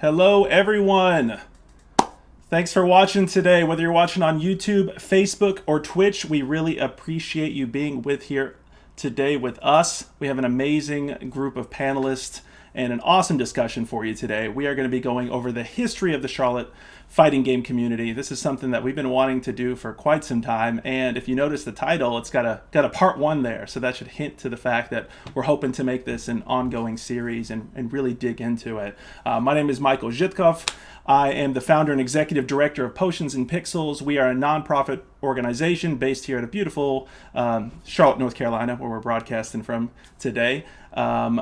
Hello, everyone. Thanks for watching today. Whether you're watching on YouTube, Facebook, or Twitch, we really appreciate you being here today with us. We have an amazing group of panelists and an awesome discussion for you today. We are going to be going over the history of the Charlotte fighting game community. This is something that we've been wanting to do for quite some time, and if you notice the title, it's got a part one there, so that should hint to the fact that we're hoping to make this an ongoing series and really dig into it. My name is Michael Zytkow. I am the founder and executive director of Potions and Pixels. We are a nonprofit organization based here at a beautiful Charlotte, North Carolina, where we're broadcasting from today.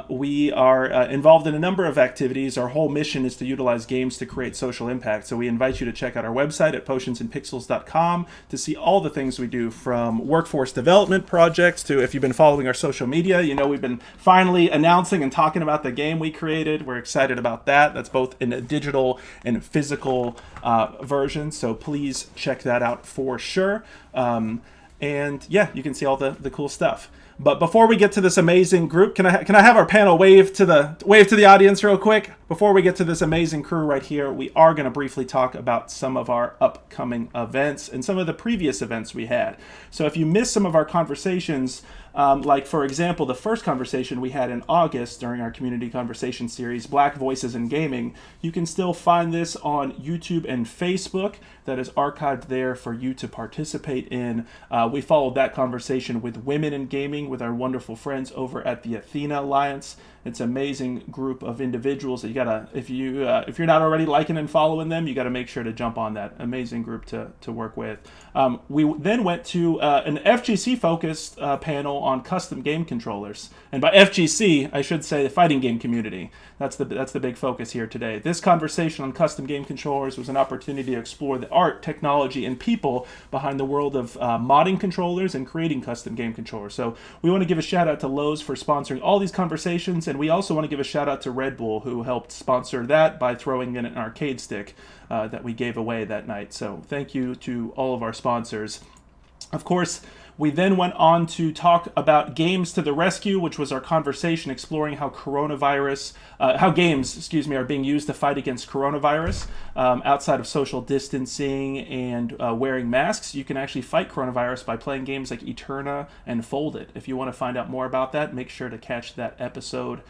We are involved in a number of activities. Our whole mission is to utilize games to create social impact. So we invite you to check out our website at potionsandpixels.com to see all the things we do, from workforce development projects to, if you've been following our social media, you know we've been finally announcing and talking about the game we created. We're excited about that. That's both in a digital and physical version. So please check that out for sure. And yeah, you can see all the cool stuff. But before we get to this amazing group, can I have our panel wave to the audience real quick? Before we get to this amazing crew right here, we are going to briefly talk about some of our upcoming events and some of the previous events we had. So if you missed some of our conversations, like for example, the first conversation we had in August during our community conversation series, Black Voices in Gaming, you can still find this on YouTube and Facebook. That is archived there for you to participate in. We followed that conversation with Women in Gaming with our wonderful friends over at the Athena Alliance. It's an amazing group of individuals that you gotta, if you're not already liking and following them, you gotta make sure to jump on that amazing group to work with. We then went to an FGC focused panel on custom game controllers, and by FGC I should say the fighting game community. That's the big focus here today. This conversation on custom game controllers was an opportunity to explore the art, technology, and people behind the world of modding controllers and creating custom game controllers. So we want to give a shout out to Lowe's for sponsoring all these conversations, and we also want to give a shout out to Red Bull, who helped sponsor that by throwing in an arcade stick that we gave away that night. So thank you to all of our sponsors. Of course, we then went on to talk about Games to the Rescue, which was our conversation exploring how games are being used to fight against coronavirus. Outside of social distancing and wearing masks, you can actually fight coronavirus by playing games like Eterna and Folded. If you want to find out more about that, make sure to catch that episode.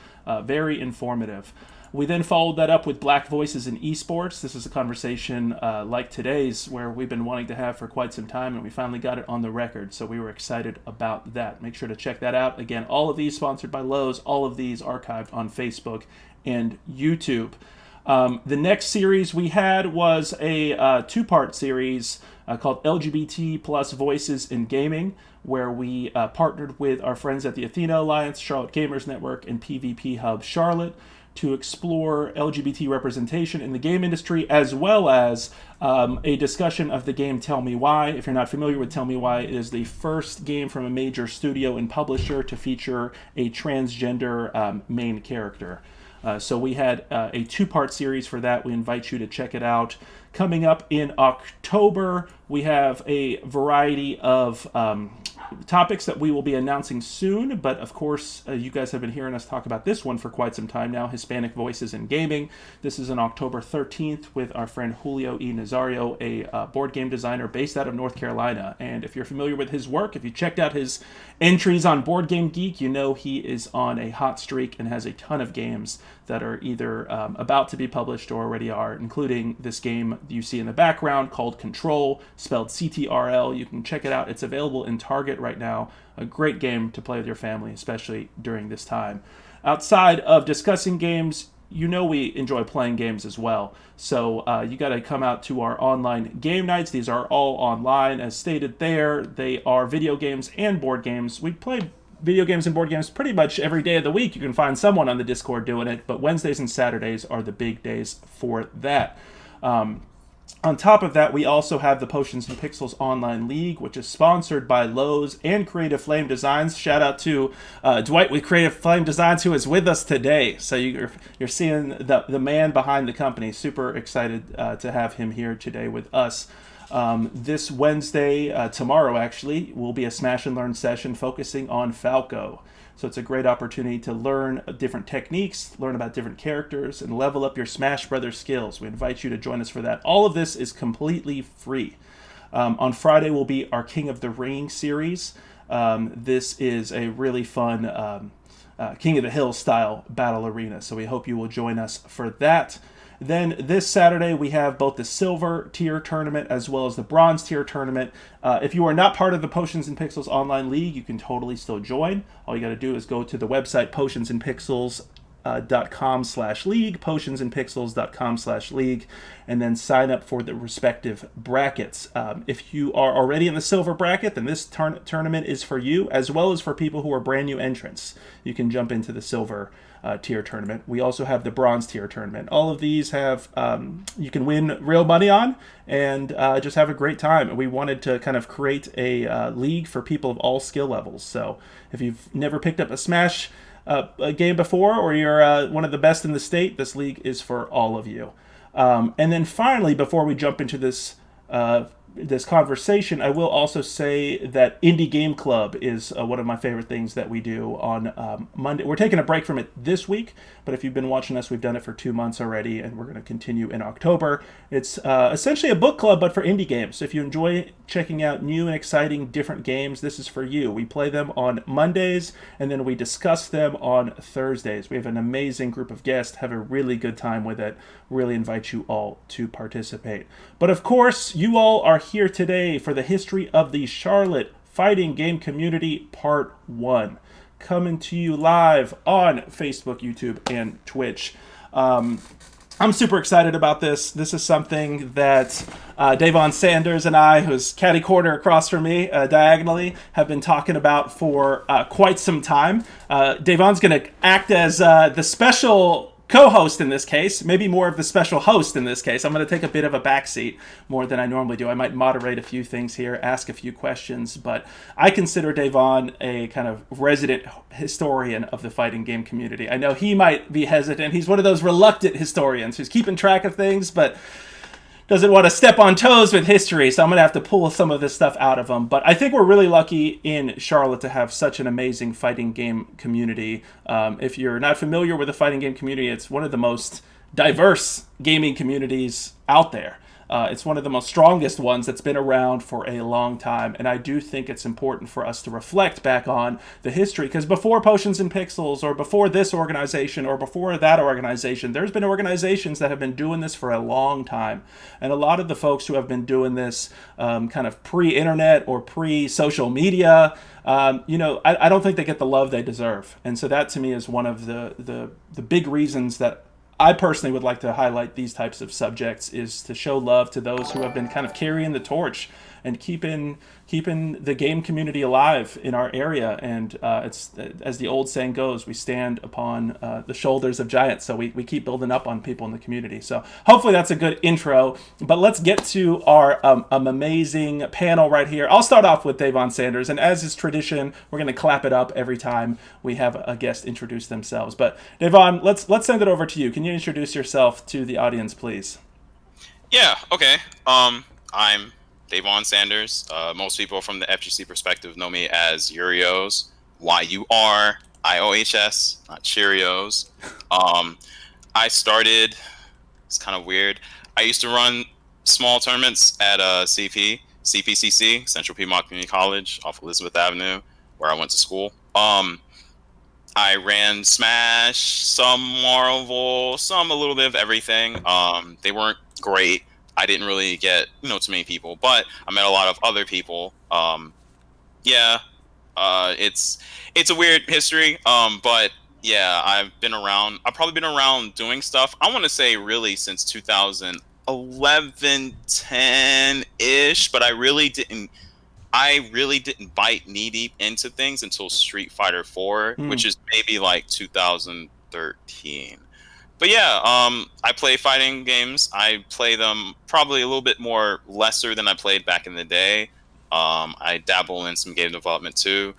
Very informative. We then followed that up with Black Voices in Esports. This is a conversation like today's, where we've been wanting to have for quite some time, and we finally got it on the record, so we were excited about that. Make sure to check that out. Again, all of these sponsored by Lowe's, all of these archived on Facebook and YouTube. The next series we had was a two-part series called LGBT plus Voices in Gaming, where we partnered with our friends at the Athena Alliance, Charlotte Gamers Network, and PvP Hub Charlotte to explore LGBT representation in the game industry, as well as a discussion of the game Tell Me Why. If you're not familiar with Tell Me Why, it is the first game from a major studio and publisher to feature a transgender main character. So we had a two-part series for that. We invite you to check it out. Coming up in October, we have a variety of topics that we will be announcing soon, but of course you guys have been hearing us talk about this one for quite some time now, Hispanic Voices in Gaming. This is on October 13th with our friend Julio E. Nazario, a board game designer based out of North Carolina. And if you're familiar with his work, if you checked out his entries on Board Game Geek, you know he is on a hot streak and has a ton of games that are either about to be published or already are, including this game you see in the background called Control, spelled CTRL. You can check it out. It's available in Target right now. A great game to play with your family, especially during this time. Outside of discussing games, you know we enjoy playing games as well. So you got to come out to our online game nights. These are all online, as stated there. They are video games and board games. We play video games and board games pretty much every day of the week. You can find someone on the Discord doing it, but Wednesdays and Saturdays are the big days for that. On top of that, we also have the Potions and Pixels Online League, which is sponsored by Lowe's and Creative Flame Designs. Shout out to Dwight with Creative Flame Designs, who is with us today. So you're seeing the man behind the company. Super excited to have him here today with us. This Wednesday, tomorrow actually, will be a Smash and Learn session focusing on Falco. So it's a great opportunity to learn different techniques, learn about different characters, and level up your Smash Brothers skills. We invite you to join us for that. All of this is completely free. On Friday will be our King of the Ring series. This is a really fun King of the Hill style battle arena. So we hope you will join us for that. Then this Saturday, we have both the silver tier tournament as well as the bronze tier tournament. If you are not part of the Potions and Pixels online league, you can totally still join. All you got to do is go to the website potionsandpixels.com/league, potionsandpixels.com/league, and then sign up for the respective brackets. If you are already in the silver bracket, then this tournament is for you, as well as for people who are brand new entrants. You can jump into the silver tier tournament. We also have the bronze tier tournament. All of these have you can win real money on and just have a great time. We wanted to kind of create a league for people of all skill levels. So if you've never picked up a Smash a game before, or you're one of the best in the state, this league is for all of you. And then finally, before we jump into this conversation, I will also say that Indie Game Club is one of my favorite things that we do on Monday. We're taking a break from it this week, but if you've been watching us, we've done it for 2 months already, and we're going to continue in October. It's essentially a book club, but for indie games. So if you enjoy checking out new and exciting different games, this is for you. We play them on Mondays, and then we discuss them on Thursdays. We have an amazing group of guests, have a really good time with it. Really invite you all to participate. But of course, you all are here today for the history of the Charlotte fighting game community part 1, coming to you live on Facebook, YouTube, and Twitch. I'm super excited about this. This is something that Davon Sanders and I, who's catty corner across from me diagonally, have been talking about for quite some time. Davon's going to act as the special co-host in this case, maybe more of the special host in this case. I'm going to take a bit of a backseat more than I normally do. I might moderate a few things here, ask a few questions, but I consider Davon a kind of resident historian of the fighting game community. I know he might be hesitant. He's one of those reluctant historians who's keeping track of things, but doesn't want to step on toes with history, so I'm going to have to pull some of this stuff out of him. But I think we're really lucky in Charlotte to have such an amazing fighting game community. If you're not familiar with the fighting game community, it's one of the most diverse gaming communities out there. It's one of the most strongest ones that's been around for a long time, and I do think it's important for us to reflect back on the history, because before Potions and Pixels, or before this organization, or before that organization, there's been organizations that have been doing this for a long time, and a lot of the folks who have been doing this kind of pre-internet or pre-social media, I don't think they get the love they deserve, and so that to me is one of the big reasons that I personally would like to highlight these types of subjects, is to show love to those who have been kind of carrying the torch and keeping the game community alive in our area. And it's, as the old saying goes, we stand upon the shoulders of giants. So we keep building up on people in the community. So hopefully that's a good intro. But let's get to our amazing panel right here. I'll start off with Davon Sanders. And as is tradition, we're going to clap it up every time we have a guest introduce themselves. But Davon, let's send it over to you. Can you introduce yourself to the audience, please? Yeah, okay. I'm Davon Sanders. Most people from the FGC perspective know me as Urios, YURIOHS, not Cheerios. I started, it's kind of weird, I used to run small tournaments at CPCC, Central Piedmont Community College, off Elizabeth Avenue, where I went to school. I ran Smash, some Marvel, some a little bit of everything. They weren't great. I didn't really get, too many people, but I met a lot of other people. It's a weird history, but yeah, I've probably been around doing stuff, I want to say really since 2011, 10-ish, but I really didn't bite knee deep into things until Street Fighter 4, which is maybe like 2013. But yeah, I play fighting games. I play them probably a little bit more lesser than I played back in the day. I dabble in some game development too.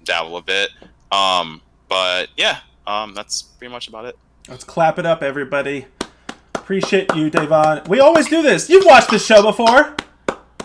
Dabble a bit. But yeah, that's pretty much about it. Let's clap it up, everybody. Appreciate you, Davon. We always do this. You've watched this show before,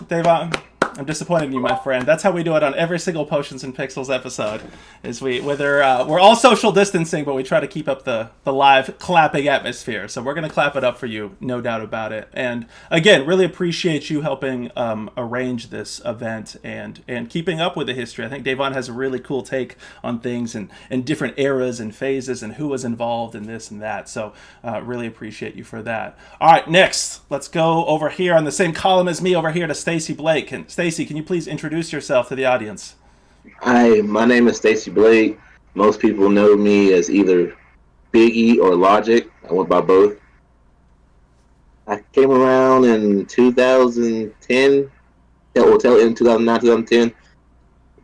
Davon. I'm disappointed in you, my friend. That's how we do it on every single Potions and Pixels episode. Is we're all social distancing, but we try to keep up the live clapping atmosphere. So we're gonna clap it up for you, no doubt about it. And again, really appreciate you helping arrange this event and keeping up with the history. I think Davon has a really cool take on things and different eras and phases and who was involved in this and that. So really appreciate you for that. All right, next, let's go over here on the same column as me over here to Stacey Blake. And Stacey, can you please introduce yourself to the audience? Hi, my name is Stacey Blake. Most people know me as either Big E or Logic. I went by both. I came around in 2010, in 2009, 2010.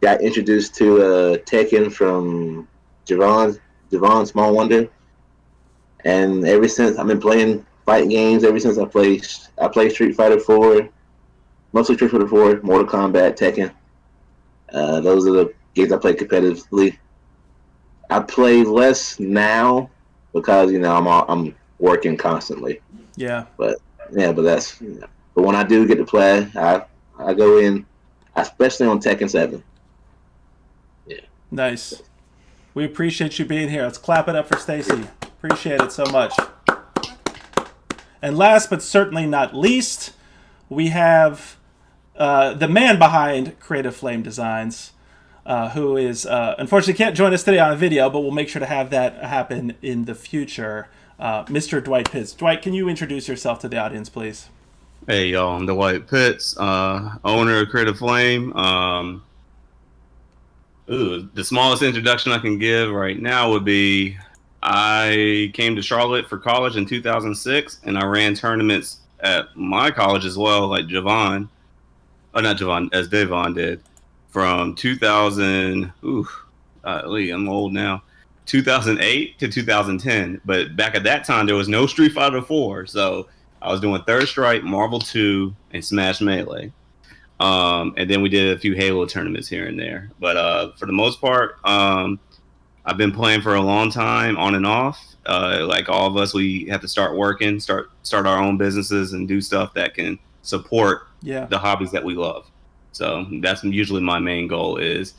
Got introduced to Tekken from Devon Small Wonder. And ever since, I've been playing fighting games ever since I played Street Fighter 4, mostly Street Fighter 4, Mortal Kombat, Tekken. Those are the games I play competitively. I play less now because I'm working constantly. Yeah. But that's but when I do get to play, I go in, especially on Tekken 7. Yeah. Nice. We appreciate you being here. Let's clap it up for Stacey. Appreciate it so much. And last but certainly not least, we have the man behind Creative Flame Designs, who is unfortunately can't join us today on a video, but we'll make sure to have that happen in the future. Mr. Dwight Pitts. Dwight, can you introduce yourself to the audience, please? Hey, y'all. I'm Dwight Pitts, owner of Creative Flame. The smallest introduction I can give right now would be I came to Charlotte for college in 2006, and I ran tournaments at my college as well, like Devon did, from 2000. I'm old now. 2008 to 2010. But back at that time, there was no Street Fighter 4, so I was doing Third Strike, Marvel 2, and Smash Melee. And then we did a few Halo tournaments here and there. But for the most part, I've been playing for a long time, on and off. Like all of us, we have to start working, start our own businesses, and do stuff that can support the hobbies that we love. So that's usually my main goal is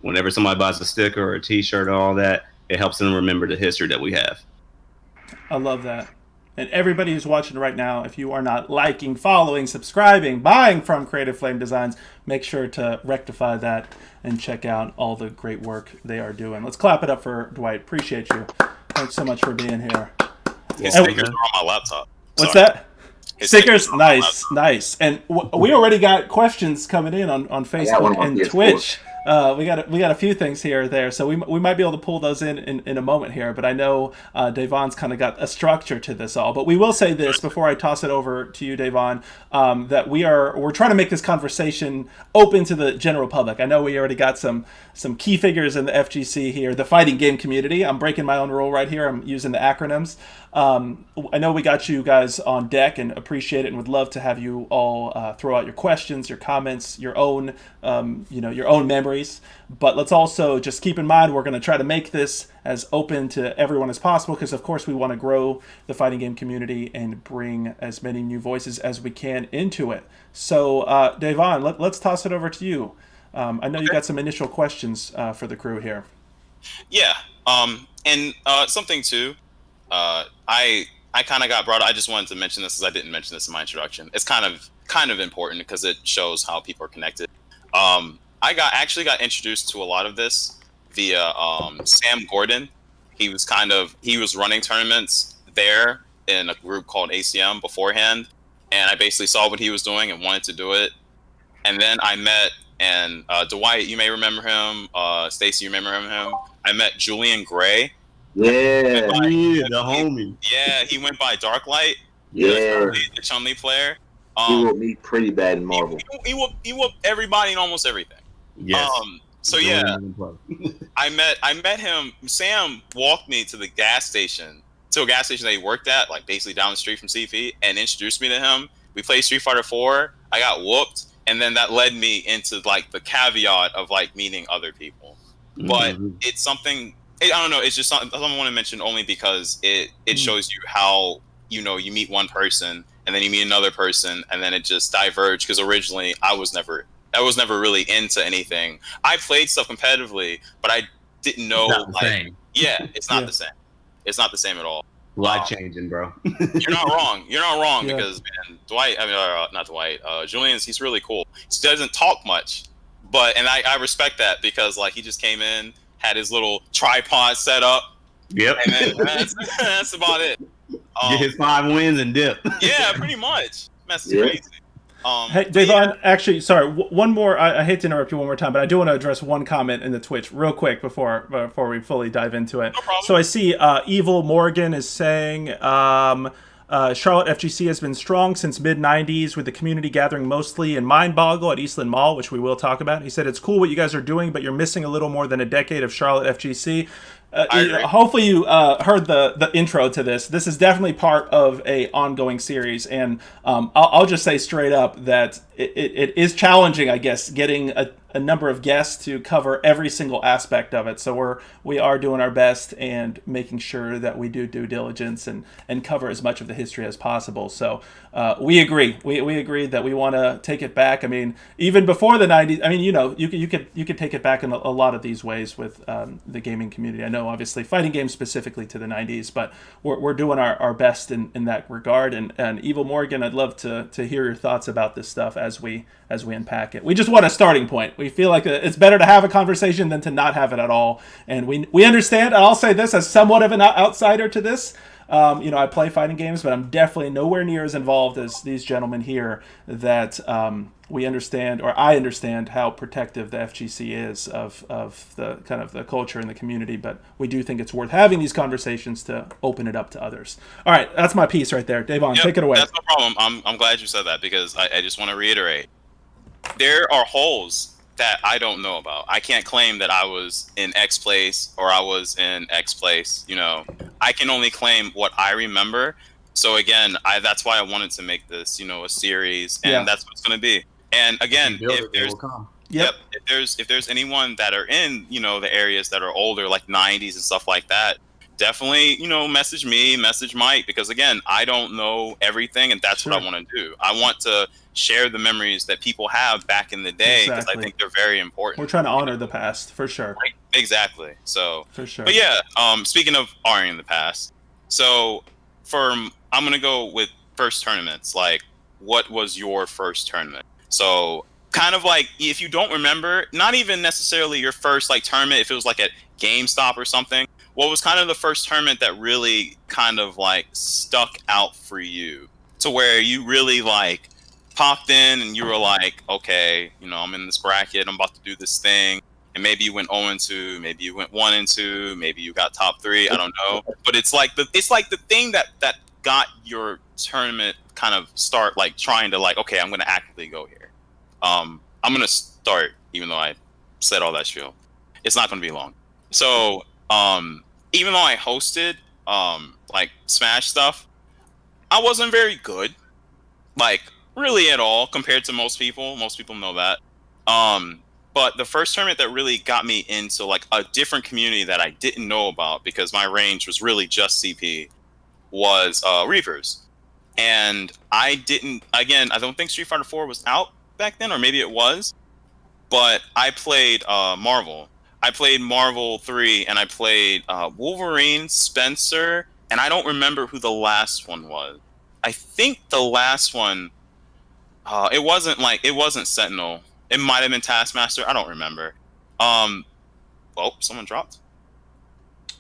whenever somebody buys a sticker or a T-shirt or all that, it helps them remember the history that we have. I love that. And everybody who's watching right now, if you are not liking, following, subscribing, buying from Creative Flame Designs, make sure to rectify that and check out all the great work they are doing. Let's clap it up for Dwight. Appreciate you. Thanks so much for being here. His stickers are on my laptop. What's that? Stickers? Nice. And we already got questions coming in on Facebook and Twitch. We got a few things here or there, so we might be able to pull those in a moment here. But I know Davon's kind of got a structure to this all. But we will say this before I toss it over to you, Davon, that we're trying to make this conversation open to the general public. I know we already got some key figures in the FGC here, the fighting game community. I'm breaking my own rule right here. I'm using the acronyms. I know we got you guys on deck and appreciate it, and would love to have you all throw out your questions, your comments, your own memories. But let's also just keep in mind we're going to try to make this as open to everyone as possible, because of course we want to grow the fighting game community and bring as many new voices as we can into it. So Davon, let's toss it over to you. I know you got some initial questions for the crew here. Yeah, and something too. I kind of got brought up. I just wanted to mention this, as I didn't mention this in my introduction. It's kind of important because it shows how people are connected. I actually got introduced to a lot of this via Sam Gordon. He was running tournaments there in a group called ACM beforehand, and I basically saw what he was doing and wanted to do it. And then I met, and Dwight, you may remember him. Stacey, you remember him. I met Julian Gray. Yeah, the homie. Yeah, he went by Darklight. Yeah, the Chun-Li player. He whooped me pretty bad in Marvel. He whooped everybody in almost everything. Yes. So yeah, I met him. Sam walked me to a gas station that he worked at, like basically down the street from CP, and introduced me to him. We played Street Fighter 4. I got whooped, and then that led me into like the caveat of like meeting other people. But it's something. I don't know. It's just something I want to mention only because it shows you how you meet one person and then you meet another person and then it just diverged, because originally I was never I was never really into anything. I played stuff competitively, but I didn't know. It's not the same. Yeah, it's not Yeah. the same. It's not the same at all. Life changing, bro. You're not wrong. You're not wrong Yeah. because man, Dwight. I mean, not Dwight. Julian's. He's really cool. He doesn't talk much, and I respect that because like he just came in, had his little tripod set up, Yep. and then that's about it. Get his 5 wins and dip. Yeah, pretty much. That's Yeah. crazy. Hey, Davon, actually, sorry, one more. I hate to interrupt you one more time, but I do want to address one comment in the Twitch real quick before we fully dive into it. No problem. So I see Evil Morgan is saying Charlotte FGC has been strong since mid-90s with the community gathering mostly in Mind Boggle at Eastland Mall, which we will talk about. He said, it's cool what you guys are doing, but you're missing a little more than a decade of Charlotte FGC. Hopefully you heard the intro to this. This is definitely part of a ongoing series, and I'll just say straight up that it is challenging, I guess, getting a number of guests to cover every single aspect of it. So we are doing our best and making sure that we do due diligence and cover as much of the history as possible. So we agree. We agree that we want to take it back. I mean, even before the 90s, I mean, you could take it back in a lot of these ways with the gaming community. I know, obviously, fighting games specifically to the 90s, but we're doing our best in that regard. And Evil Morgan, I'd love to hear your thoughts about this stuff as we unpack it. We just want a starting point. We feel like it's better to have a conversation than to not have it at all. And we understand, and I'll say this as somewhat of an outsider to this. I play fighting games, but I'm definitely nowhere near as involved as these gentlemen here, that we understand, or I understand, how protective the FGC is of the kind of the culture and the community, but we do think it's worth having these conversations to open it up to others. All right, that's my piece right there. Davon, take it away. That's no problem. I'm glad you said that because I just want to reiterate. There are holes that I don't know about. I can't claim that I was in X place or I was in X place. I can only claim what I remember. So again, that's why I wanted to make this, a series, and that's what it's going to be. And again, if there's anyone that are in, the areas that are older, like 90s and stuff like that, definitely, message me, message Mike, because again, I don't know everything, and that's what I want to do. I want to share the memories that people have back in the day, because I think they're very important. We're trying to honor the past, for sure. Right. Exactly. So, for sure. But yeah, speaking of honoring the past, so I'm going to go with first tournaments. Like, what was your first tournament? So kind of like, if you don't remember, not even necessarily your first like tournament, if it was like at GameStop or something, what was kind of the first tournament that really kind of like stuck out for you to where you really like popped in and you were like, okay, I'm in this bracket, I'm about to do this thing, and maybe you went 0-2, maybe you went 1-2, maybe you got top 3, I don't know, but it's like the thing that got your tournament kind of start like trying to like, okay, I'm going to actively go here. I'm going to start, even though I said all that spiel. It's not going to be long. So, even though I hosted, like Smash stuff, I wasn't very good, like really at all compared to most people. Most people know that. But the first tournament that really got me into like a different community that I didn't know about, because my range was really just CP, was Reapers. And I don't think Street Fighter 4 was out back then, or maybe it was, but I played Marvel. I played Marvel 3, and I played Wolverine, Spencer, and I don't remember who the last one was. I think the last one, it wasn't Sentinel. It might have been Taskmaster. I don't remember. Someone dropped.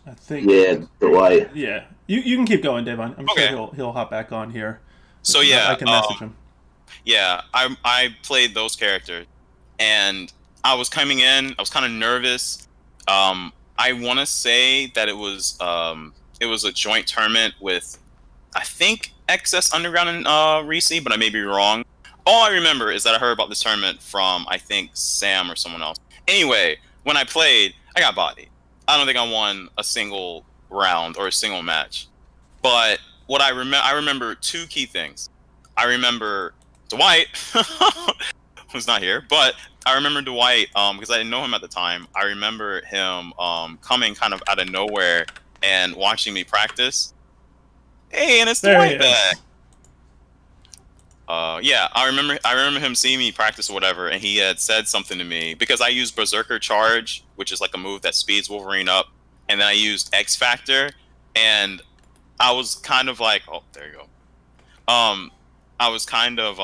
I think. Yeah, Dwight. Yeah, you can keep going, Devon. I'm Okay. sure he'll hop back on here. So yeah, I can message him. Yeah, I played those characters, and I was coming in. I was kind of nervous. I want to say that it was a joint tournament with, I think, XS Underground and Reese, but I may be wrong. All I remember is that I heard about this tournament from, I think, Sam or someone else. Anyway, when I played, I got bodied. I don't think I won a single round or a single match. But what I remember two key things. I remember Dwight, who's not here, but I remember Dwight because I didn't know him at the time. I remember him coming kind of out of nowhere and watching me practice. Hey, and it's There Dwight back. Yeah, I remember him seeing me practice or whatever, and he had said something to me because I used Berserker Charge, which is like a move that speeds Wolverine up, and then I used X Factor, and I was kind of like, oh, there you go. I was kind of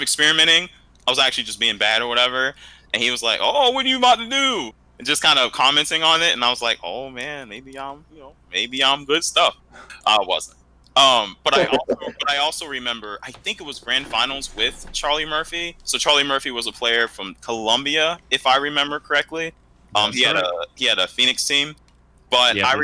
experimenting. I was actually just being bad or whatever, and he was like, "Oh, what are you about to do?" And just kind of commenting on it, and I was like, "Oh man, maybe I'm good stuff." I wasn't. But I also remember, I think it was grand finals with Charlie Murphy. So Charlie Murphy was a player from Colombia, if I remember correctly. That's right. He had a Phoenix team, but Yeah, I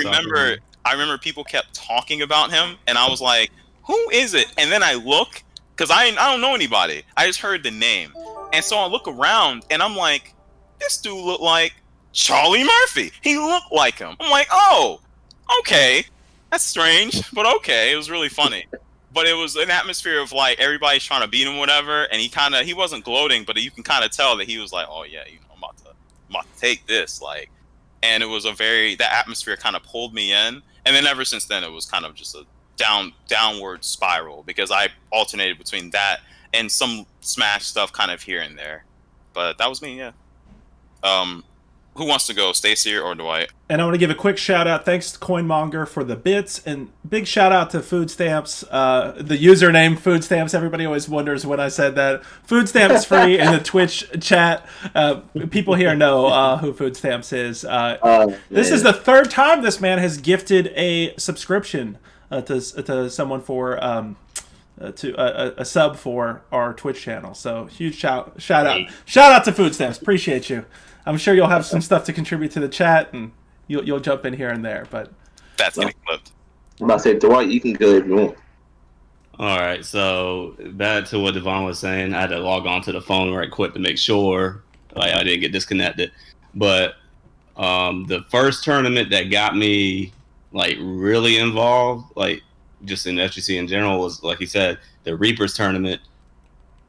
remember people kept talking about him, and I was like, "Who is it?" And then I look, because I don't know anybody. I just heard the name, and so I look around, and I'm like, "This dude looked like Charlie Murphy. He looked like him." I'm like, "Oh, okay, that's strange, but okay." It was really funny, but it was an atmosphere of like everybody's trying to beat him, whatever, and he wasn't gloating, but you can kind of tell that he was like, "Oh yeah, I'm about to take this," like. And it was that atmosphere kind of pulled me in, and then ever since then it was kind of just a downward spiral because I alternated between that and some Smash stuff kind of here and there. But that was me, yeah. Who wants to go, Stacey or Dwight? And I want to give a quick shout out. Thanks to Coinmonger for the bits, and big shout out to Food Stamps. The username Food Stamps. Everybody always wonders when I said that. Food Stamps free in the Twitch chat. People here know who Food Stamps is. This is the third time this man has gifted a subscription to someone for a sub for our Twitch channel. So huge shout out to Food Stamps. Appreciate you. I'm sure you'll have some stuff to contribute to the chat, and you'll jump in here and there. But that's getting clipped. I'm about to say, Dwight, you can go if you want. All right, so back to what Devon was saying. I had to log on to the phone right quick to make sure I didn't get disconnected. But the first tournament that got me like really involved, like just in FGC in general, was like he said, the Reapers tournament.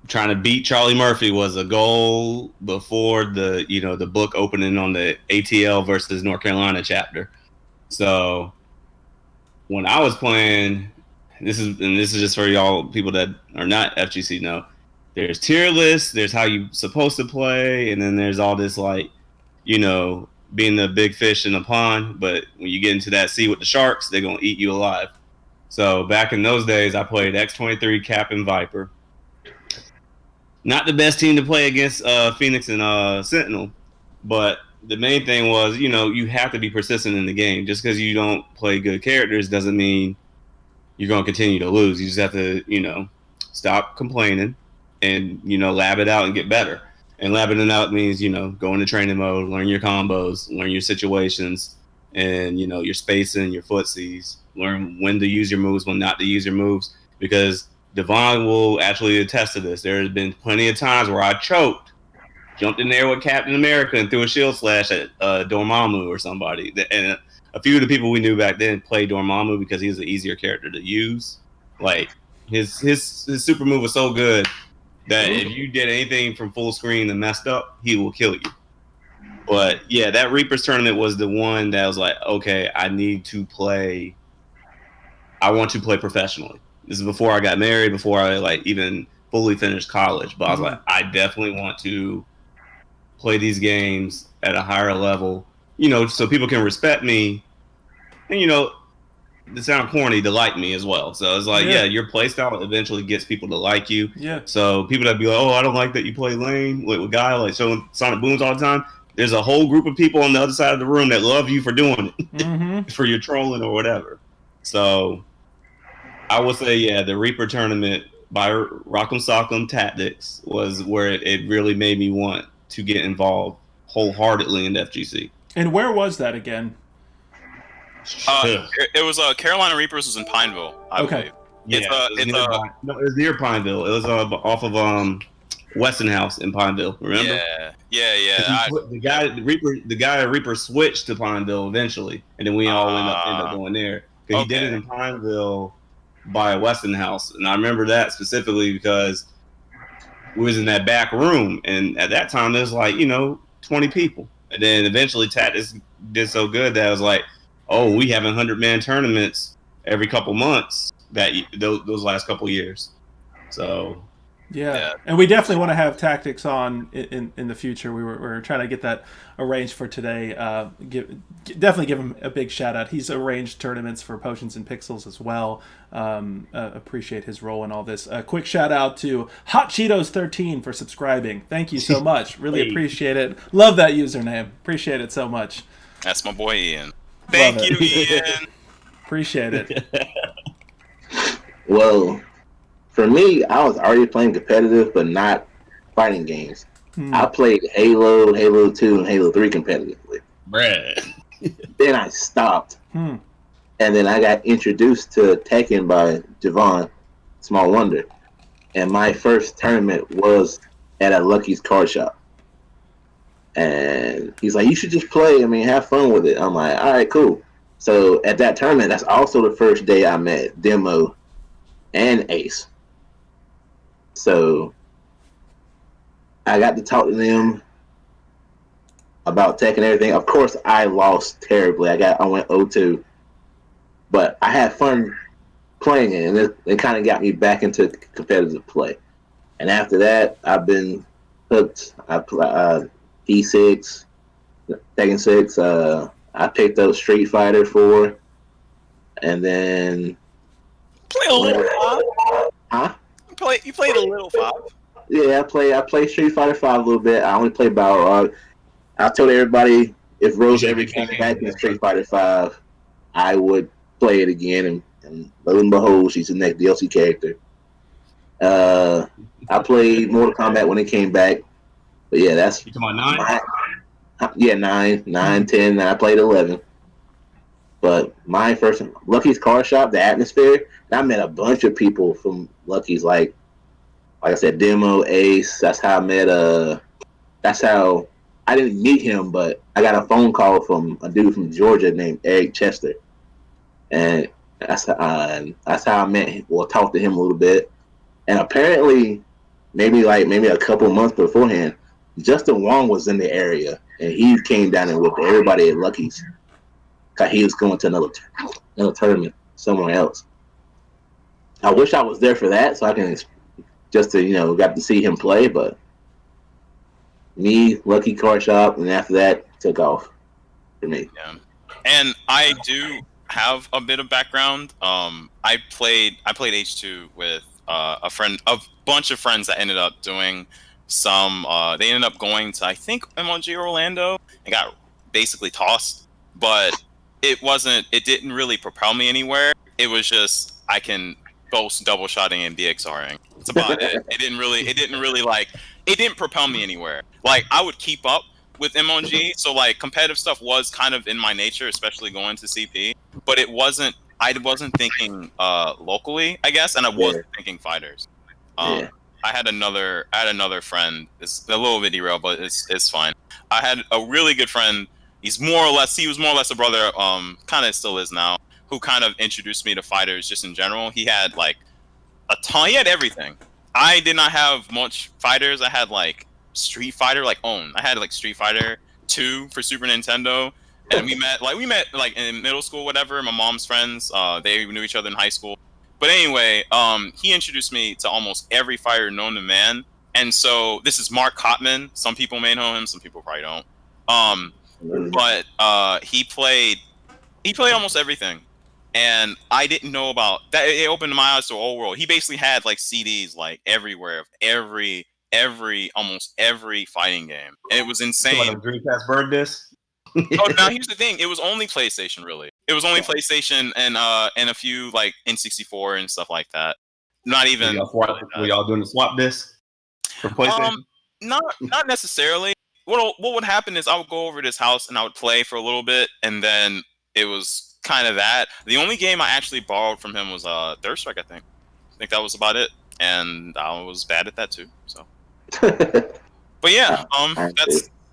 Trying to beat Charlie Murphy was a goal before the book opening on the ATL versus North Carolina chapter. So when I was playing, this is just for y'all people that are not FGC know. There's tier lists, there's how you supposed to play, and then there's all this being the big fish in the pond. But when you get into that sea with the sharks, they're gonna eat you alive. So back in those days, I played X-23, Cap, and Viper. Not the best team to play against Phoenix and Sentinel, but the main thing was, you have to be persistent in the game. Just because you don't play good characters doesn't mean you're going to continue to lose. You just have to, stop complaining and, lab it out and get better. And labbing it out means, go into training mode, learn your combos, learn your situations, and, your spacing, your footsies, learn when to use your moves, when not to use your moves, because Devon will actually attest to this. There has been plenty of times where I choked, jumped in there with Captain America and threw a shield slash at Dormammu or somebody. And a few of the people we knew back then played Dormammu because he was an easier character to use. Like his super move was so good that if you did anything from full screen and messed up, he will kill you. But yeah, that Reapers tournament was the one that was like, okay, I want to play professionally. This is before I got married, before I even fully finished college. But I was like, I definitely want to play these games at a higher level, so people can respect me. And, to sound corny, to like me as well. So it's like, yeah, your play style eventually gets people to like you. Yeah. So people that be like, oh, I don't like that you play lane with Guy, like showing Sonic Booms all the time. There's a whole group of people on the other side of the room that love you for doing it, for your trolling or whatever. So I would say, yeah, the Reaper tournament by Rock'em Sock'em Tactics was where it really made me want to get involved wholeheartedly in FGC. And where was that again? It was Carolina Reapers was in Pineville, I believe. Yeah, it was near Pineville. It was off of Westinghouse in Pineville. Remember? Yeah. The guy at Reaper switched to Pineville eventually, and then we all ended up going there. He did it in Pineville by Westinghouse, and I remember that specifically because we was in that back room, and at that time there was 20 people, and then eventually Tactics did so good that I was like, oh, we having 100-man tournaments every couple months those last couple years. So Yeah, and we definitely want to have tactics on in the future. We were trying to get that arranged for today. Definitely give him a big shout out. He's arranged tournaments for Potions and Pixels as well. Appreciate his role in all this. Quick shout out to Hot Cheetos 13 for subscribing. Thank you so much. Really appreciate it. Love that username. Appreciate it so much. That's my boy Ian. Thank you, Ian. Appreciate it. Well, for me, I was already playing competitive, but not fighting games. I played Halo, Halo 2, and Halo 3 competitively. Bruh. Then I stopped. And then I got introduced to Tekken by Devon, Small Wonder. And my first tournament was at a Lucky's card shop. And he's like, you should just play. I mean, have fun with it. I'm like, all right, cool. So at that tournament, that's also the first day I met Demo and Ace. So I got to talk to them about tech and everything. Of course, I lost terribly. I went 0-2, but I had fun playing it, and it kind of got me back into competitive play. And after that, I've been hooked. I play P6, Tekken 6. I picked up Street Fighter 4, and then Play a little Five. Huh? You played a little Five. Yeah, I play Street Fighter 5 a little bit. I only play Battle. I told everybody if Rose ever came back in Street Fighter 5, I would play it again. And lo and behold, she's the next DLC character. I played Mortal Kombat when it came back. But yeah, that's... You talking about 9? Yeah, 9, 10, and I played 11. But my first... Lucky's Car Shop, the atmosphere, and I met a bunch of people from Lucky's, like I said, Demo, Ace. That's how I met. That's how I didn't meet him, but I got a phone call from a dude from Georgia named Eric Chester, and that's how I met him. Well, talked to him a little bit, and apparently, maybe a couple months beforehand, Justin Wong was in the area, and he came down and with everybody at Lucky's, cause he was going to another tournament somewhere else. I wish I was there for that, so I can. Just to, got to see him play, but me, Lucky Car Shop, and after that, took off for me. Yeah. And I do have a bit of background. I played H2 with a bunch of friends that ended up doing some, they ended up going to, I think, MLG Orlando and got basically tossed, but it didn't really propel me anywhere. It was just, I can go double shotting and BXRing. That's about it. It didn't propel me anywhere. Like, I would keep up with MLG, so like competitive stuff was kind of in my nature, especially going to CP. But I wasn't thinking locally, I guess, and I wasn't thinking fighters. I had another friend. It's a little bit derailed, but it's fine. I had a really good friend. He was more or less a brother. Kind of still is now. Who kind of introduced me to fighters just in general. He had like a ton. He had everything. I did not have much fighters. I had like Street Fighter, like I had like Street Fighter 2 for Super Nintendo, and we met like in middle school, whatever. My mom's friends. They knew each other in high school. But anyway, he introduced me to almost every fighter known to man. And so this is Mark Cotman. Some people may know him. Some people probably don't. But he played almost everything. And I didn't know about that. It opened my eyes to a whole world. He basically had like CDs like everywhere of almost every fighting game, and it was insane. Dreamcast bird disc. Oh, now here's the thing: it was only PlayStation, really. It was only PlayStation and a few like N64 and stuff like that. Not even. Were y'all doing the swap disc for PlayStation? Not necessarily. What would happen is I would go over to his house and I would play for a little bit, and then it was kind of that. The only game I actually borrowed from him was Third Strike, I think. I think that was about it, and I was bad at that too. So, but yeah,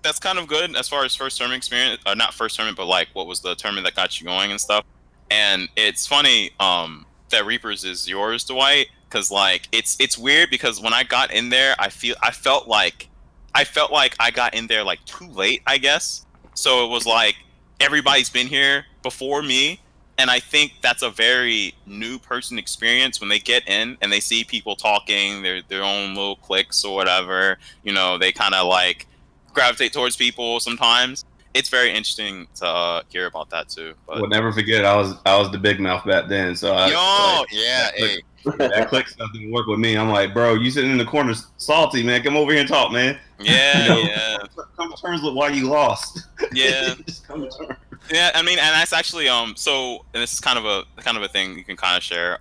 that's kind of good as far as first tournament experience. Not first tournament, but like what was the tournament that got you going and stuff. And it's funny that Reapers is yours, Dwight, because like it's weird because when I got in there, I felt like I got in there like too late, I guess. So it was like everybody's been here before me, And I think that's a very new person experience when they get in and they see people talking their own little cliques or whatever. You know, they kind of like gravitate towards people sometimes. It's very interesting to hear about that too. But Well, never forget, I was the big mouth back then. So that click stuff didn't work with me. I'm like, bro, you sitting in the corner salty, man. Come over here and talk, man. Yeah, Come to terms with why you lost. Yeah. Just come to terms. Yeah, I mean, and that's actually so, and this is kind of a thing you can kind of share.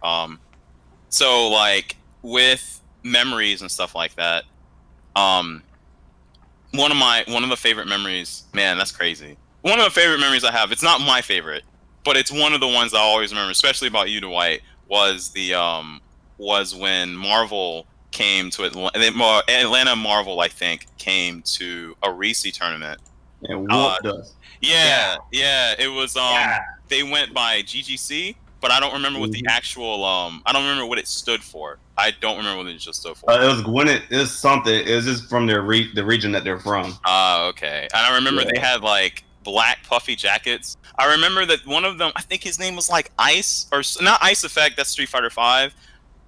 So like with memories and stuff like that, one of the favorite memories, man, that's crazy. One of the favorite memories I have, it's not my favorite, but it's one of the ones I always remember, especially about you, Dwight, was when Marvel came to Atlanta. Marvel, I think, came to a Reese tournament. And whooped us. Yeah. It was they went by GGC, but I don't remember what the actual I don't remember what it stood for. I don't remember what it just stood for. It was Gwinnett. It was something. It was just from the region that they're from. Okay. And I remember they had like black puffy jackets. I remember that one of them, I think his name was like Ice, or not Ice Effect. That's Street Fighter 5.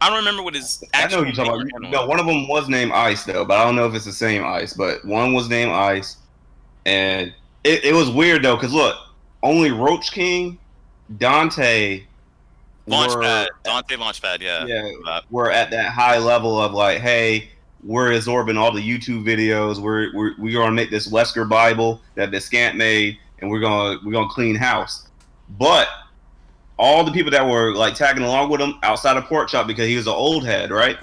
I don't remember what his actual. I know what you're talking about. No, one of them was named Ice though, but I don't know if it's the same Ice. But one was named Ice, and it was weird though, because look, only Roach King, Dante Launchpad, yeah. We're at that high level of like, hey, we're absorbing all the YouTube videos. We're gonna make this Wesker Bible that Biscant made, and we're gonna clean house. But all the people that were like tagging along with him outside of Pork Chop, because he was an old head, right?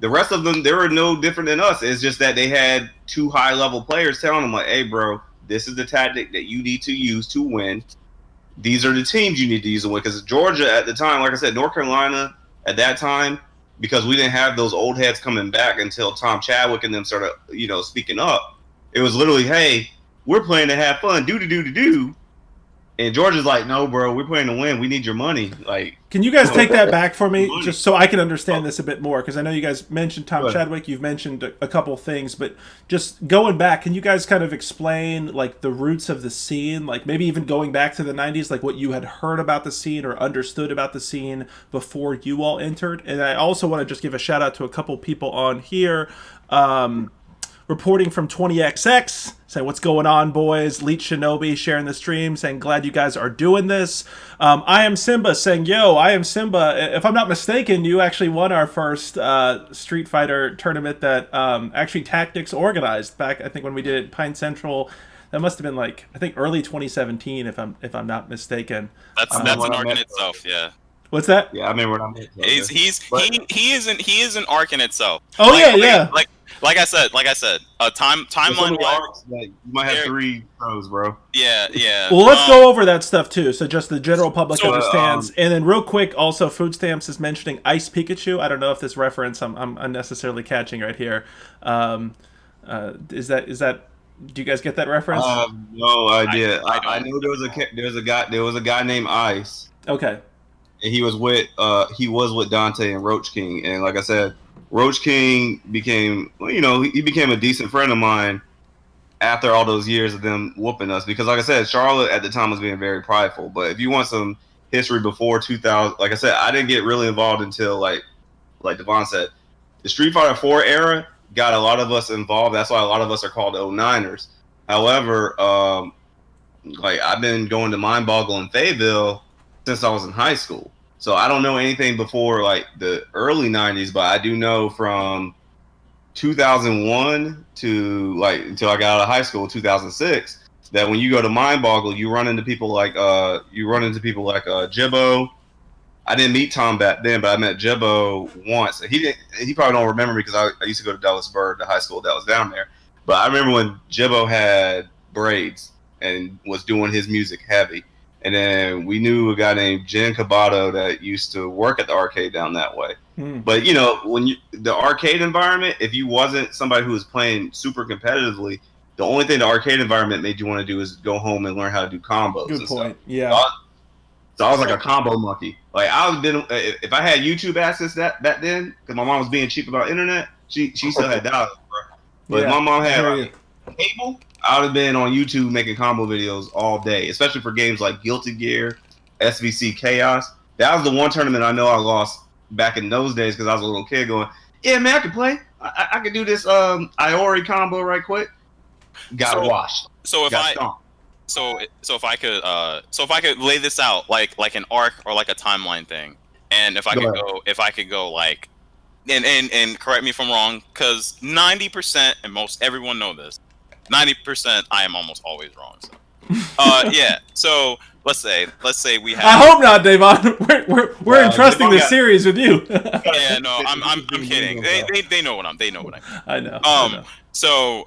The rest of them, they were no different than us. It's just that they had two high level players telling them like, hey, bro, this is the tactic that you need to use to win. These are the teams you need to use to win. Because Georgia at the time, like I said, North Carolina at that time, because we didn't have those old heads coming back until Tom Chadwick and them started, speaking up. It was literally, hey, we're playing to have fun, do. And Georgia's like, no, bro, we're playing to win. We need your money. Like, can you guys take that back for me, just so I can understand this a bit more? Because I know you guys mentioned Tom Chadwick, you've mentioned a couple things, but just going back, can you guys kind of explain like the roots of the scene, like maybe even going back to the 90s, like what you had heard about the scene or understood about the scene before you all entered? And I also want to just give a shout out to a couple people on here. Reporting from 20XX, saying, what's going on, boys? Leech Shinobi sharing the stream, saying, glad you guys are doing this. I Am Simba saying, yo, I Am Simba. If I'm not mistaken, you actually won our first Street Fighter tournament that actually Tactics organized back, I think, when we did Pine Central. That must have been like, I think, early 2017, if I'm not mistaken. That's an arc in itself, yeah. What's that? Yeah, I mean, when I'm he is an arc in itself. Oh, yeah. Like I said, timeline wise, you might have 3 pros, bro. Yeah. Well, let's go over that stuff too, so just the general public understands. And then, real quick, also, Food Stamps is mentioning Ice Pikachu. I don't know if this reference I'm unnecessarily catching right here. Is that? Do you guys get that reference? No idea. I know there was a guy named Ice. Okay. And he was with Dante and Roach King, and like I said, Roach King became a decent friend of mine after all those years of them whooping us. Because like I said, Charlotte at the time was being very prideful. But if you want some history before 2000, like I said, I didn't get really involved until like Devon said, the Street Fighter 4 era got a lot of us involved. That's why a lot of us are called 09ers. However, like I've been going to Mind Boggle in Fayetteville since I was in high school. So I don't know anything before like the early 90s, but I do know from 2001 to like until I got out of high school, 2006, that when you go to Mind Boggle, you run into people like Jibbo. I didn't meet Tom back then, but I met Jibbo once. He probably don't remember me because I used to go to Dallasburg, the high school that was down there. But I remember when Jibbo had braids and was doing his music heavy. And then we knew a guy named Jen Cabato that used to work at the arcade down that way. But when the arcade environment, if you wasn't somebody who was playing super competitively, the only thing the arcade environment made you want to do is go home and learn how to do combos. Good point. Stuff. Yeah. So I was like a combo monkey. Like if I had YouTube access back then, because my mom was being cheap about internet, she still had dollars, bro. But if my mom had cable, I would have been on YouTube making combo videos all day, especially for games like Guilty Gear, SVC Chaos. That was the one tournament I know I lost back in those days because I was a little kid going, yeah, man, I can play. I can do this Iori combo right quick. Got washed. So if if I could lay this out like an arc or like a timeline thing, and if I could go like, and correct me if I'm wrong, because 90% and most everyone know this, 90% I am almost always wrong. So, yeah. So let's say we have. I hope not, Davon. We're entrusting this series with you. Yeah, no, I'm kidding. They know what I mean. I know. So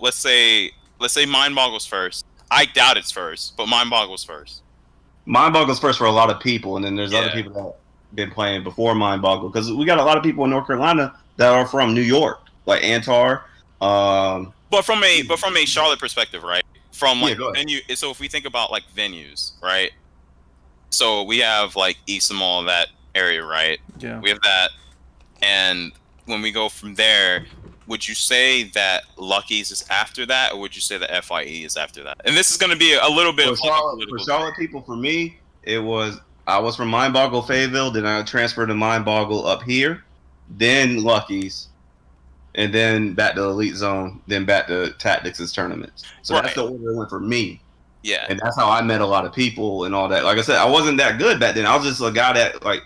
let's say Mind Boggle's first. I doubt it's first, but Mind Boggle's first. Mind Boggle's first for a lot of people, and then there's other people that have been playing before Mind Boggle, because we got a lot of people in North Carolina that are from New York, like Antar. But from a Charlotte perspective, right? From like venue. So if we think about like venues, right? So we have like Eastham Mall, that area, right? Yeah. We have that, and when we go from there, would you say that Lucky's is after that, or would you say that FYE is after that? And this is going to be a little bit for Charlotte people. For me, I was from Mind Boggle Fayetteville, then I transferred to Mind Boggle up here, then Lucky's, and then back to Elite Zone, then back to Tactics' tournaments. So that's the order it went for me. Yeah, and that's how I met a lot of people and all that. Like I said, I wasn't that good back then. I was just a guy that like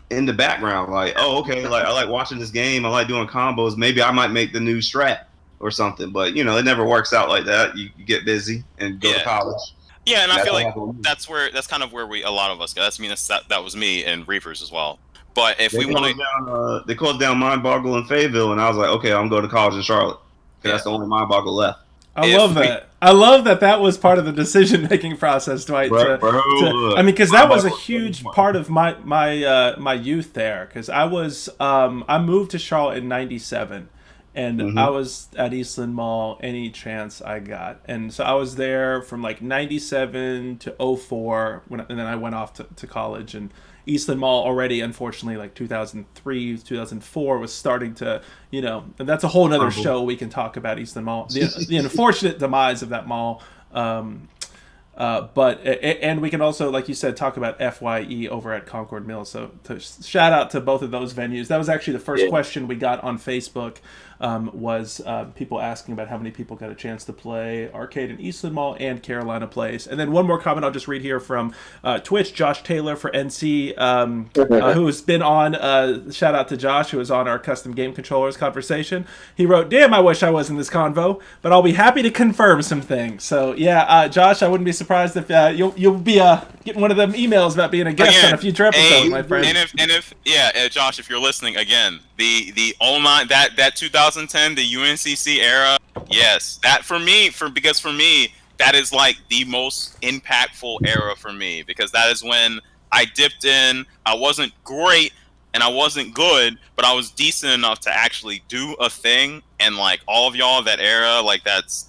in the background, like, oh, okay, like I like watching this game, I like doing combos, maybe I might make the new strat or something, but you know, it never works out like that. You get busy and go to college. Yeah, and I feel like that's kind of where a lot of us go. That was me and Reapers as well. But if we want to, they closed down Mind Boggle in Fayetteville, and I was like, okay, I'm going to college in Charlotte because that's the only Mind Boggle left. I love that. I love that was part of the decision-making process, Dwight. I mean, because that was a huge part of my youth there. Because I moved to Charlotte in '97, and I was at Eastland Mall any chance I got, and so I was there from like '97 to '04, and then I went off to college. And Eastland Mall already, unfortunately, like 2003, 2004 was starting to, and that's a whole nother show we can talk about Eastland Mall. The unfortunate demise of that mall. But we can also, like you said, talk about FYE over at Concord Mills. So shout out to both of those venues. That was actually the first question we got on Facebook, was people asking about how many people got a chance to play arcade in Eastland Mall and Carolina Place. And then one more comment I'll just read here from Twitch, Josh Taylor for NC, who's been on, shout out to Josh, who was on our custom game controllers conversation. He wrote, "Damn, I wish I was in this convo, but I'll be happy to confirm some things." So yeah, Josh, I wouldn't be surprised if you'll be getting one of them emails about being a guest on a future episode, my friend. And if Josh, if you're listening again, the online that 2010, the UNCC era, yes, that because for me that is like the most impactful era for me, because that is when I dipped in. I wasn't great and I wasn't good, but I was decent enough to actually do a thing. And like all of y'all, that era, like that's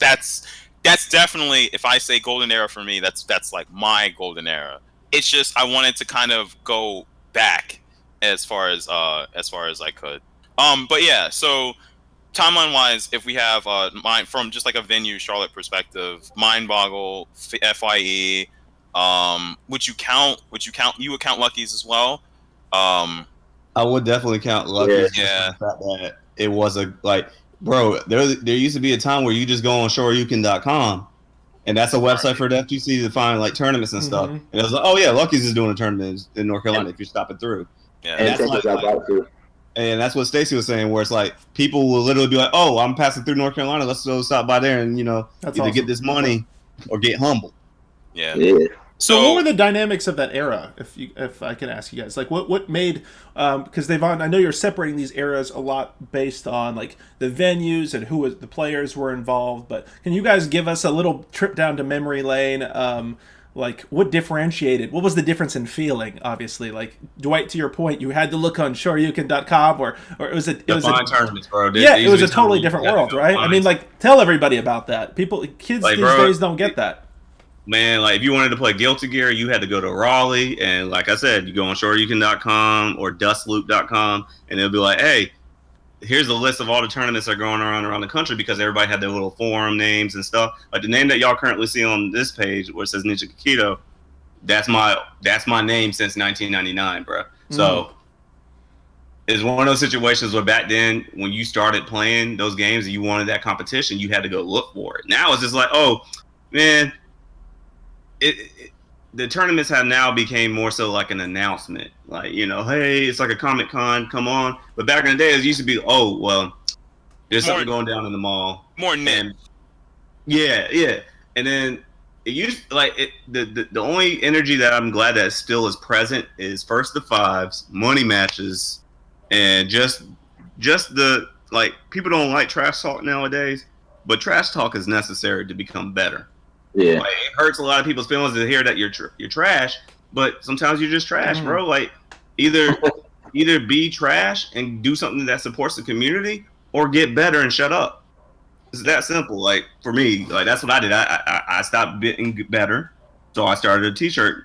definitely, if I say golden era for me, that's like my golden era. It's just I wanted to kind of go back as far as I could. But yeah, so timeline wise, if we have from just like a venue Charlotte perspective, Mind Boggle, FYE, would you count Lucky's as well? I would definitely count Lucky's. Yeah. The fact that it was bro, there used to be a time where you just go on shoryuken.com, and that's a website for the FGC to find like tournaments and stuff. And it was like, oh yeah, Lucky's is doing a tournament in North Carolina if you're stopping through. Yeah. And that's what Stacey was saying, where it's like people will literally be like, oh, I'm passing through North Carolina, let's go stop by there and either awesome. Get this money or get humbled. Yeah. So what were the dynamics of that era, if I can ask you guys? Like, what made, because Davon, I know you're separating these eras a lot based on, like, the venues and who the players were involved, but can you guys give us a little trip down to memory lane? Like, what was the difference in feeling, obviously? Like, Dwight, to your point, you had to look on shoryuken.com, or it was tournaments, bro. It was a totally different world, right? I mean, like, tell everybody about that. Kids like, these days don't get that. Man, like if you wanted to play Guilty Gear, you had to go to Raleigh, and like I said, you go on shoryuken.com or dustloop.com, and it'll be like, hey, here's a list of all the tournaments that are going around the country, because everybody had their little forum names and stuff. Like the name that y'all currently see on this page, where it says Ninja Kikito, that's my name since 1999, bro. So it's one of those situations where back then, when you started playing those games and you wanted that competition, you had to go look for it. Now it's just like, oh man, the tournaments have now became more so like an announcement, like, you know, hey, it's like a Comic Con, come on. But back in the day, it used to be, oh well, there's something going down in the mall, more niche. Yeah, and then it used the only energy that I'm glad that still is present is first to fives, money matches. And just the, like, people don't like trash talk nowadays, but trash talk is necessary to become better. Yeah, like, it hurts a lot of people's feelings to hear that you're trash, but sometimes you're just trash, bro. Like, either be trash and do something that supports the community, or get better and shut up. It's that simple. Like, for me, like, that's what I did. I stopped getting better, so I started a t-shirt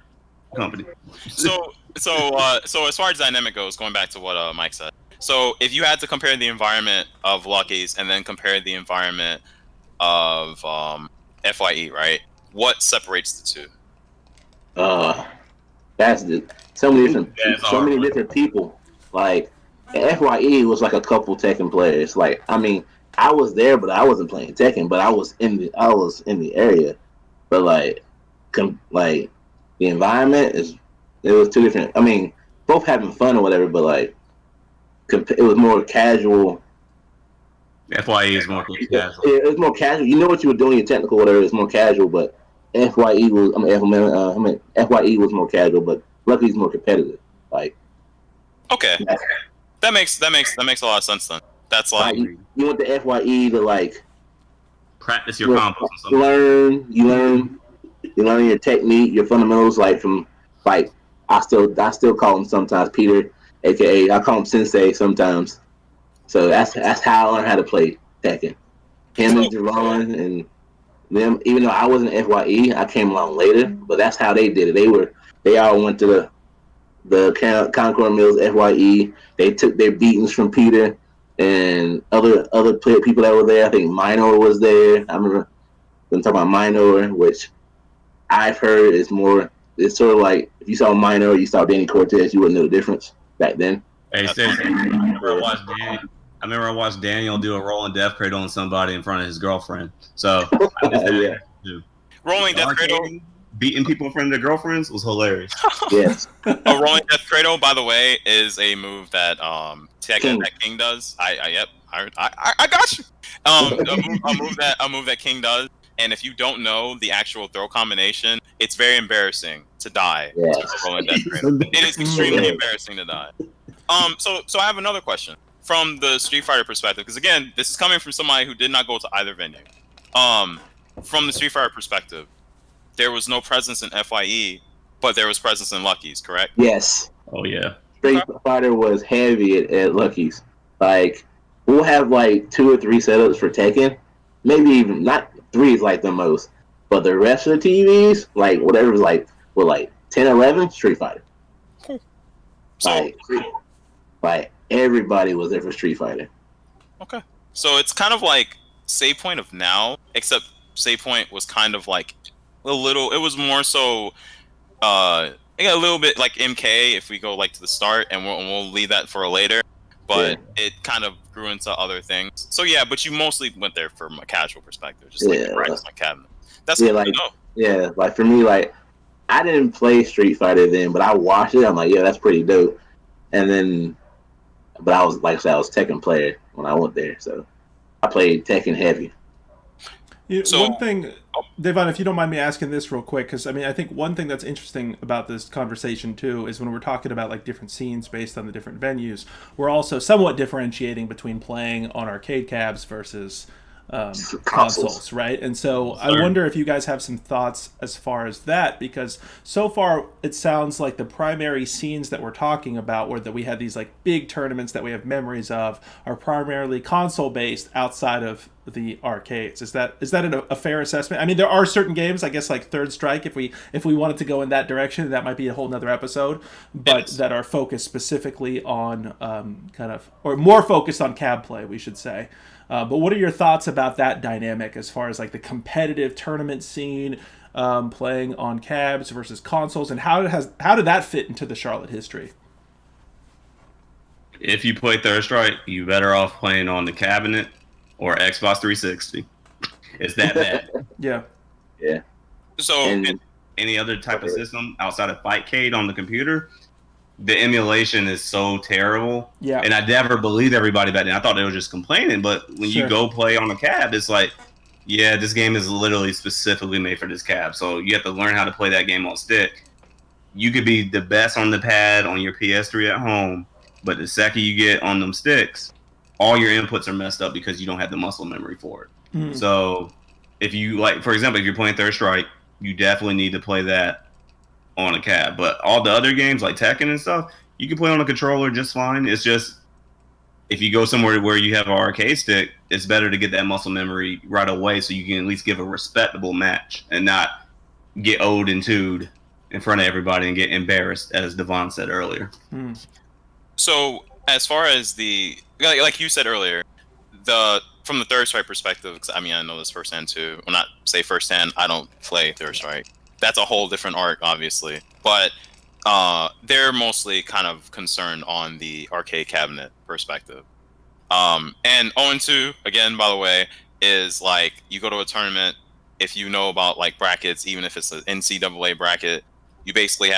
company. So as far as dynamic goes, going back to what Mike said. So if you had to compare the environment of Lucky's and then compare the environment of FYE, right? What separates the two? That's so many different people. Like, FYE was like a couple Tekken players. Like, I mean, I was there, but I wasn't playing Tekken, but I was in the area. But like, the environment it was two different. I mean, both having fun or whatever, but like, it was more casual. FYE is more casual. It was more casual. You know what you were doing, your technical whatever. It's more casual, but FYE was. FYE was more casual, but Lucky's more competitive. Like, okay, that makes a lot of sense then. That's like you want the FYE to like practice your combos. You learn your technique, your fundamentals. Like, from like, I still call him sometimes Peter, aka I call him Sensei sometimes. So that's how I learned how to play Tekken. Him and Javon and them. Even though I wasn't FYE, I came along later. But that's how they did it. They all went to the Concord Mills FYE. They took their beatings from Peter and other people that were there. I think Minor was there. I remember them talking about Minor, which I've heard is more. It's sort of like, if you saw Minor, you saw Danny Cortez, you wouldn't know the difference back then. Hey, Stacey, I remember I watched Daniel do a rolling death cradle on somebody in front of his girlfriend. So, yeah. Rolling death cradle, beating people in front of their girlfriends was hilarious. Yes. A rolling death cradle, by the way, is a move that King does. I got you. A move that King does. And if you don't know the actual throw combination, it's very embarrassing to die. Yeah. It is extremely embarrassing to die. So I have another question from the Street Fighter perspective, because again, this is coming from somebody who did not go to either venue. From the Street Fighter perspective, there was no presence in FYE, but there was presence in Lucky's, correct? Yes. Oh yeah. Street Fighter was heavy at Lucky's. Like, we'll have like 2 or 3 setups for Tekken, maybe even not. 3 is like the most, but the rest of the TVs, like whatever, was like, were like 10, 11 Street Fighter. Cool. So, like everybody was there for Street Fighter. Okay. So it's kind of like Save Point of now, except Save Point was kind of like a little. It was more so, a little bit like MK. If we go like to the start, and we'll leave that for later. But it kind of grew into other things. So yeah, but you mostly went there from a casual perspective, just like practice my cabinet. That's cool. Like for me, like, I didn't play Street Fighter then, but I watched it. I'm like, yeah, that's pretty dope. And then, but I was like I said, I was Tekken player when I went there, so I played Tekken heavy. One thing, Devon, if you don't mind me asking this real quick, because I think one thing that's interesting about this conversation too is when we're talking about like different scenes based on the different venues, we're also somewhat differentiating between playing on arcade cabs versus consoles, right? And so I wonder if you guys have some thoughts as far as that, because so far it sounds like the primary scenes that we're talking about, where that we had these like big tournaments that we have memories of, are primarily console based outside of the arcades. Is that a fair assessment? I mean, there are certain games, I guess, like Third Strike, if we wanted to go in that direction, that might be a whole nother episode, but that are focused specifically on or more focused on cab play, we should say. But what are your thoughts about that dynamic as far as like the competitive tournament scene playing on cabs versus consoles, and how did that fit into the Charlotte history? If you play Third Strike, you better off playing on the cabinet or Xbox 360. It's that bad. Yeah. Yeah. So And Any other type of system outside of Fightcade on the computer, the emulation is so terrible. Yeah. And I never believed everybody back then. I thought they were just complaining, but when Sure. you go play on the cab, it's like, yeah, this game is literally specifically made for this cab. So you have to learn how to play that game on stick. You could be the best on the pad on your PS3 at home, but the second you get on them sticks, all your inputs are messed up because you don't have the muscle memory for it. Mm. So if you, like, for example, if you're playing Third Strike, you definitely need to play that on a cab. But all the other games like Tekken and stuff, you can play on a controller just fine. It's just, if you go somewhere where you have an arcade stick, it's better to get that muscle memory right away so you can at least give a respectable match and not get owed and two'd in front of everybody and get embarrassed, as Devon said earlier. Mm. So as far as like you said earlier, from the Third Strike perspective, because I mean I know this firsthand too. When I say firsthand, I don't play Third Strike. That's a whole different art, obviously. But they're mostly kind of concerned on the arcade cabinet perspective. And 0-2, again, by the way, is like you go to a tournament, if you know about like brackets, even if it's an NCAA bracket, you basically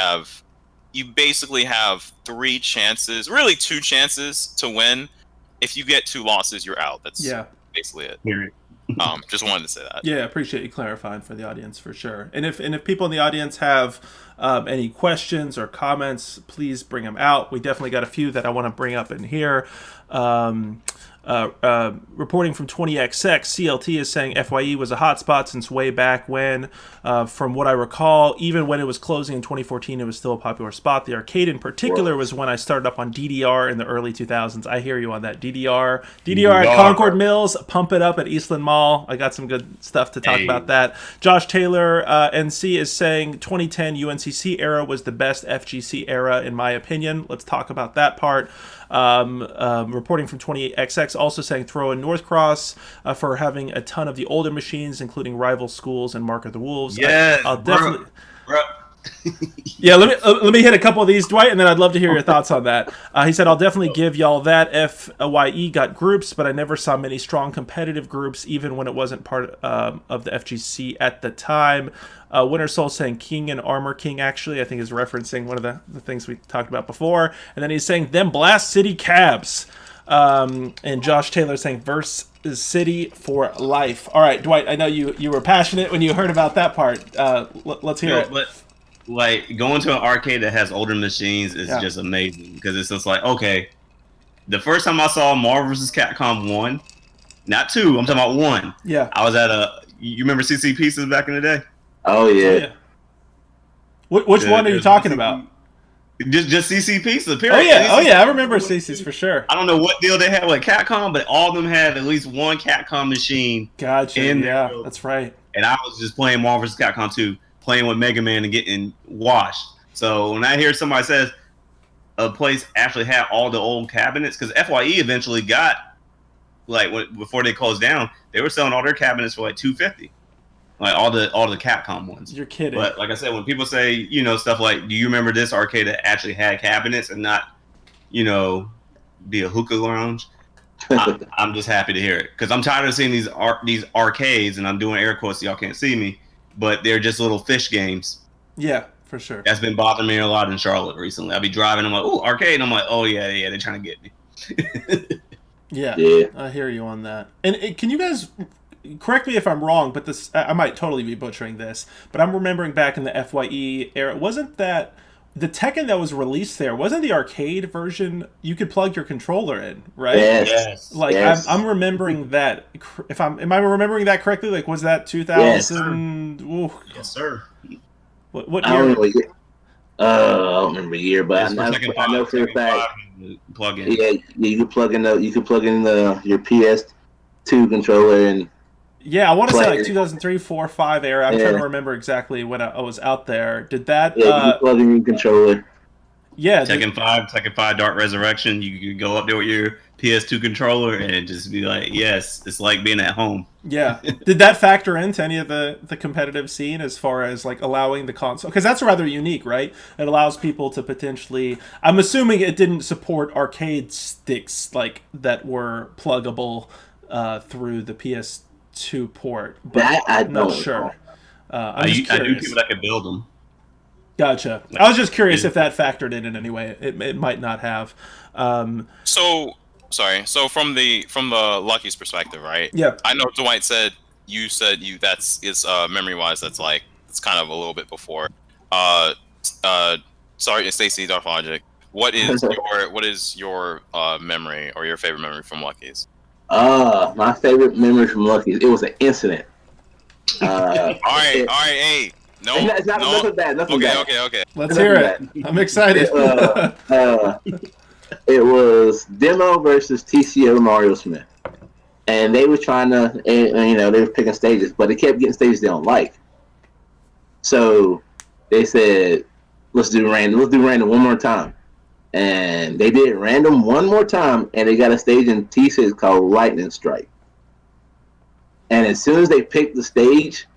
have 3 chances, really 2 chances to win. If you get 2 losses, you're out. That's basically it. Just wanted to say that. Yeah, appreciate you clarifying for the audience for sure. And if people in the audience have any questions or comments, please bring them out. We definitely got a few that I want to bring up in here. Reporting from 20XX, CLT is saying FYE was a hotspot since way back when. From what I recall, even when it was closing in 2014, it was still a popular spot. The arcade in particular was when I started up on DDR in the early 2000s. I hear you on that. DDR at Concord Mills, pump it up at Eastland Mall. I got some good stuff to talk about that. Josh Taylor, NC, is saying 2010 UNCC era was the best FGC era in my opinion. Let's talk about that part. Reporting from 28XX, also saying throw in Northcross for having a ton of the older machines, including Rival Schools and Mark of the Wolves. Yes, I'll definitely. Bro. Yeah, let me hit a couple of these, Dwight, and then I'd love to hear your thoughts on that. He said, I'll definitely give y'all that. FYE got groups, but I never saw many strong competitive groups, even when it wasn't part of the FGC at the time. Winter Soul saying King and Armor King, actually, I think is referencing one of the things we talked about before. And then he's saying, them Blast City Cabs. And Josh Taylor saying, Verse City for life. All right, Dwight, I know you were passionate when you heard about that part. Let's hear it. But like going to an arcade that has older machines is just amazing because it's just like, okay, the first time I saw Marvel vs. Capcom 1, not 2, I'm talking about 1. Yeah. I was at you remember CC Pieces back in the day? Oh yeah. Which one are you talking about? Just CC Pieces, period. Oh yeah, I remember CC's for sure. I don't know what deal they had with Capcom, but all of them had at least one Capcom machine. Gotcha. Yeah, that's right. And I was just playing Marvel vs. Capcom 2, playing with Mega Man and getting washed. So when I hear somebody says a place actually had all the old cabinets, because FYE eventually got, like, before they closed down, they were selling all their cabinets for like $250, like all the Capcom ones. You're kidding. But like I said, when people say, stuff like, do you remember this arcade that actually had cabinets and not, be a hookah lounge? I'm just happy to hear it, because I'm tired of seeing these arcades, and I'm doing air quotes so y'all can't see me, but they're just little fish games. Yeah, for sure. That's been bothering me a lot in Charlotte recently. I'll be driving, I'm like, oh, arcade, and I'm like, oh yeah, they're trying to get me. Yeah, I hear you on that. And can you guys correct me if I'm wrong, but I might totally be butchering this, but I'm remembering back in the FYE era, wasn't that the Tekken that was released there, wasn't the arcade version you could plug your controller in, right? Yes. Like yes. I'm remembering that. Am I remembering that correctly? Like, was that 2000? Yes, yes sir. What I year? don't know I don't remember the year, but I know for a fact. Plug in. Yeah, you could plug in your PS2 controller and. Yeah, I want to say like 2003, 4, 5 era. I'm trying to remember exactly when I was out there. Did that? Yeah, you can plug in your controller. Yeah, Tekken 5 Dark Resurrection. You could go up there with your PS2 controller and just be like, yes, it's like being at home. yeah. Did that factor into any of the competitive scene as far as like allowing the console? Because that's rather unique, right? It allows people to potentially. I'm assuming it didn't support arcade sticks like that were pluggable through the PS2 port, but That I I'm not don't sure. know. I'm I just knew curious. people that could build them. Gotcha. I was just curious if that factored in any way. It might not have. So sorry. So from the Lucky's perspective, right? Yeah. I know Dwight said you that's is memory wise that's like it's kind of a little bit before. Uh, sorry, Stacey Dark Logic. What is your memory or your favorite memory from Lucky's? My favorite memory from Lucky's. It was an incident. All right, hey. No, it's not no. nothing bad. Nothing bad. Okay. Let's hear it. I'm excited. It was Demo versus TCO Mario Smith, and they were trying to, they were picking stages, but they kept getting stages they don't like. So they said, "Let's do random. Let's do random one more time." And they did random one more time, and they got a stage in T6 called Lightning Strike. And as soon as they picked the stage,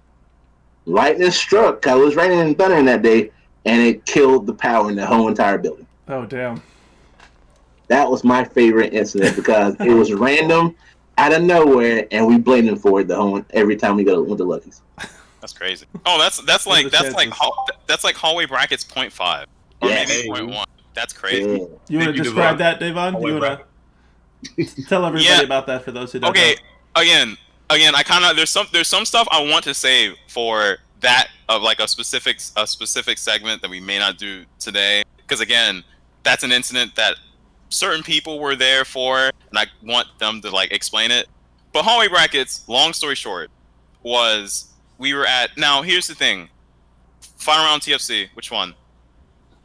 lightning struck. Cause it was raining and thundering that day, and it killed the power in the whole entire building. Oh, damn. That was my favorite incident because it was random, out of nowhere, and we blamed him for it every time we went to Lucky's. That's crazy. Oh, that's like hallway brackets 0.5 or Yes. maybe 0.1. That's crazy. Yeah. You want to describe that, Davon? You want to tell everybody about that for those who don't know? Again, I kind of there's some stuff I want to say for that of like a specific segment that we may not do today because again, that's an incident that certain people were there for, and I want them to like explain it. But hallway brackets, long story short, we were at. Now here's the thing: final round TFC. Which one?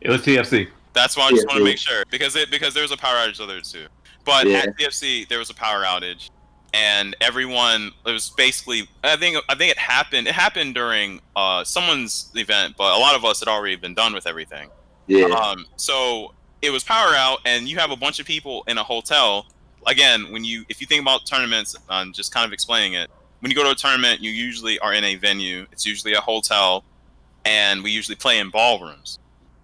It was TFC. That's why I just want to make sure because there was a power outage there too. But at TFC there was a power outage. And everyone, it was basically, I think it happened during someone's event, but a lot of us had already been done with everything. Yeah. So it was power out, and you have a bunch of people in a hotel. Again, if you think about tournaments, just kind of explaining it, when you go to a tournament, you usually are in a venue. It's usually a hotel, and we usually play in ballrooms.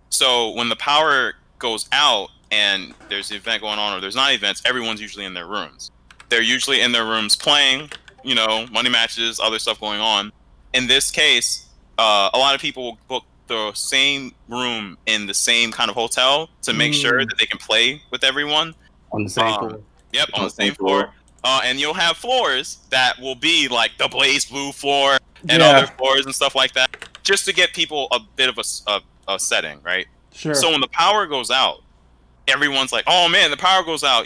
So when the power goes out and there's an event going on, or there's not events, everyone's usually in their rooms. They're usually in their rooms playing, money matches, other stuff going on. In this case, a lot of people will book the same room in the same kind of hotel to make sure that they can play with everyone. On the same floor. Yep, on the same floor. And you'll have floors that will be like the Blaze Blue floor and other floors and stuff like that, just to get people a bit of a setting, right? Sure. So when the power goes out, everyone's like, oh man, the power goes out,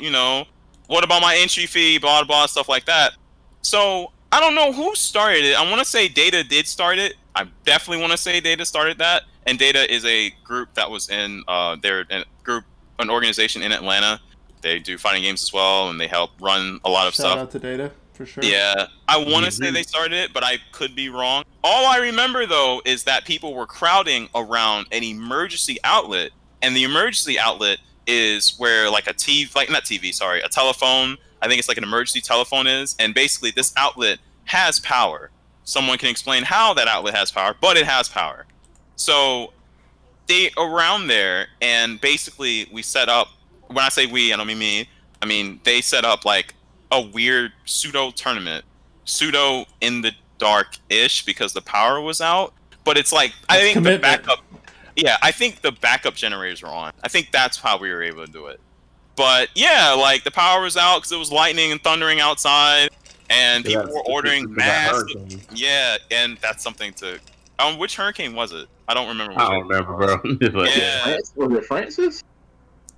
what about my entry fee, blah, blah, stuff like that. So I don't know who started it. I want to say Data did start it. I definitely want to say Data started that. And Data is a group that was in an organization in Atlanta. They do fighting games as well, and they help run a lot of stuff. Shout out to Data, for sure. Yeah, I want to say they started it, but I could be wrong. All I remember, though, is that people were crowding around an emergency outlet, and the emergency outlet is where like a telephone, I think it's like an emergency telephone is, and basically this outlet has power. Someone can explain how that outlet has power, but it has power. So they around there, and basically we set up, when I say we, I don't mean me, I mean they set up like a weird pseudo tournament, pseudo in the dark-ish because the power was out, but it's like, I think the backup, I think the backup generators were on. I think that's how we were able to do it. But yeah, like the power was out because it was lightning and thundering outside, and people were ordering masks. Yeah, and that's something to. Which hurricane was it? I don't remember. I don't remember, bro. Yeah, was it Francis?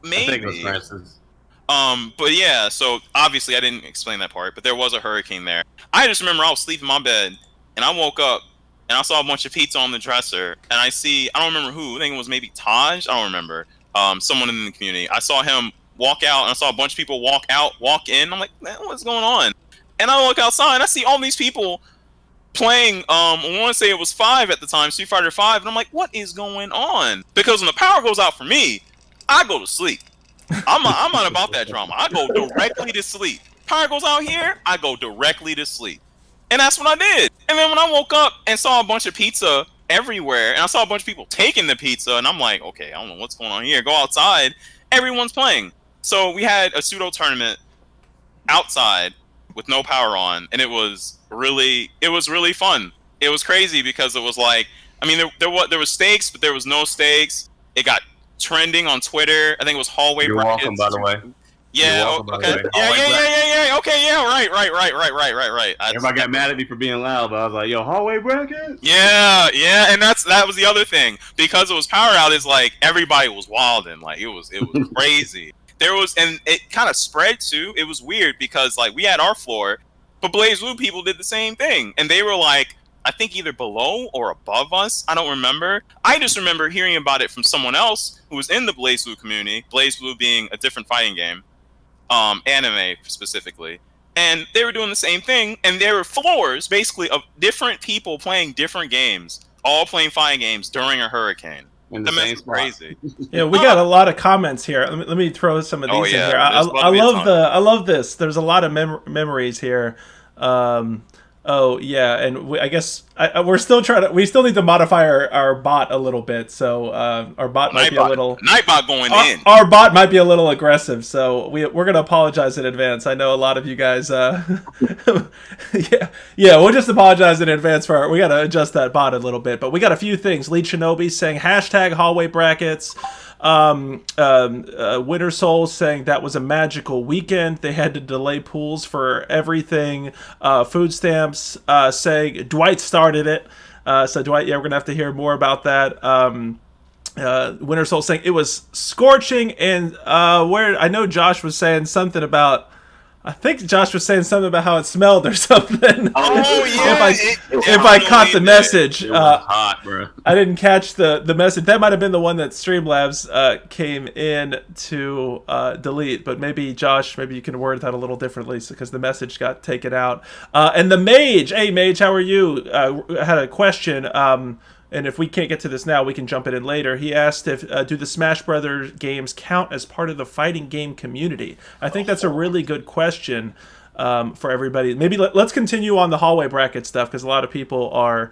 Maybe. I think it was Francis. But yeah, so obviously I didn't explain that part, but there was a hurricane there. I just remember I was sleeping in my bed, and I woke up. And I saw a bunch of pizza on the dresser, and I don't remember who, I think it was maybe Taj, I don't remember, someone in the community. I saw him walk out, and I saw a bunch of people walk in. I'm like, man, what's going on? And I look outside, and I see all these people playing, I want to say it was 5 at the time, Street Fighter 5, and I'm like, what is going on? Because when the power goes out for me, I go to sleep. I'm not about that drama. I go directly to sleep. Power goes out here, I go directly to sleep. And that's what I did. And then when I woke up and saw a bunch of pizza everywhere, and I saw a bunch of people taking the pizza, and I'm like, okay, I don't know what's going on here. Go outside, everyone's playing. So we had a pseudo tournament outside with no power on, and it was really fun. It was crazy because it was like, I mean, there was stakes, but there was no stakes. It got trending on Twitter. I think it was hallway You're brackets. welcome, by the way. Yeah. Welcome, by the Okay. way. Yeah. Okay. Yeah. Right. Everybody got mad at me for being loud, but I was like, "Yo, hallway bracket." Yeah, and that was the other thing, because it was power out. Is like everybody was wilding, like it was crazy. And it kind of spread too. It was weird because like we had our floor, but Blaze Blue people did the same thing, and they were like, I think either below or above us. I don't remember. I just remember hearing about it from someone else who was in the Blaze Blue community. Blaze Blue being a different fighting game, anime specifically. And they were doing the same thing, and there were floors basically of different people playing different games, all playing fighting games during a hurricane. That's crazy. Yeah, we got a lot of comments here. Let me throw some of these in here. I love this. There's a lot of memories here. Oh yeah, and I guess we're still we still need to modify our bot a little bit. So our bot might be a little Nightbot going in. Our bot might be a little aggressive, so we're gonna apologize in advance. I know a lot of you guys. Yeah, we'll just apologize in advance for we gotta adjust that bot a little bit. But we got a few things. Lead Shinobi saying hashtag hallway brackets. Winter Soul saying that was a magical weekend. They had to delay pools for everything. Food Stamps saying Dwight started it. So Dwight, yeah, we're gonna have to hear more about that. Winter Soul saying it was scorching, and where I know Josh was saying something about. I think Josh was saying something about how it smelled or something. Oh yeah! If I caught the message, it was hot, bro. I didn't catch the message. That might have been the one that Streamlabs came in to delete. But maybe Josh, maybe you can word that a little differently because the message got taken out. And the Mage, hey Mage, how are you? Had a question. And if we can't get to this now, we can jump it in later. He asked if do the Smash Brothers games count as part of the fighting game community? I think that's a really good question for everybody. Maybe let's continue on the hallway bracket stuff because a lot of people are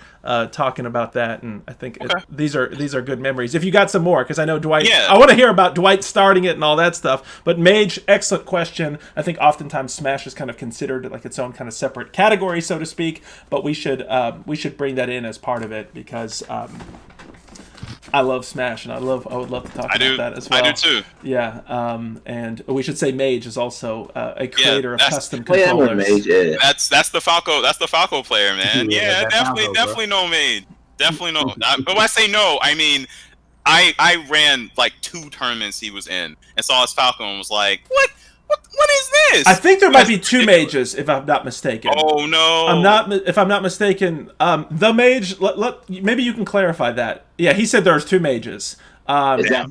talking about that, and I think these are good memories. If you got some more, because I know Dwight. Yeah. I want to hear about Dwight starting it and all that stuff. But Mage, excellent question. I think oftentimes Smash is kind of considered like its own kind of separate category, so to speak. But we should bring that in as part of it because. I love Smash, and I would love to talk about that as well. I do too. Yeah, and we should say Mage is also a creator of custom controllers. Mage, yeah. That's the Falco. That's the Falco player, man. Yeah, definitely no Mage. Definitely no. But when I say no, I mean I ran like 2 tournaments he was in and saw his Falco and was like, what is this? I think there might be 2 mages, if I'm not mistaken. Oh no! If I'm not mistaken, the mage. Maybe you can clarify that. Yeah, he said there's 2 mages.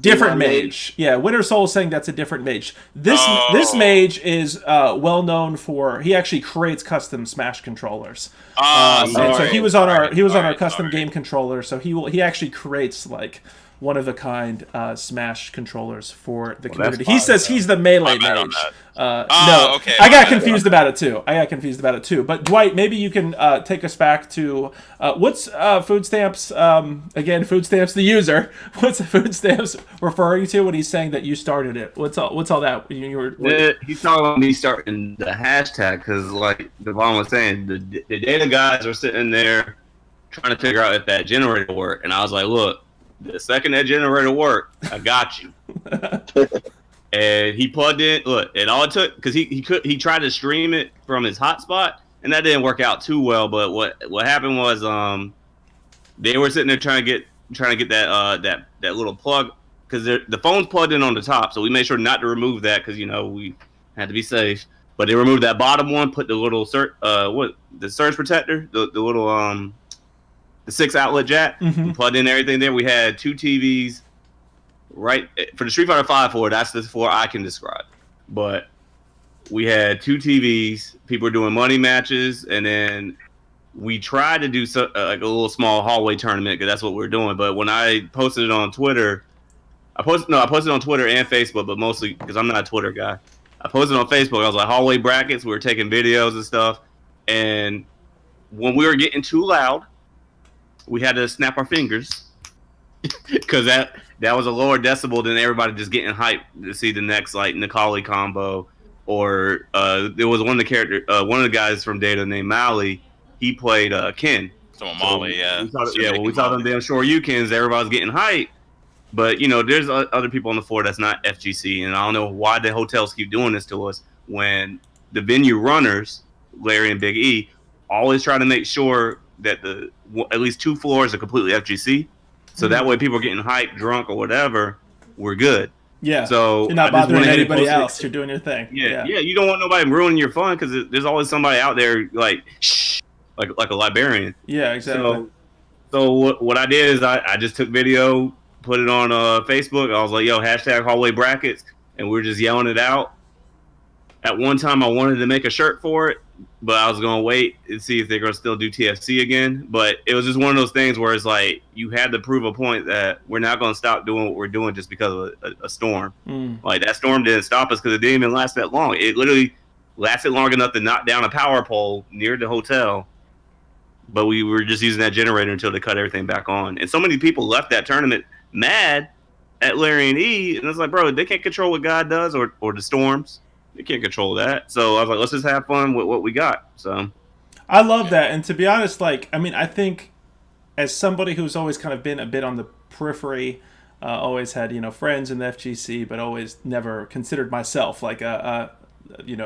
Different mage. Yeah, Winter Soul saying that's a different mage. This mage is well known for. He actually creates custom Smash controllers. And so he was on our custom game controller. So he actually creates like one of a kind Smash controllers for the community. He says he's the melee mage. No, okay. I got confused about it too. But Dwight, maybe you can take us back to what's Food Stamps again? Food Stamps, the user. What's Food Stamps referring to when he's saying that you started it? What's all that? He's talking about me starting the hashtag because, like Devon was saying, the data guys are sitting there trying to figure out if that generator worked, and I was like, look. The second that generator worked, I got you. And he plugged in. Look, and all it took because he tried to stream it from his hotspot, and that didn't work out too well. But what happened was they were sitting there trying to get that little plug because the phone's plugged in on the top, so we made sure not to remove that because we had to be safe. But they removed that bottom one, put the little surge protector, the little the 6 outlet jack, plugged in everything there. We had 2 TVs, right for the Street Fighter 5 for that's the 4 I can describe. But we had 2 TVs. People were doing money matches, and then we tried to do like a little small hallway tournament because that's what we were doing. But when I posted it on Twitter, I posted on Twitter and Facebook, but mostly because I'm not a Twitter guy. I posted on Facebook. I was like hallway brackets. We were taking videos and stuff, and when we were getting too loud, we had to snap our fingers because that was a lower decibel than everybody just getting hyped to see the next like Nikali combo. Or there was one of the guys from Data named Mali. He played Ken. So Molly, yeah. When we saw them damn Shoryukens, everybody was getting hyped. But, there's other people on the floor that's not FGC, and I don't know why the hotels keep doing this to us when the venue runners, Larry and Big E, always try to make sure that at least 2 floors are completely FGC. So that way people are getting hyped, drunk, or whatever, we're good. Yeah. So you're not bothering anybody else. You're doing your thing. Yeah. You don't want nobody ruining your fun because there's always somebody out there like, shh, like a librarian. Yeah, exactly. So what I did is I just took video, put it on Facebook. I was like, yo, hashtag hallway brackets. And we were just yelling it out. At one time, I wanted to make a shirt for it, but I was going to wait and see if they're going to still do TFC again. But it was just one of those things where it's like you had to prove a point that we're not going to stop doing what we're doing just because of a storm. Like that storm didn't stop us because it didn't even last that long. It literally lasted long enough to knock down a power pole near the hotel. But we were just using that generator until they cut everything back on. And so many people left that tournament mad at Larry and E. And it's like, bro, they can't control what God does or the storms. They can't control that. So I was like, let's just have fun with what we got. So I love that. And to be honest, I think as somebody who's always kind of been a bit on the periphery, always had, friends in the FGC, but always never considered myself like in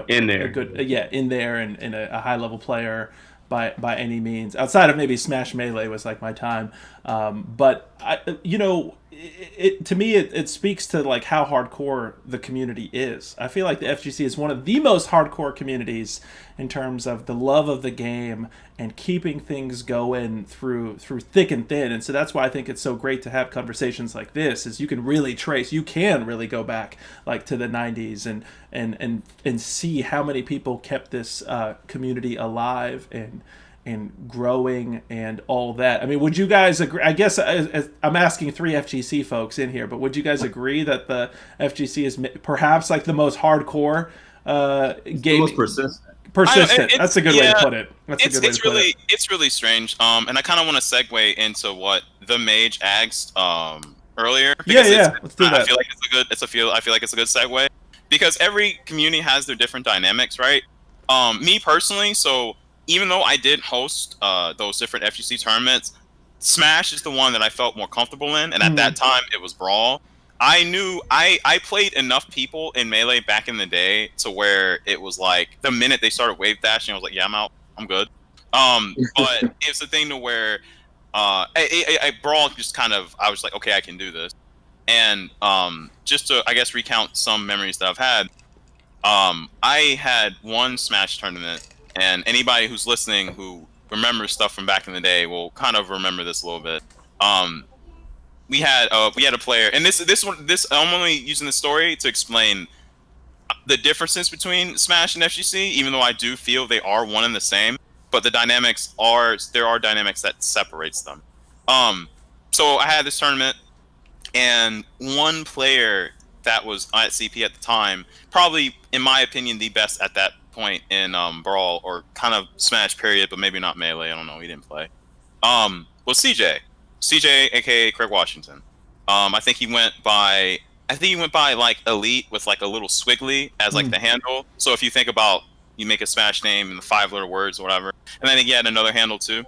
there. In there and a high level player by any means, outside of maybe Smash Melee was like my time. But to me, it speaks to like how hardcore the community is. I feel like the FGC is one of the most hardcore communities in terms of the love of the game and keeping things going through thick and thin. And so that's why I think it's so great to have conversations like this, is you can really go back like to the 90s and see how many people kept this community alive and growing and all that. I mean, would you guys agree? I guess I'm asking 3 FGC folks in here, but would you guys agree that the FGC is perhaps like the most hardcore game? Most persistent. That's a good way to put it. It's really strange. And I kind of want to segue into what the Mage asked earlier. Yeah. Let's do that. I feel like it's a good segue because every community has their different dynamics, right? Me personally, so even though I did host those different FGC tournaments, Smash is the one that I felt more comfortable in, and at that time it was Brawl. I knew I played enough people in Melee back in the day to where it was like the minute they started wave dashing, I was like, yeah, I'm out, I'm good. But it's the thing to where I Brawl just kind of, I was like, okay, I can do this. And just to, I guess, recount some memories that I've had, I had one Smash tournament, and anybody who's listening who remembers stuff from back in the day will kind of remember this a little bit. We had a player, and this I'm only using the story to explain the differences between Smash and FGC, even though I do feel they are one and the same. But there are dynamics that separates them. So I had this tournament, and one player that was at CP at the time, probably in my opinion the best at that point in Brawl or kind of Smash period, but maybe not Melee. I don't know. He didn't play. Was CJ, aka Craig Washington. I think he went by like Elite with like a little squiggly as like the handle. So if you think about, you make a Smash name in the 5-letter words or whatever, and then he had another handle too.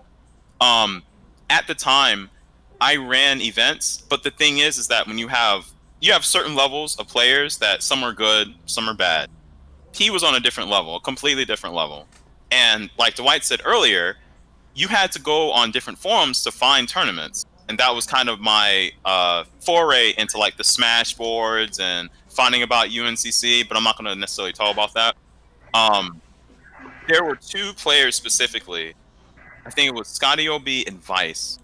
At the time, I ran events, but the thing is that when you have certain levels of players that some are good, some are bad. He was on a different level, a completely different level. And like Dwight said earlier, you had to go on different forums to find tournaments. And that was kind of my foray into like the Smash boards and finding about UNCC, but I'm not going to necessarily talk about that. There were 2 players specifically. I think it was Scotty OB and Vice.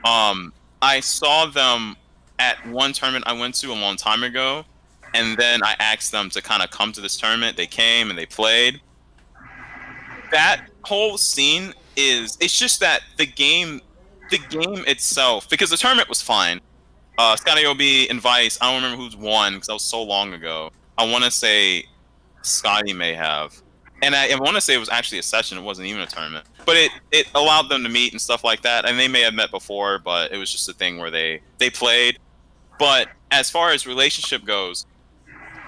I saw them at one tournament I went to a long time ago, and then I asked them to kind of come to this tournament. They came and they played. That whole scene it's just that the game itself, because the tournament was fine, Scotty OB and Vice. I don't remember who's won because that was so long ago. I want to say Scotty may have. And I want to say it was actually a session. It wasn't even a tournament. But it allowed them to meet and stuff like that. And they may have met before, but it was just a thing where they played. But as far as relationship goes,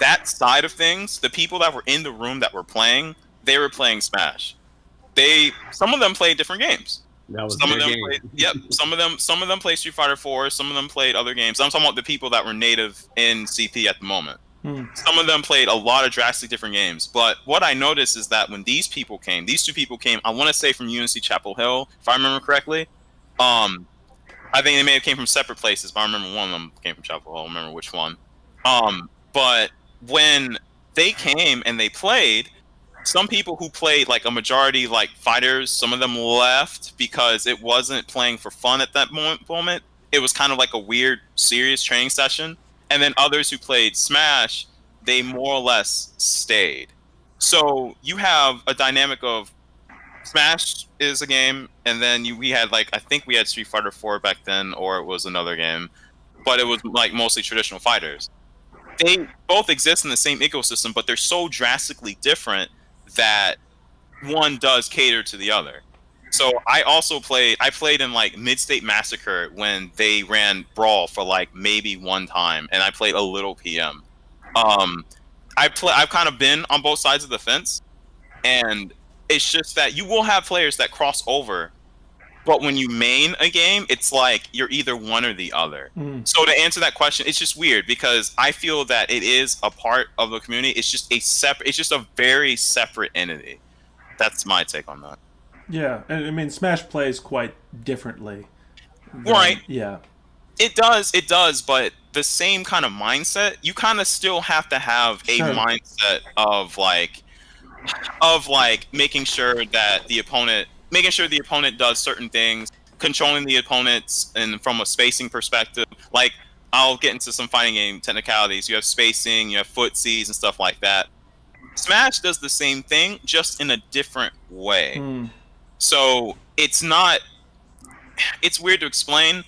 that side of things, the people that were in the room that were playing, they were playing Smash. Some of them played different games. That was Some of their them game. played, yep. Some of them played Street Fighter 4. Some of them played other games. I'm talking about the people that were native in CP at the moment. Some of them played a lot of drastically different games. But what I noticed is that when these two people came, I want to say from UNC Chapel Hill, if I remember correctly. I think they may have came from separate places, but I remember one of them came from Chapel Hill. I don't remember which one. But when they came and they played, some people who played like a majority like fighters, some of them left because it wasn't playing for fun at that moment. It was kind of like a weird, serious training session. And then others who played Smash, they more or less stayed. So you have a dynamic of Smash is a game, and then we had like, I think we had Street Fighter 4 back then, or it was another game, but it was like mostly traditional fighters. They both exist in the same ecosystem, but they're so drastically different that one does cater to the other. So I played in like Mid-State Massacre when they ran Brawl for like maybe one time, and I played a little PM. I've kind of been on both sides of the fence, and it's just that you will have players that cross over, but when you main a game, it's like you're either one or the other. So to answer that question, it's just weird because I feel that it is a part of the community. It's just a very separate entity. That's my take on that. Yeah, and I mean, Smash plays quite differently. Right. Yeah. It does, but the same kind of mindset, you kind of still have to have a mindset of making sure the opponent does certain things, controlling the opponents, and from a spacing perspective. Like, I'll get into some fighting game technicalities. You have spacing, you have footsies, and stuff like that. Smash does the same thing, just in a different way. So it's weird to explain,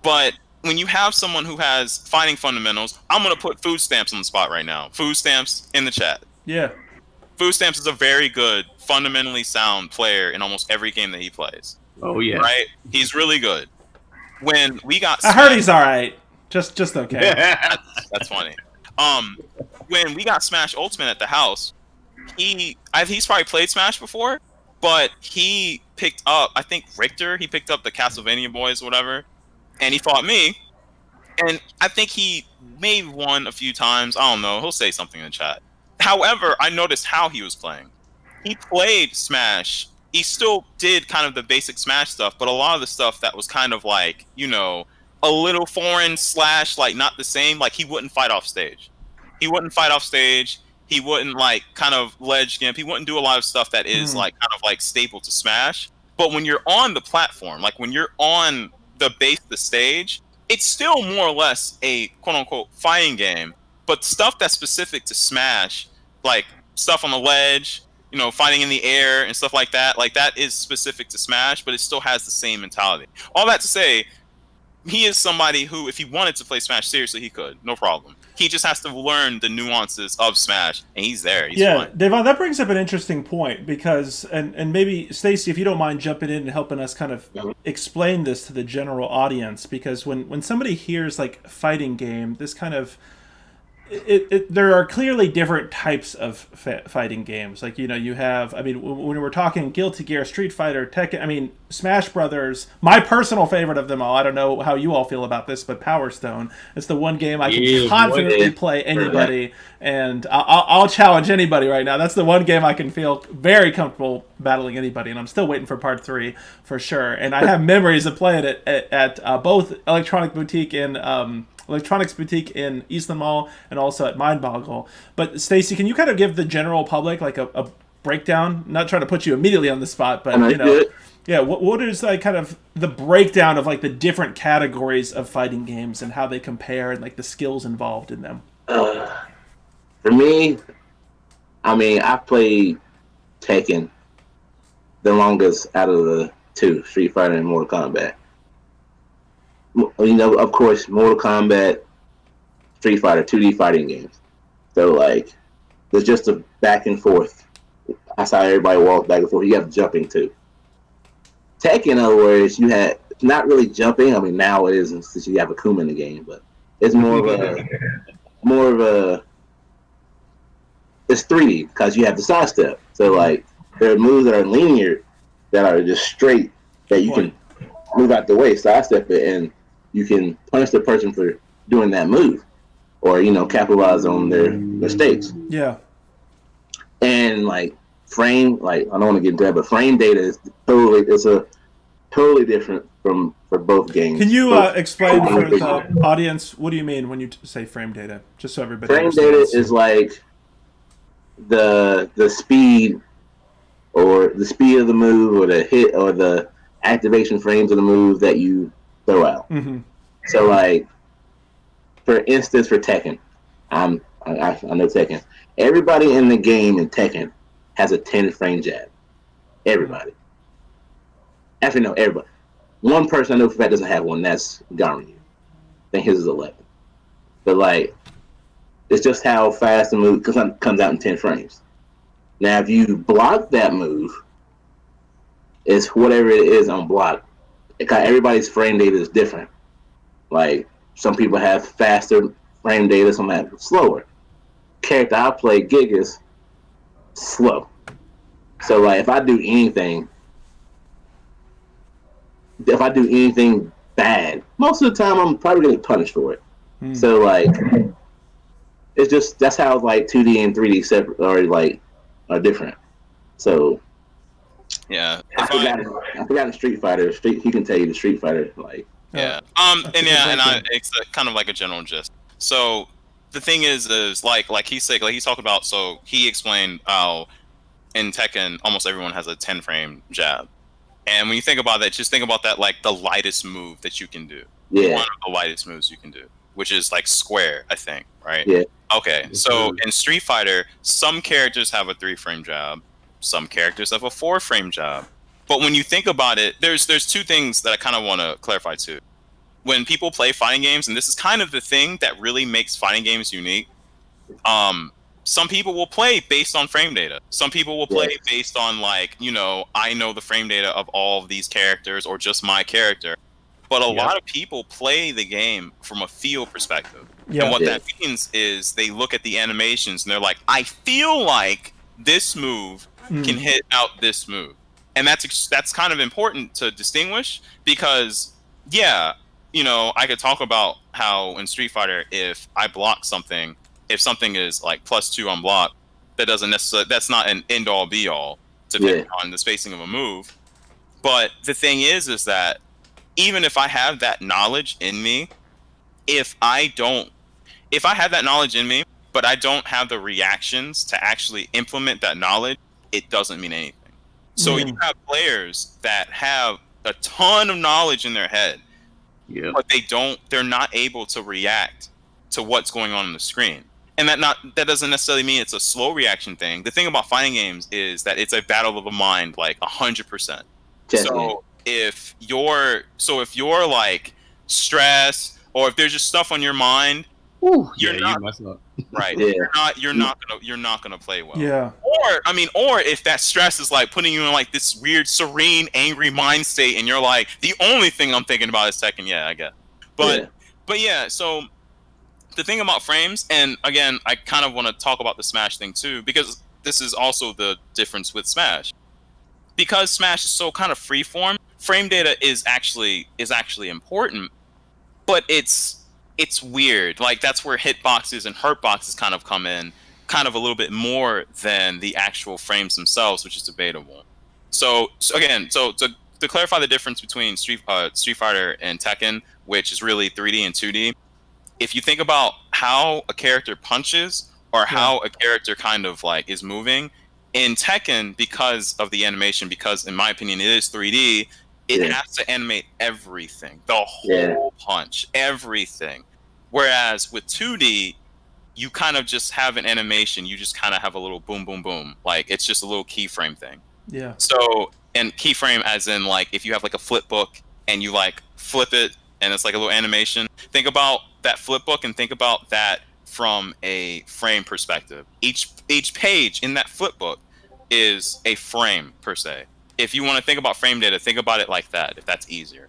but when you have someone who has fighting fundamentals, I'm going to put Food Stamps on the spot right now. Food Stamps in the chat. Yeah. Food Stamps is a very good, fundamentally sound player in almost every game that he plays. Oh, yeah. Right? He's really good. When we got I heard he's all right. Just okay. That's funny. When we got Smash Ultimate at the house, he's probably played Smash before, but he picked up, I think Richter, he picked up the Castlevania boys or whatever, and he fought me. And I think he may have won a few times. I don't know. He'll say something in the chat. However, I noticed how he was playing. He played Smash. He still did kind of the basic Smash stuff, but a lot of the stuff that was kind of like, a little foreign / like not the same, like he wouldn't fight off stage. He wouldn't like kind of ledge gimp. He wouldn't do a lot of stuff that is like kind of like staple to Smash. But when you're on the platform, like when you're on the stage, it's still more or less a quote unquote fighting game. But stuff that's specific to Smash, like stuff on the ledge, fighting in the air and stuff like that is specific to Smash, but it still has the same mentality. All that to say, he is somebody who, if he wanted to play Smash seriously, he could, no problem. He just has to learn the nuances of Smash, and he's there. He's fine. Devon, that brings up an interesting point because, and maybe Stacey, if you don't mind jumping in and helping us kind of explain this to the general audience, because when somebody hears like fighting game, this kind of there are clearly different types of fighting games. Like, you have, I mean, when we're talking Guilty Gear, Street Fighter, Tekken, I mean, Smash Brothers, my personal favorite of them all, I don't know how you all feel about this, but Power Stone, it's the one game I can confidently play anybody, and I'll challenge anybody right now. That's the one game I can feel very comfortable battling anybody, and I'm still waiting for part 3 for sure. And I have memories of playing it at both Electronics Boutique in Eastland Mall and also at Mind Boggle. But Stacey, can you kind of give the general public like a breakdown? Not trying to put you immediately on the spot, but what is like kind of the breakdown of like the different categories of fighting games and how they compare and like the skills involved in them? For me, I mean, I played Tekken the longest out of the two, Street Fighter and Mortal Kombat. of course, Mortal Kombat, Street Fighter, 2D fighting games. So like, there's just a back and forth. That's how everybody walks back and forth. You have jumping too. Tekken, in other words, you had not really jumping. I mean, now it is since you have Akuma in the game, but it's more of a it's 3D because you have the sidestep. So like, there are moves that are linear that are just straight that you can move out the way, sidestep it, and you can punish the person for doing that move, or capitalize on their mistakes. Yeah. And like frame, like I don't want to get into that, but frame data is totally different for both games. Can you explain for the audience, what do you mean when you say frame data, just so everybody frame understands? data is like the speed of the move, or the hit, or the activation frames of the move that you throw out. Mm-hmm. So like, for instance, for Tekken, I know Tekken. Everybody in the game in Tekken has a 10 frame jab. Everybody. Actually, no, everybody. One person I know for a fact doesn't have one. That's Garmin. I think his is 11. But like, it's just how fast the move comes out in 10 frames. Now, if you block that move, it's whatever it is on block. Everybody's frame data is different. Like, some people have faster frame data, some have slower. Character I play, Giga's slow. So like, if I do anything bad, most of the time I'm probably gonna get punished for it. So like, it's just, that's how like 2D and 3D separate are different. So Yeah. I forgot in Street Fighter. He can tell you the Street Fighter like. Yeah. It's kind of like a general gist. So the thing is like he said, like he's talking about. So he explained how in Tekken almost everyone has a 10 frame jab, and when you think about that, just think about that like the lightest move that you can do. Yeah. One of the lightest moves you can do, which is like square, I think, right? Yeah. Okay. So in Street Fighter, some characters have a 3 frame jab, some characters have a 4 frame jab. But when you think about it, there's two things that I kind of want to clarify too. When people play fighting games, and this is kind of the thing that really makes fighting games unique, some people will play based on frame data. Some people will play based on like, I know the frame data of all of these characters or just my character. But a lot of people play the game from a feel perspective. And what that means is they look at the animations and they're like, I feel like this move can hit out this move. And that's kind of important to distinguish because, I could talk about how in Street Fighter, if I block something, if something is like +2 on block, that's not an end all be all depending on the spacing of a move. But the thing is that even if I have that knowledge in me, if I have that knowledge in me, but I don't have the reactions to actually implement that knowledge, it doesn't mean anything. So you have players that have a ton of knowledge in their head, but they're not able to react to what's going on the screen. And that doesn't necessarily mean it's a slow reaction thing. The thing about fighting games is that it's a battle of the mind, like 100%. So if you're like stressed, or if there's just stuff on your mind, you mess up. Right. Yeah. You're not gonna play well. Yeah. Or if that stress is like putting you in like this weird, serene, angry mind state, and you're like, the only thing I'm thinking about is Tekken. Yeah, I get. But yeah. So the thing about frames, and again, I kind of want to talk about the Smash thing too, because this is also the difference with Smash. Because Smash is so kind of freeform, frame data is actually important, but it's weird. Like that's where hitboxes and hurtboxes kind of come in, kind of a little bit more than the actual frames themselves, which is debatable. So to clarify the difference between Street Fighter and Tekken, which is really 3D and 2D, if you think about how a character punches or how a character kind of like is moving in Tekken, because of the animation, because in my opinion it is 3D, it has to animate everything, the whole punch, everything. Whereas with 2D, you kind of just have an animation. You just kind of have a little boom, boom, boom. Like it's just a little keyframe thing. Yeah. So, and keyframe as in like if you have like a flip book and you like flip it and it's like a little animation. Think about that flip book and think about that from a frame perspective. Each page in that flip book is a frame per se. If you want to think about frame data, think about it like that. If that's easier.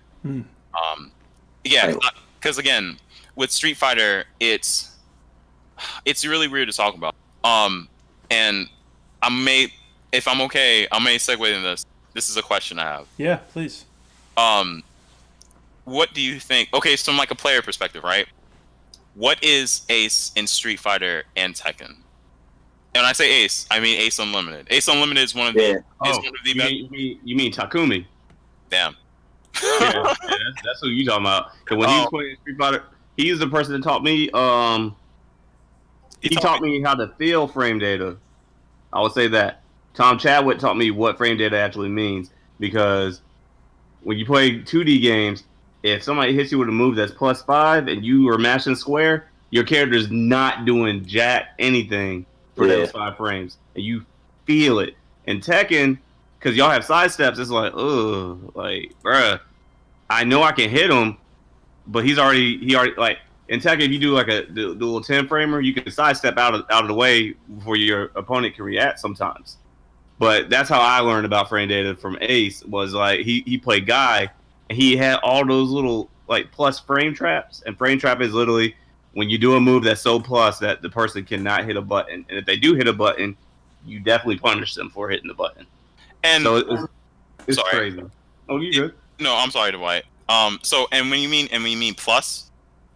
Yeah, because again, with Street Fighter, it's really weird to talk about. And if I'm okay, I may segue into this. This is a question I have. Yeah, please. What do you think? Okay, so from like a player perspective, right? What is Ace in Street Fighter and Tekken? And when I say Ace, I mean Ace Unlimited. Ace Unlimited is one of the best. You mean Takumi? Damn. Yeah, that's who you talking about. Because when he was playing Street Fighter, he's the person that taught me. He taught me how to feel frame data. I would say that Tom Chadwick taught me what frame data actually means, because when you play 2D games, if somebody hits you with a move that's +5 and you are mashing square, your character's not doing jack anything for those 5 frames, and you feel it. In Tekken, because y'all have side steps, it's like, ugh, like, bruh, I know I can hit him, but he already like in Tekken, if you do like a little 10 framer, you can sidestep out of the way before your opponent can react sometimes. But that's how I learned about frame data from Ace, was like he played Guy, and he had all those little like plus frame traps, and frame trap is literally when you do a move that's so plus that the person cannot hit a button, and if they do hit a button, you definitely punish them for hitting the button. And so it's crazy. Oh, you good? No, I'm sorry, Dwight. So and when you mean plus,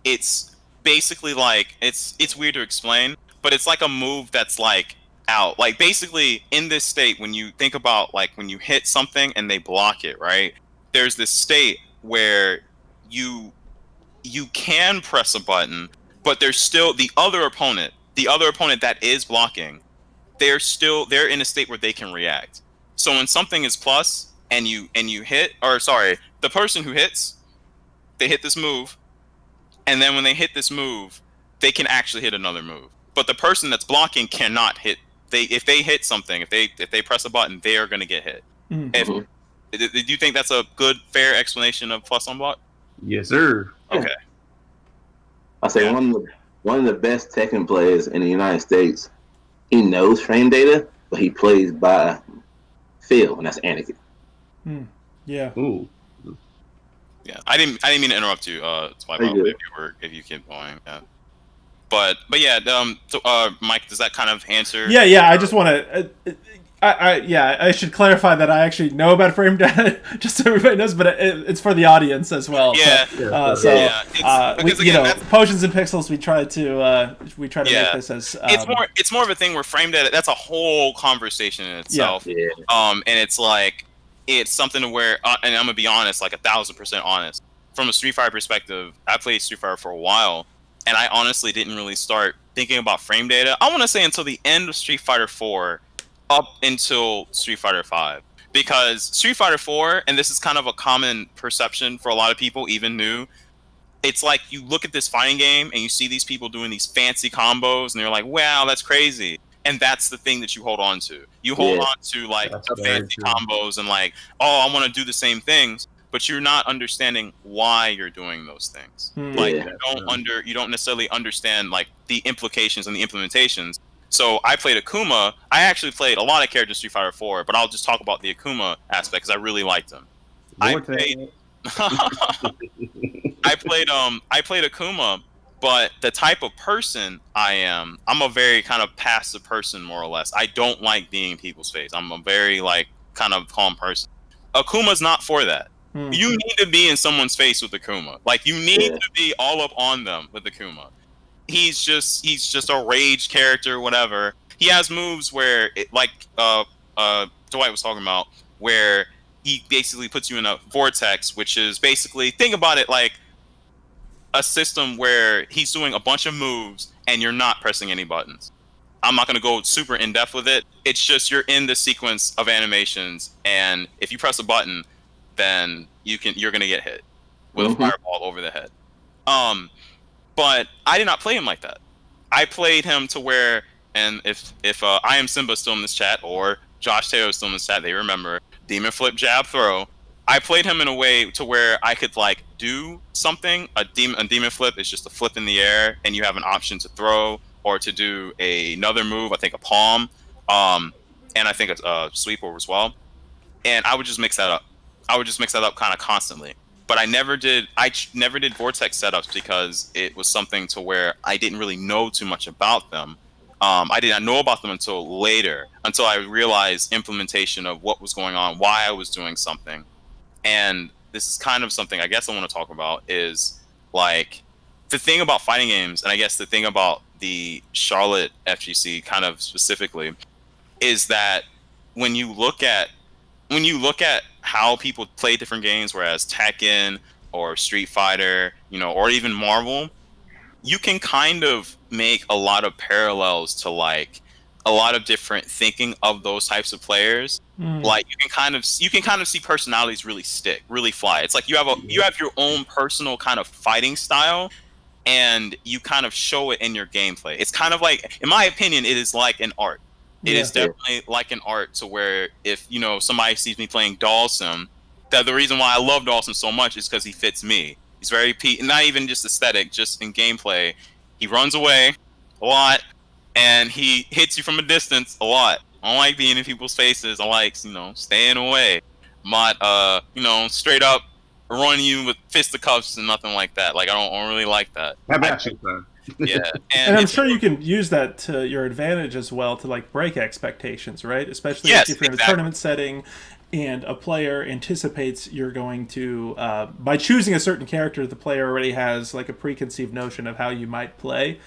it's basically like it's weird to explain, but it's like a move that's like out. Like basically in this state, when you think about like when you hit something and they block it, right? There's this state where you can press a button, but there's still the other opponent that is blocking. They're in a state where they can react. So when something is plus and you hit, or sorry, the person who hits, they hit this move, and then when they hit this move, they can actually hit another move. But the person that's blocking cannot hit. If they hit something, if they press a button, they are going to get hit. Mm-hmm. Do you think that's a good, fair explanation of plus on block? Yes, sir. Okay. I say one of the best Tekken players in the United States. He knows frame data, but he plays by feel, and that's Anakin. Yeah. Ooh. Yeah. I didn't mean to interrupt you. If you keep going. Yeah. But yeah. Mike, does that kind of answer? Yeah. I just want to. I should clarify that I actually know about frame data, just so everybody knows, but it's for the audience as well. Yeah. Potions and Pixels, we try to make this as. It's more of a thing where frame data. That's a whole conversation in itself. Yeah. And it's like it's something to where, and I'm gonna be honest, like 1,000% honest. From a Street Fighter perspective, I played Street Fighter for a while, and I honestly didn't really start thinking about frame data. I want to say until the end of Street Fighter 4. Up until Street Fighter 5, because Street Fighter 4, and this is kind of a common perception for a lot of people, even new, it's like you look at this fighting game and you see these people doing these fancy combos and they're like, wow, that's crazy. And that's the thing that you hold on to. You hold on to like fancy combos and like, oh, I want to do the same things, but you're not understanding why you're doing those things. Like you don't necessarily understand like the implications and the implementations. So I played Akuma. I actually played a lot of characters in Street Fighter 4, but I'll just talk about the Akuma aspect because I really liked him. I played Akuma, but the type of person I am, I'm a very kind of passive person, more or less. I don't like being in people's face. I'm a very like kind of calm person. Akuma's not for that. Mm-hmm. You need to be in someone's face with Akuma. Like you need to be all up on them with Akuma. He's just a rage character, whatever. He has moves where, Dwight was talking about, where he basically puts you in a vortex, which is basically, think about it like a system where he's doing a bunch of moves and you're not pressing any buttons. I'm not going to go super in depth with it. It's just you're in the sequence of animations, and if you press a button, then you're going to get hit with a fireball over the head. But I did not play him like that. I played him to where, and if I am Simba still in this chat, or Josh Taylor is still in this chat, they remember Demon Flip Jab Throw. I played him in a way to where I could like do something. A demon flip is just a flip in the air, and you have an option to throw or to do another move. I think a palm, and I think a sweep over as well. And I would just mix that up. I would just mix that up kind of constantly. But I never did. Never did vortex setups because it was something to where I didn't really know too much about them. I did not know about them until later, until I realized implementation of what was going on, why I was doing something. And this is kind of something I guess I want to talk about is like the thing about fighting games, and I guess the thing about the Charlotte FGC kind of specifically is that when you look at how people play different games, whereas Tekken or Street Fighter, or even Marvel, you can kind of make a lot of parallels to like a lot of different thinking of those types of players. Like you can kind of see personalities really fly. It's like you have your own personal kind of fighting style, and you kind of show it in your gameplay. It's kind of like, in my opinion, it is like an art. It is definitely like an art to where if somebody sees me playing Dawson, that the reason why I love Dawson so much is because he fits me. He's very not even just aesthetic, just in gameplay. He runs away a lot, and he hits you from a distance a lot. I don't like being in people's faces. I like, staying away. I'm not, straight up run you with fisticuffs and nothing like that. Like, I don't really like that. How about you, son? Yeah. And I'm sure you can use that to your advantage as well to like break expectations, right? Especially if you're in a tournament setting and a player anticipates you're going to, by choosing a certain character, the player already has like a preconceived notion of how you might play.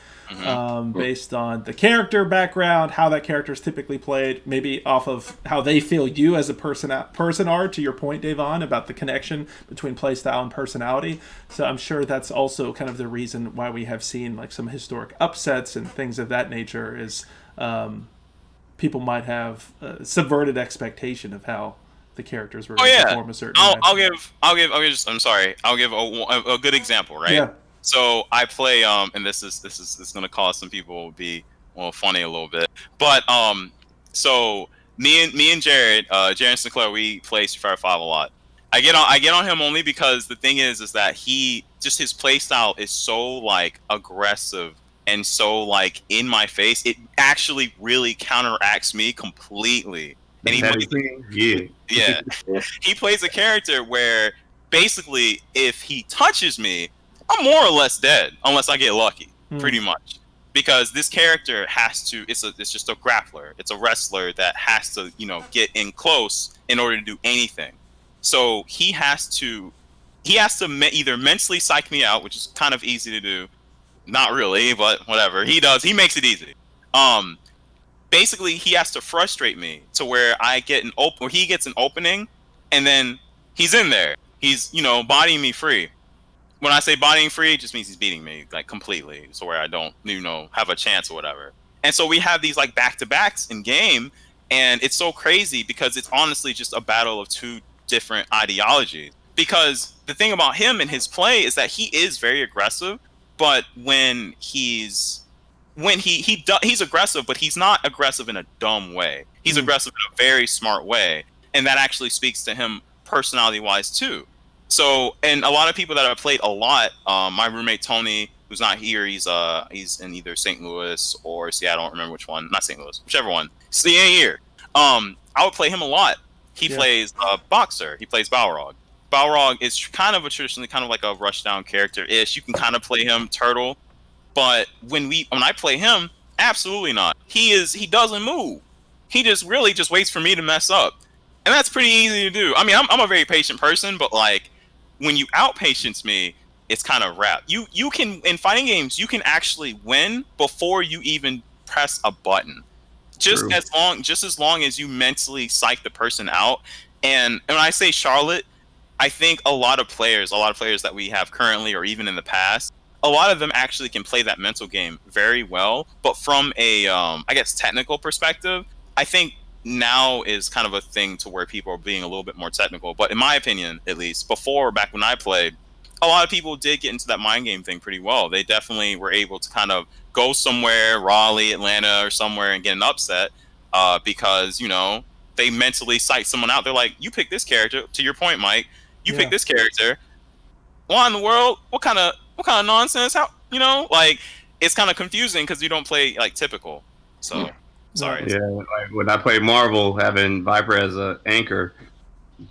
Based on the character background, how that character is typically played, maybe off of how they feel you as a person are, to your point, Davon, about the connection between playstyle and personality. So I'm sure that's also kind of the reason why we have seen like some historic upsets and things of that nature is people might have subverted expectation of how the characters were going to perform a certain way. I'll give a good example, right? Yeah. So I play and this is gonna cause some people to be funny a little bit, but so me and Jared Sinclair, we play Street Fighter 5 a lot. I get on him only because the thing is that his play style is so like aggressive and so like in my face. It actually really counteracts me completely. And he plays a character where basically if he touches me, I'm more or less dead unless I get lucky, pretty much. Because this character has to, it's just a grappler. It's a wrestler that has to, get in close in order to do anything. So he has to either mentally psych me out, which is kind of easy to do. Not really, but whatever. He makes it easy. Basically he has to frustrate me to where I get he gets an opening and then he's in there. He's, bodying me free. When I say bodying free, it just means he's beating me like completely, so where I don't, have a chance or whatever. And so we have these like back-to-backs in game, and it's so crazy because it's honestly just a battle of two different ideologies. Because the thing about him and his play is that he is very aggressive, but when he's aggressive, but he's not aggressive in a dumb way. He's aggressive in a very smart way, and that actually speaks to him personality-wise too. So, and a lot of people that have played a lot, my roommate Tony, who's not here, he's in either St. Louis or Seattle. I don't remember which one. Not St. Louis, whichever one. So he ain't here. I would play him a lot. He plays Boxer. He plays Balrog. Balrog is kind of traditionally kind of like a rushdown character-ish. You can kind of play him Turtle, but when I play him, absolutely not. He doesn't move. He just really just waits for me to mess up, and that's pretty easy to do. I mean, I'm a very patient person, but like, when you outpatience me, it's kind of wrap. You can, in fighting games, you can actually win before you even press a button. Just as long as you mentally psych the person out. And when I say Charlotte, I think a lot of players that we have currently or even in the past, a lot of them actually can play that mental game very well. But from a I guess technical perspective, I think now is kind of a thing to where people are being a little bit more technical. But in my opinion, at least, back when I played, a lot of people did get into that mind game thing pretty well. They definitely were able to kind of go somewhere, Raleigh, Atlanta, or somewhere, and get an upset because, they mentally psych someone out. They're like, you pick this character. To your point, Mike, you pick this character. Why in the world? What kind of nonsense? How, like, it's kind of confusing because you don't play like typical. So sorry. Yeah, like when I play Marvel, having Viper as an anchor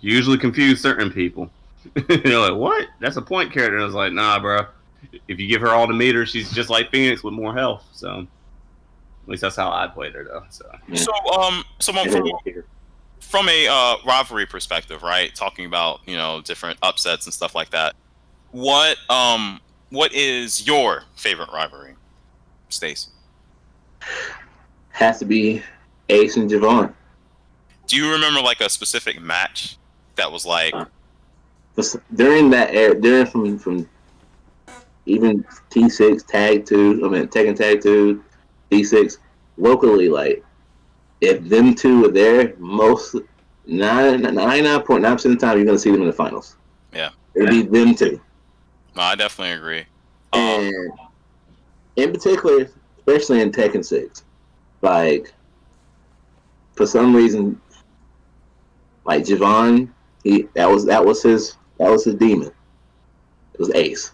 usually confuse certain people. They're like, what? That's a point character. And I was like, nah, bro. If you give her all the meters, she's just like Phoenix with more health. So at least that's how I played her, though. So from a rivalry perspective, right? Talking about different upsets and stuff like that. What is your favorite rivalry, Stace? Has to be Ace and Javon. Do you remember like a specific match that was like during that era, from even T6 Tekken Tag 2, T6 locally, like if them two were there, most 99.9% of the time you're gonna see them in the finals. Yeah, it'd be them two. No, I definitely agree. And in particular, especially in Tekken 6, like for some reason, like Javon, that was his demon. It was Ace.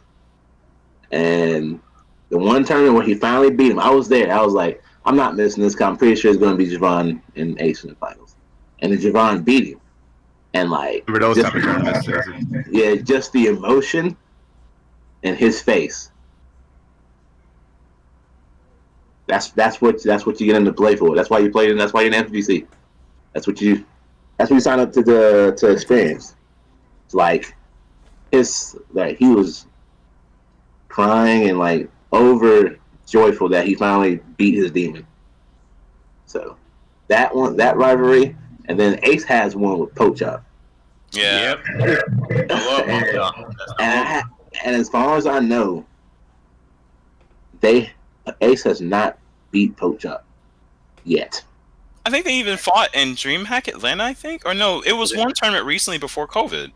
And the one tournament where he finally beat him, I was there. I was like, I'm not missing this. I'm pretty sure it's going to be Javon and Ace in the finals. And then Javon beat him. And like, remember those type of tournaments? Yeah, just the emotion in his face. That's what you get into play for. That's why you played, and that's why you're in FGC. That's what you sign up to experience. It's like he was crying and like over joyful that he finally beat his demon. So that rivalry, and then Ace has one with Pochop. Yeah. Yep. I love Pochop. And as far as I know, Ace has not beat Pochop yet. I think they even fought in DreamHack Atlanta, I think. Or no, it was one tournament recently before COVID.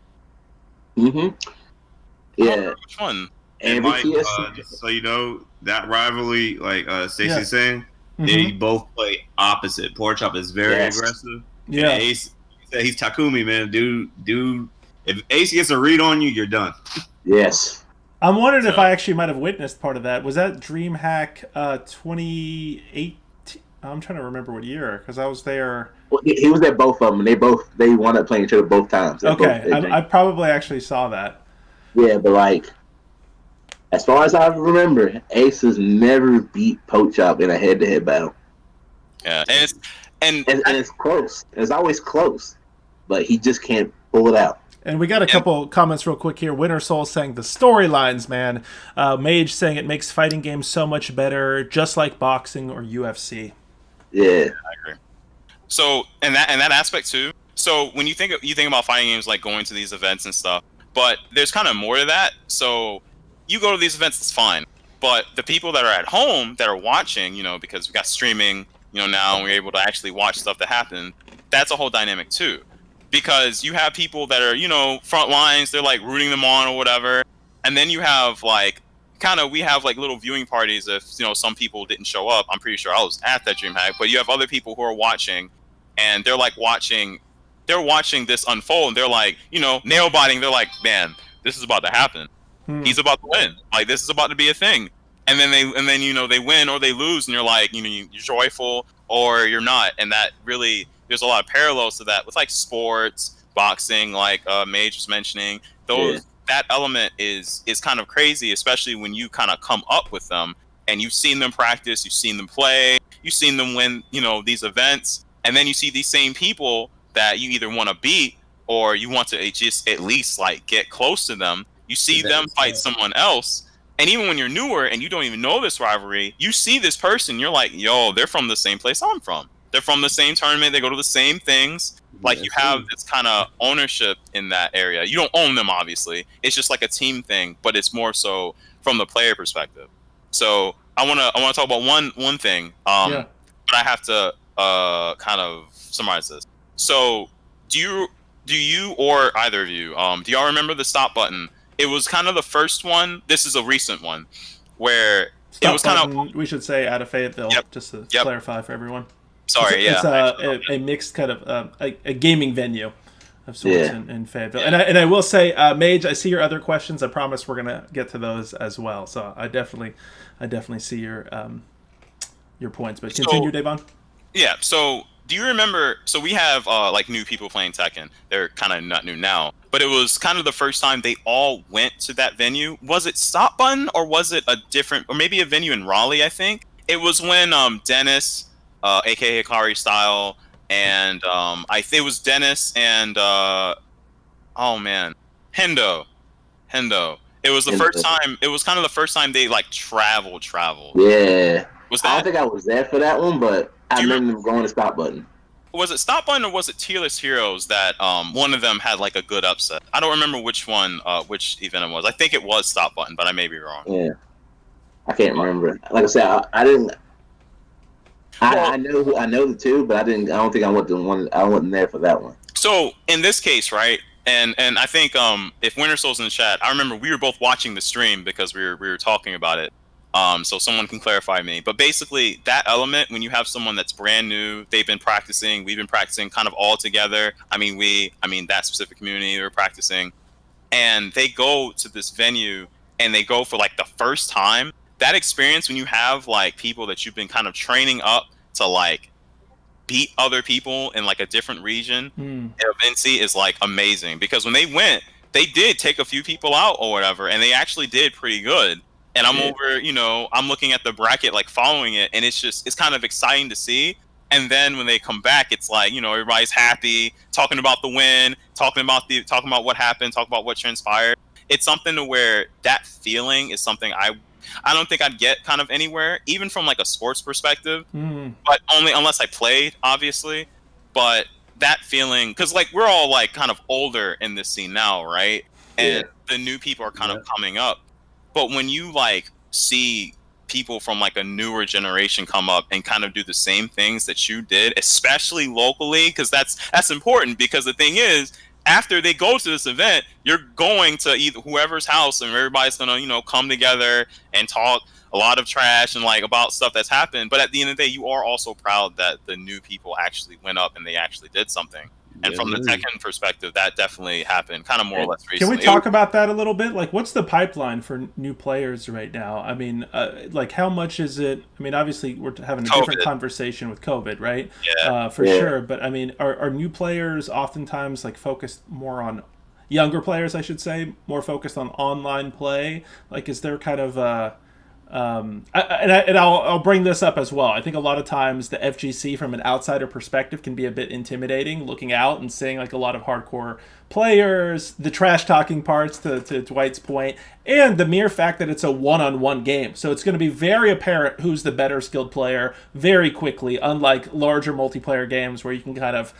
Mm-hmm. Yeah. Which one? And Mike, just so you know, that rivalry, like Stacey's saying, they both play opposite. Pochop is very aggressive. Yeah. And Ace, he's Takumi, man. Dude, if Ace gets a read on you, you're done. Yes. I'm wondering if I actually might have witnessed part of that. Was that DreamHack 2018? I'm trying to remember what year, because I was there. Well, he was at both of them, and they wound up playing each other both times. I probably actually saw that. Yeah, but like, as far as I remember, Ace has never beat Pochop in a head-to-head battle. Yeah, and it's close. It's always close, but he just can't pull it out. And we got a couple comments real quick here. Winter Soul saying the storylines, man. Mage saying it makes fighting games so much better, just like boxing or UFC. Yeah, I agree. So, and that aspect too. So when you think about fighting games, like going to these events and stuff, but there's kind of more to that. So you go to these events, it's fine. But the people that are at home that are watching, because we got streaming, now and we're able to actually watch stuff that happen. That's a whole dynamic too. Because you have people that are, front lines, they're like rooting them on or whatever. And then you have we have like little viewing parties if, some people didn't show up. I'm pretty sure I was at that DreamHack, but you have other people who are watching and they're watching this unfold. And they're like, nail biting. They're like, man, this is about to happen. He's about to win. Like, this is about to be a thing. And then they win or they lose and you're like, you're joyful or you're not. And that really, there's a lot of parallels to that with like sports, boxing, like Mage was mentioning. That element is kind of crazy, especially when you kind of come up with them and you've seen them practice, you've seen them play, you've seen them win, these events, and then you see these same people that you either want to beat or you want to just at least like get close to them. You see them fight someone else, and even when you're newer and you don't even know this rivalry, you see this person, you're like, yo, they're from the same place I'm from. They're from the same tournament. They go to the same things. Like, you have this kind of ownership in that area. You don't own them, obviously. It's just like a team thing, but it's more so from the player perspective. So I want to talk about one thing. But I have to kind of summarize this. So do you or either of you do y'all remember the stop button? It was kind of the first one. This is a recent one where Stop it was kind of. We should say out of Fayetteville, just to clarify for everyone. Sorry, It's yeah. a mixed kind of a gaming venue of sorts Yeah. in Fayetteville. And I will say, Mage, I see your other questions. I promise we're gonna get to those as well. So I definitely see your points. But continue, Davon. Yeah, so do you remember? So we have like new people playing Tekken. They're kind of not new now, but it was kind of the first time they all went to that venue. Was it Stop Button or was it a different, or maybe a venue in Raleigh? I think it was when Dennis, aka Hikari Style, and it was Dennis and oh man, Hendo. It was the first time. It was kind of the first time they like traveled. Yeah. Was I don't that? think I was there for that one, but I remember going to Stop Button. Was it Stop Button or was it Tearless Heroes that one of them had like a good upset? I don't remember which one, which event it was. I think it was Stop Button, but I may be wrong. Yeah. I can't remember. Like I said, I didn't. I know the two, but I didn't. I don't think I went to one. I wasn't there for that one. So in this case, right, and I think if Winter Soul's in the chat, I remember we were both watching the stream because we were talking about it. So someone can clarify me. But basically, that element, when you have someone that's brand new, they've been practicing, we've been practicing kind of all together. I mean, that specific community, they're practicing, and they go to this venue and they go for like the first time. That experience when you have like people that you've been kind of training up to like beat other people in like a different region of NC is like amazing, because when they went, they did take a few people out or whatever, and they actually did pretty good. And I'm over, I'm looking at the bracket, like following it, and it's kind of exciting to see. And then when they come back, it's like, everybody's happy, talking about the win, talking about what happened, talking about what transpired. It's something to where that feeling is something I don't think I'd get kind of anywhere, even from like a sports perspective, but only unless I played, obviously. But that feeling, because like we're all like kind of older in this scene now, right? And the new people are kind of coming up. But when you like see people from like a newer generation come up and kind of do the same things that you did, especially locally, because that's important, because the thing is, after they go to this event, you're going to either whoever's house, and everybody's gonna, come together and talk a lot of trash and like about stuff that's happened. But at the end of the day, you are also proud that the new people actually went up and they actually did something. And from the Tekken perspective, that definitely happened kind of more or less recently. Can we talk about that a little bit? Like, what's the pipeline for new players right now? I mean, like, how much is it? I mean, obviously, we're having a different conversation with COVID, right? Yeah. For sure. But, I mean, are new players oftentimes, like, focused more on younger players, I should say, more focused on online play? Like, is there kind of I'll bring this up as well. I think a lot of times the FGC from an outsider perspective can be a bit intimidating, looking out and seeing like a lot of hardcore players, the trash talking parts to Dwight's point, and the mere fact that it's a one-on-one game. So it's going to be very apparent who's the better skilled player very quickly, unlike larger multiplayer games where you can kind of,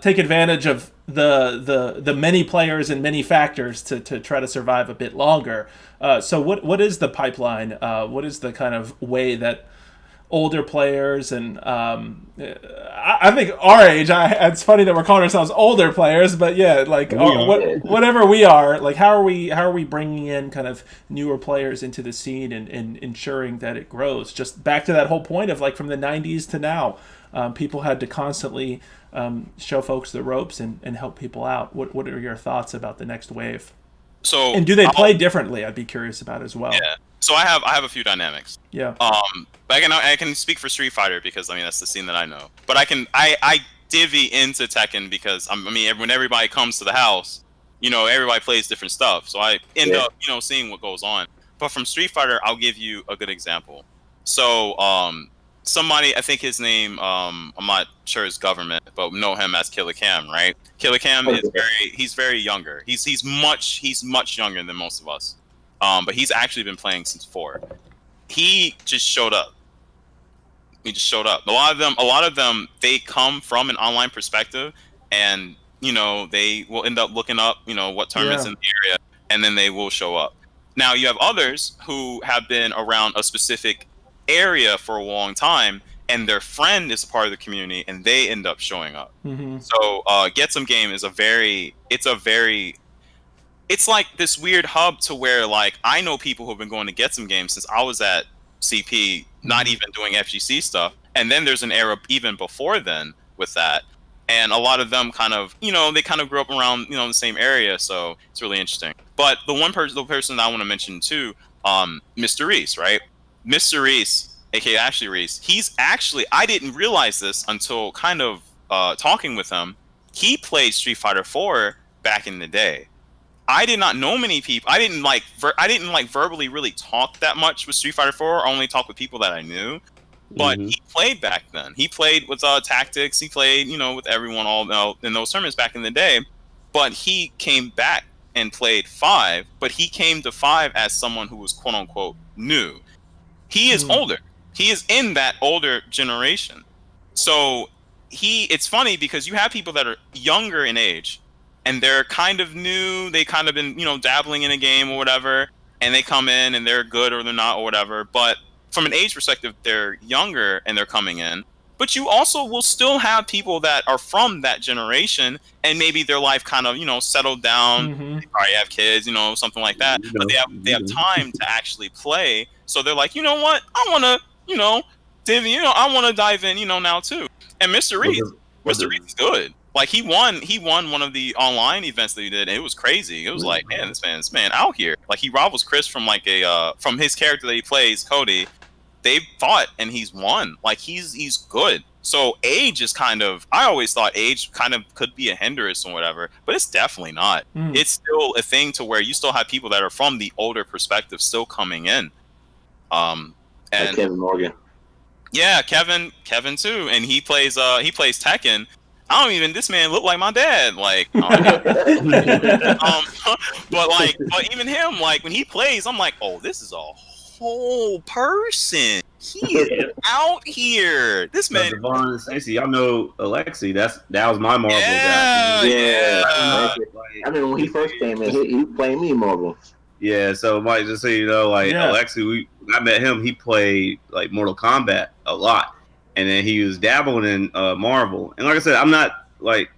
take advantage of the many players and many factors to try to survive a bit longer. So what is the pipeline? What is the kind of way that older players and I think our age, it's funny that we're calling ourselves older players, but yeah, like whatever we are, like how are we bringing in kind of newer players into the scene and ensuring that it grows? Just back to that whole point of like from the 90s to now. People had to constantly show folks the ropes and help people out. What are your thoughts about the next wave? So, and do they play differently? I'd be curious about as well. Yeah. So I have a few dynamics. Yeah. But I can speak for Street Fighter because I mean that's the scene that I know. But I divvy into Tekken because when everybody comes to the house, everybody plays different stuff. So I end up seeing what goes on. But from Street Fighter, I'll give you a good example. So somebody, I think his name, I'm not sure his government, but know him as Killer Cam, right? Killer Cam he's very younger. He's much younger than most of us. But he's actually been playing since 4. He just showed up. A lot of them, they come from an online perspective, and they will end up looking up, what tournaments in the area, and then they will show up. Now you have others who have been around a specific area for a long time, and their friend is a part of the community, and they end up showing up. Mm-hmm. So Get Some Game is it's like this weird hub to where like I know people who've been going to Get Some Game since I was at CP, not even doing FGC stuff, And then there's an era even before then with that. And a lot of them kind of, they kind of grew up around, the same area. So it's really interesting. But the person that I want to mention too, Mr. Reese, right? Mr. Reese, aka Ashley Reese, I didn't realize this until kind of talking with him. He played Street Fighter 4 back in the day. I did not know many people. I didn't verbally really talk that much with Street Fighter 4. I only talked with people that I knew. But he played back then. He played with Tactics. He played, with everyone all in those tournaments back in the day. But he came back and played 5. But he came to 5 as someone who was quote unquote new. He is older. He is in that older generation. So it's funny because you have people that are younger in age, and they're kind of new. They kind of been, dabbling in a game or whatever, and they come in and they're good or they're not or whatever. But from an age perspective, they're younger and they're coming in. But you also will still have people that are from that generation, and maybe their life kind of, settled down. They probably have kids, something like that. But they have time to actually play. So they're like, you know what? I want to, I want to dive in, now too. And Mr. Reese is good. Like he won one of the online events that he did, and it was crazy. It was like, man, this man out here. Like he rivals Chris from from his character that he plays, Cody. They've fought and he's won. Like he's good. So age is I always thought age kind of could be a hindrance or whatever, but it's definitely not. It's still a thing to where you still have people that are from the older perspective still coming in. And like Kevin Morgan. Yeah, Kevin too, and he plays Tekken. This man looked like my dad. Like, but even him, like when he plays, I'm like, oh, this is a whole person. He is out here. This man. Davon and Stacey, y'all know Alexi. That was my Marvel guy. Yeah. I mean, when he first came in, he played me Marvel. Yeah, so Mike, just so you know, Alexi, I met him. He played like Mortal Kombat a lot, and then he was dabbling in Marvel. And like I said, I'm not like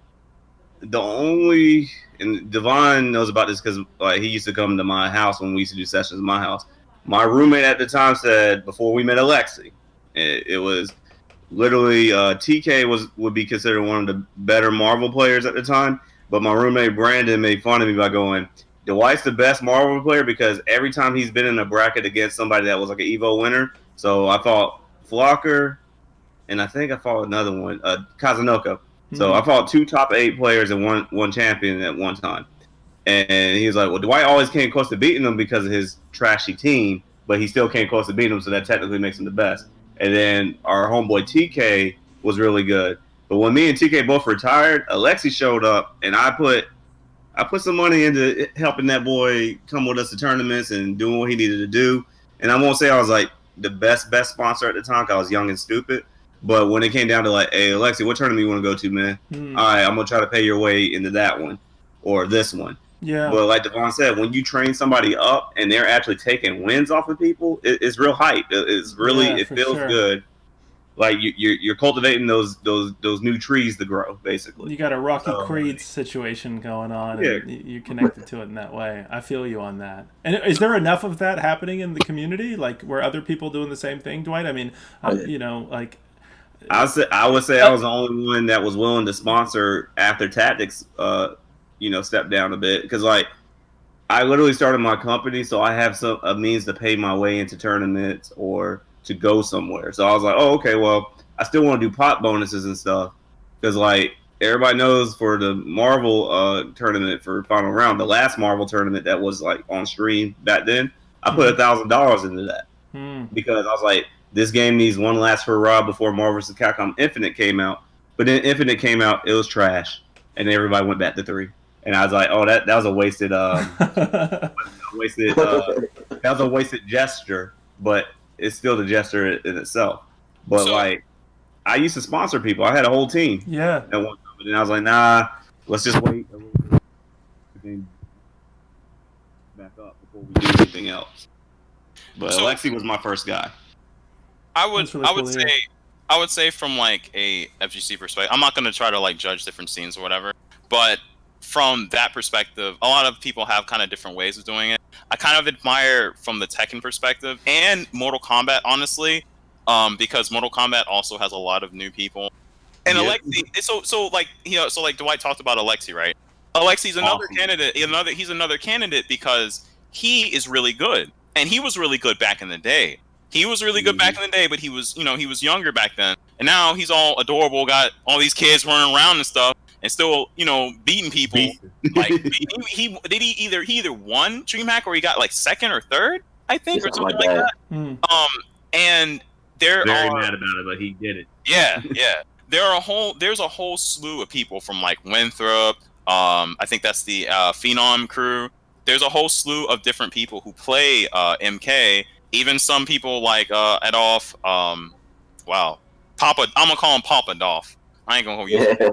the only. And Devon knows about this because he used to come to my house when we used to do sessions in my house. My roommate at the time said before we met Alexi, it was literally TK would be considered one of the better Marvel players at the time. But my roommate Brandon made fun of me by going, Dwight's the best Marvel player because every time he's been in a bracket against somebody that was like an Evo winner. So I fought Flocker, and I think I fought another one, Kazunoko. So I fought 2 top 8 players and one champion at one time. And he was like, well, Dwight always came close to beating them because of his trashy team, but he still came close to beating them, so that technically makes him the best. And then our homeboy TK was really good. But when me and TK both retired, Alexi showed up, and I put some money into helping that boy come with us to tournaments and doing what he needed to do. And I won't say I was like the best sponsor at the time because I was young and stupid. But when it came down to like, hey, Alexi, what tournament you want to go to, man? All right, I'm going to try to pay your way into that one or this one. Yeah. But like Devon said, when you train somebody up and they're actually taking wins off of people, it's real hype. It feels good. Like you're cultivating those new trees to grow, basically. You got a Rocky Creed situation going on, and you connected to it in that way. I feel you on that. And is there enough of that happening in the community? Like, were other people doing the same thing, Dwight? I mean, I would say I was the only one that was willing to sponsor after Tactics, stepped down a bit because I literally started my company, so I have a means to pay my way into tournaments or to go somewhere. So I was like, oh, okay, well, I still want to do pot bonuses and stuff because everybody knows for the Marvel tournament for final round, the last Marvel tournament that was on stream back then, I put $1,000 into that because I was like, this game needs one last hurrah before Marvel vs. Capcom Infinite came out. But then Infinite came out, it was trash, and everybody went back to 3. And I was like, oh, that was a wasted, that was a wasted gesture, but it's still the gesture in itself. But I used to sponsor people. I had a whole team. Yeah. At one time, and I was like, nah, let's just wait a little bit back up before we do anything else. But Alexi was my first guy. I would say from a FGC perspective, I'm not going to try to judge different scenes or whatever, but from that perspective, a lot of people have kind of different ways of doing it. I kind of admire from the Tekken perspective and Mortal Kombat, honestly. because Mortal Kombat also has a lot of new people. And Yep. Alexi, so like so like Dwight talked about Alexi, right? Alexi's another Awesome. candidate. He's another candidate because he is really good, and he was really good back in the day. He was really good back in the day, but he was younger back then, and now he's all adorable, got all these kids running around and stuff, and still beating people. Like he either won DreamHack or he got like second or third, I think, or something like that. And there Very are mad about it, but he did it. yeah. There's a whole slew of people from like Winthrop. I think that's the Phenom crew. There's a whole slew of different people who play MK. Even some people like Adolf. Wow, Papa. I'm gonna call him Papa Dolph. I ain't gonna use his name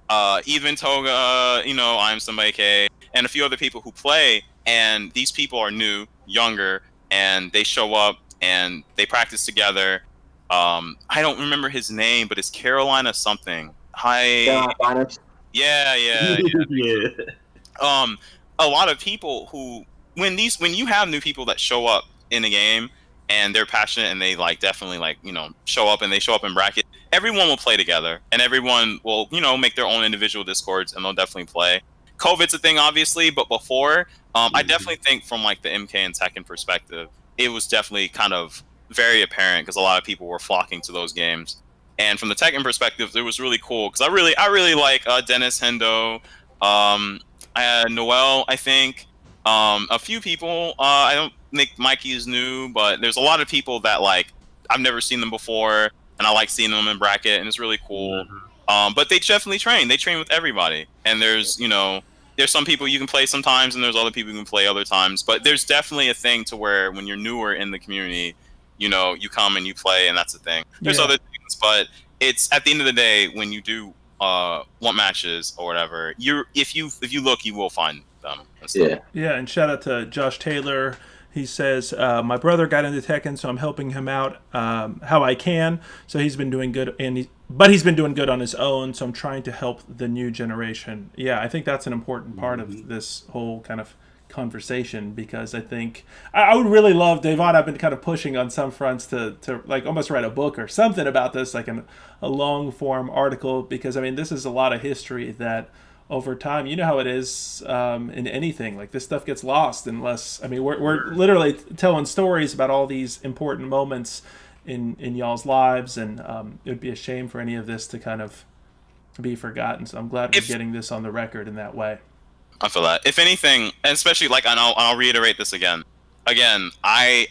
now. Even Toga. I'm somebody K, and a few other people who play. And these people are new, younger, and they show up and they practice together. I don't remember his name, but it's Carolina something. Carolina. Yeah. Yeah. A lot of people who when you have new people that show up in a game and they're passionate and they like definitely like show up and they show up in bracket, everyone will play together and everyone will make their own individual discords and they'll definitely play. COVID's a thing, obviously, but before, I definitely think from like the MK and Tekken perspective, it was definitely kind of very apparent because a lot of people were flocking to those games. And from the Tekken perspective, it was really cool because I really like Dennis Hendo, Noel, I think, a few people. I don't think Mikey is new, but there's a lot of people that like I've never seen them before, and I like seeing them in bracket, and it's really cool. But they definitely train. They train with everybody, and there's some people you can play sometimes, and there's other people you can play other times. But there's definitely a thing to where when you're newer in the community, you come and you play, and that's the thing. There's other things, but it's at the end of the day when you do want matches or whatever. If you look, you will find them. Yeah, and shout out to Josh Taylor. He says, my brother got into Tekken, so I'm helping him out how I can. So he's been doing good, but he's been doing good on his own, so I'm trying to help the new generation. Yeah, I think that's an important part of this whole kind of conversation, because I think I would really love, Davon, I've been kind of pushing on some fronts to like almost write a book or something about this, like a long form article, because I mean this is a lot of history that over time, you know how it is in anything, like this stuff gets lost unless, I mean, we're literally telling stories about all these important moments in y'all's lives, and it would be a shame for any of this to kind of be forgotten. So I'm glad we're getting this on the record in that way. I feel that. If anything, and especially like, and I'll reiterate this again. I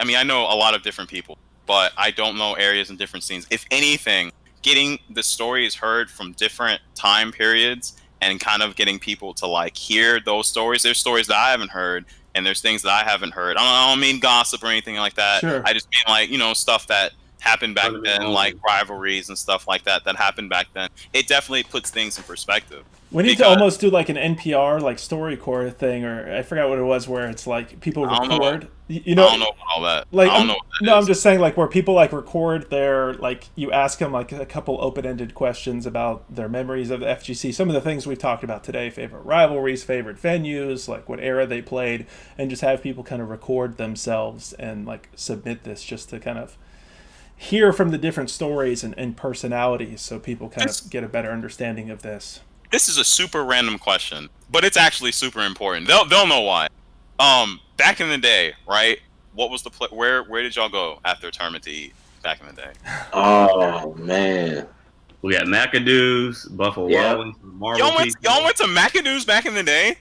mean, I know a lot of different people, but I don't know areas and different scenes. If anything, getting the stories heard from different time periods and kind of getting people to like hear those stories. There's stories that I haven't heard, and there's things that I haven't heard. I don't mean gossip or anything like that. Sure. I just mean like, stuff that happened back then, like rivalries and stuff like that happened back then. It definitely puts things in perspective. We need to almost do like an NPR, like StoryCorps thing, or I forgot what it was, where it's like people record. I don't know about all that. Like, I don't know what that is. I'm just saying, like, where people like record their, like, you ask them like a couple open-ended questions about their memories of the FGC, some of the things we've talked about today, favorite rivalries, favorite venues, like what era they played, and just have people kind of record themselves and like submit this just to kind of hear from the different stories and personalities, so people kind of get a better understanding of this. This is a super random question, but it's actually super important. They'll know why. Back in the day, right? What was the where did y'all go after tournament to eat back in the day? Oh man, we got McAdoo's, Buffalo Wild Wings, Marvel. Y'all went to McAdoo's back in the day?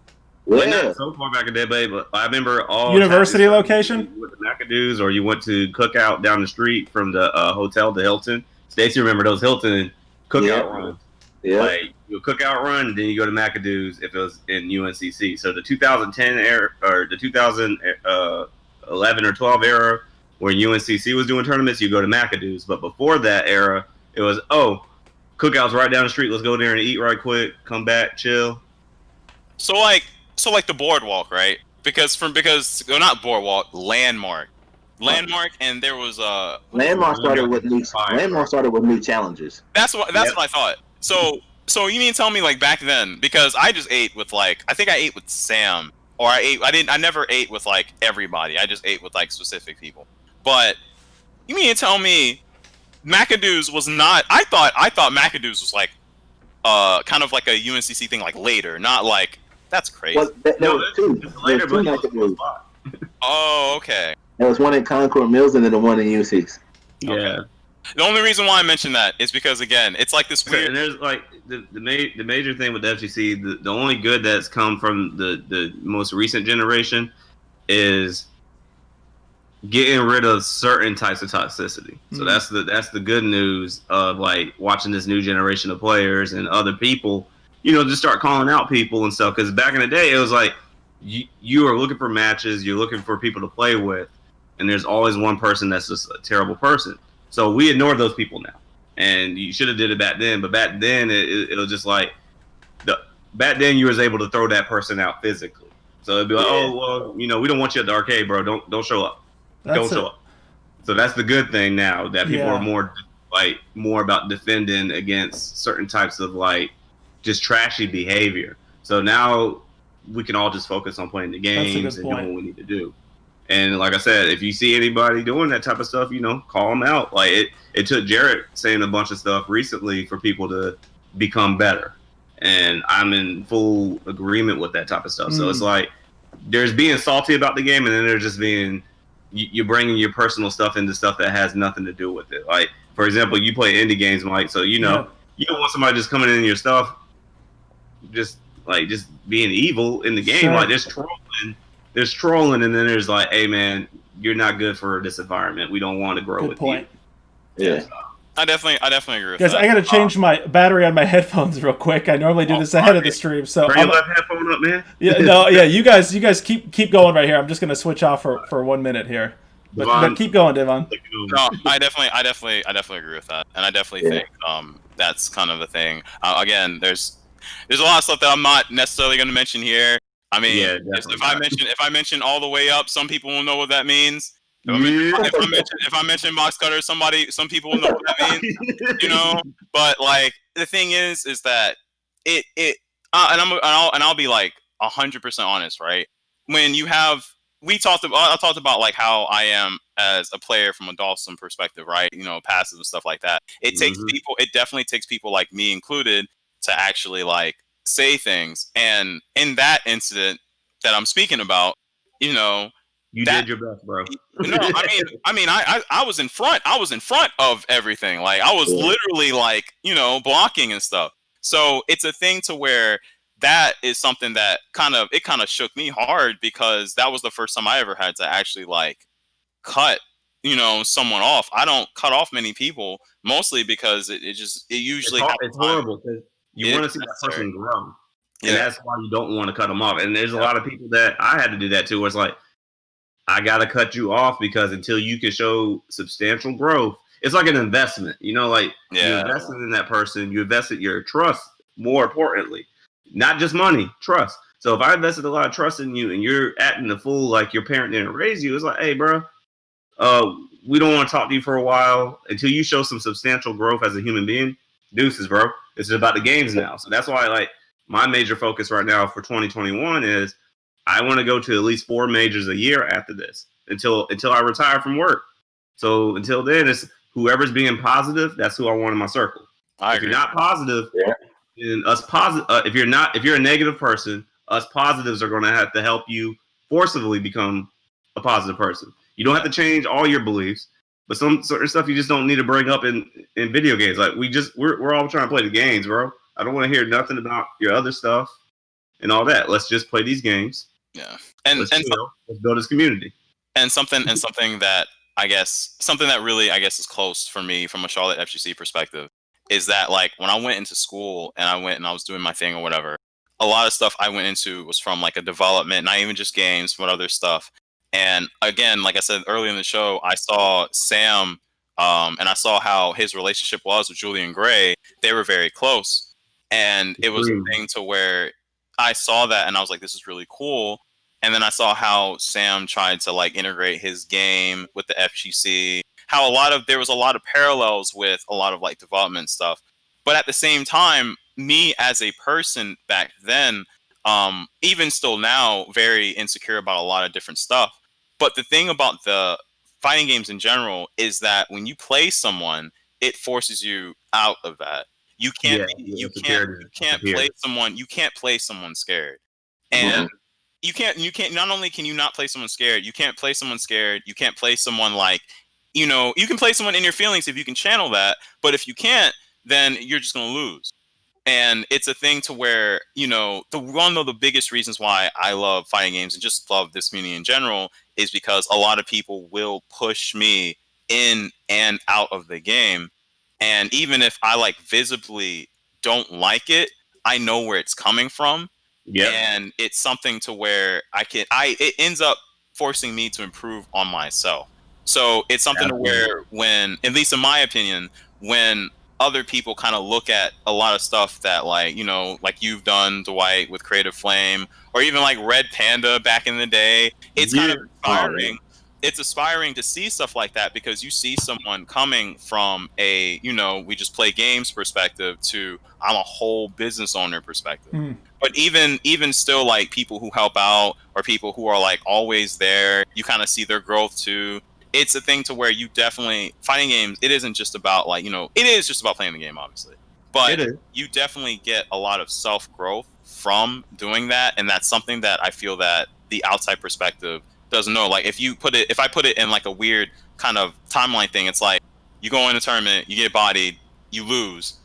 yeah. Not so far back in the day, but I remember all University location. You went to McAdoo's, or you went to Cookout down the street from the hotel to Hilton. Stacey, remember those Hilton Cookout runs? Yeah. Like you Cookout run, and then you go to McAdoo's if it was in UNCC. So the 2010 era or the 2011 or 12 era, when UNCC was doing tournaments, you go to McAdoo's. But before that era, it was Cookout's right down the street. Let's go there and eat right quick. Come back, chill. So like the boardwalk, right? Because not boardwalk, landmark, and there was a Landmark started with new challenges. That's what I thought. So you mean tell me like back then, because I just ate with like, I think I ate with Sam, or I never ate with like everybody. I just ate with like specific people. But You mean to tell me McAdoo's was not? I thought McAdoo's was like kind of like a UNCC thing, like later, not like that's crazy. Well, there was two. It's There later, was two but McAdoo's. Oh, okay. There was one in Concord Mills and then the one in UC's. yeah. Okay. The only reason why I mentioned that is because again, it's like this weird. And there's like the major thing with the FGC, the only good that's come from the most recent generation is getting rid of certain types of toxicity. So that's the good news of like watching this new generation of players and other people, just start calling out people and stuff. Because back in the day, it was like you are looking for matches, you're looking for people to play with, and there's always one person that's just a terrible person. So we ignore those people now, and you should have did it back then. But back then, it was just like back then you was able to throw that person out physically. So it'd be like, oh well, we don't want you at the arcade, bro. Don't show up. Don't show up. So that's the good thing now that people are more about defending against certain types of like just trashy behavior. So now we can all just focus on playing the games and doing what we need to do. And like I said, if you see anybody doing that type of stuff, call them out. Like it took Jarrett saying a bunch of stuff recently for people to become better. And I'm in full agreement with that type of stuff. So it's like there's being salty about the game, and then there's just being you're bringing your personal stuff into stuff that has nothing to do with it. Like, for example, you play indie games, Mike, so you don't want somebody just coming in your stuff, just being evil in the game. Sure. Like, there's trolling, and then there's like, hey man, you're not good for this environment. We don't want to grow with you. Yeah. I definitely agree with Guys, that. I gotta change my battery on my headphones real quick. I normally do this ahead of the stream, so Bring your left headphone up, man. you guys keep going right here. I'm just gonna switch off for 1 minute here, but keep going, Devon. No, I definitely agree with that, and I definitely think that's kind of the thing. Again, there's a lot of stuff that I'm not necessarily going to mention here. I mean, if I mention all the way up, some people will know what that means. If I mention box cutter, some people will know what that means. But like the thing is that I'll be like 100% honest, right? When you have I talked about like how I am as a player from a Dawson perspective, right? Passive and stuff like that. It definitely takes people like me included to actually like say things. And in that incident that I'm speaking about, you did your best, bro. No, I was in front. I was in front of everything. Like I was literally like, blocking and stuff. So it's a thing to where that is something that kind of shook me hard, because that was the first time I ever had to actually like cut, someone off. I don't cut off many people, mostly because it usually it's horrible because you want to see that person grow. And that's why you don't want to cut them off. And there's a lot of people that I had to do that too, where it's like, I got to cut you off because until you can show substantial growth, it's like an investment, you invested in that person, you invested your trust, more importantly, not just money, trust. So if I invested a lot of trust in you and you're acting the fool like your parent didn't raise you, it's like, hey, bro, we don't want to talk to you for a while until you show some substantial growth as a human being. Deuces, bro. It's about the games now. So that's why, like, my major focus right now for 2021 is I want to go to at least 4 majors a year after this until I retire from work. So until then, it's whoever's being positive. That's who I want in my circle. If you're not positive, then us positive. If you're a negative person, us positives are going to have to help you forcibly become a positive person. You don't have to change all your beliefs, but some certain stuff you just don't need to bring up in video games. Like we're all trying to play the games, bro. I don't want to hear nothing about your other stuff and all that. Let's just play these games. Yeah, let's build this community. And something that really is close for me from a Charlotte FGC perspective is that like when I went into school and I was doing my thing or whatever, a lot of stuff I went into was from like a development, not even just games, but other stuff. And again, like I said earlier in the show, I saw Sam, and I saw how his relationship was with Julian Gray. They were very close, and it was a thing to where I saw that and I was like, this is really cool. And then I saw how Sam tried to like integrate his game with the FGC, how there was a lot of parallels with a lot of like development stuff. But at the same time, me as a person back then, even still now, very insecure about a lot of different stuff. But the thing about the fighting games in general is that when you play someone, it forces you out of that. You can't play someone scared. And you can't not only can you not play someone scared, you can't play someone scared, you can't play someone like, you can play someone in your feelings if you can channel that, but if you can't, then you're just going to lose. And it's a thing to where, one of the biggest reasons why I love fighting games and just love this community in general is because a lot of people will push me in and out of the game. And even if I like visibly don't like it, I know where it's coming from. Yeah. And it's something to where it ends up forcing me to improve on myself. So it's something to where when, at least in my opinion, when other people kind of look at a lot of stuff that like you've done, Dwight, with Creative Flame, or even like Red Panda back in the day, it's kind of inspiring. It's inspiring to see stuff like that because you see someone coming from a, we just play games perspective to I'm a whole business owner perspective. But even still, like people who help out or people who are like always there, you kind of see their growth too. It's a thing to where you definitely fighting games. It isn't just about like, it is just about playing the game, obviously, but you definitely get a lot of self growth from doing that. And that's something that I feel that the outside perspective doesn't know. Like if I put it in like a weird kind of timeline thing, it's like you go in a tournament, you get bodied, you lose,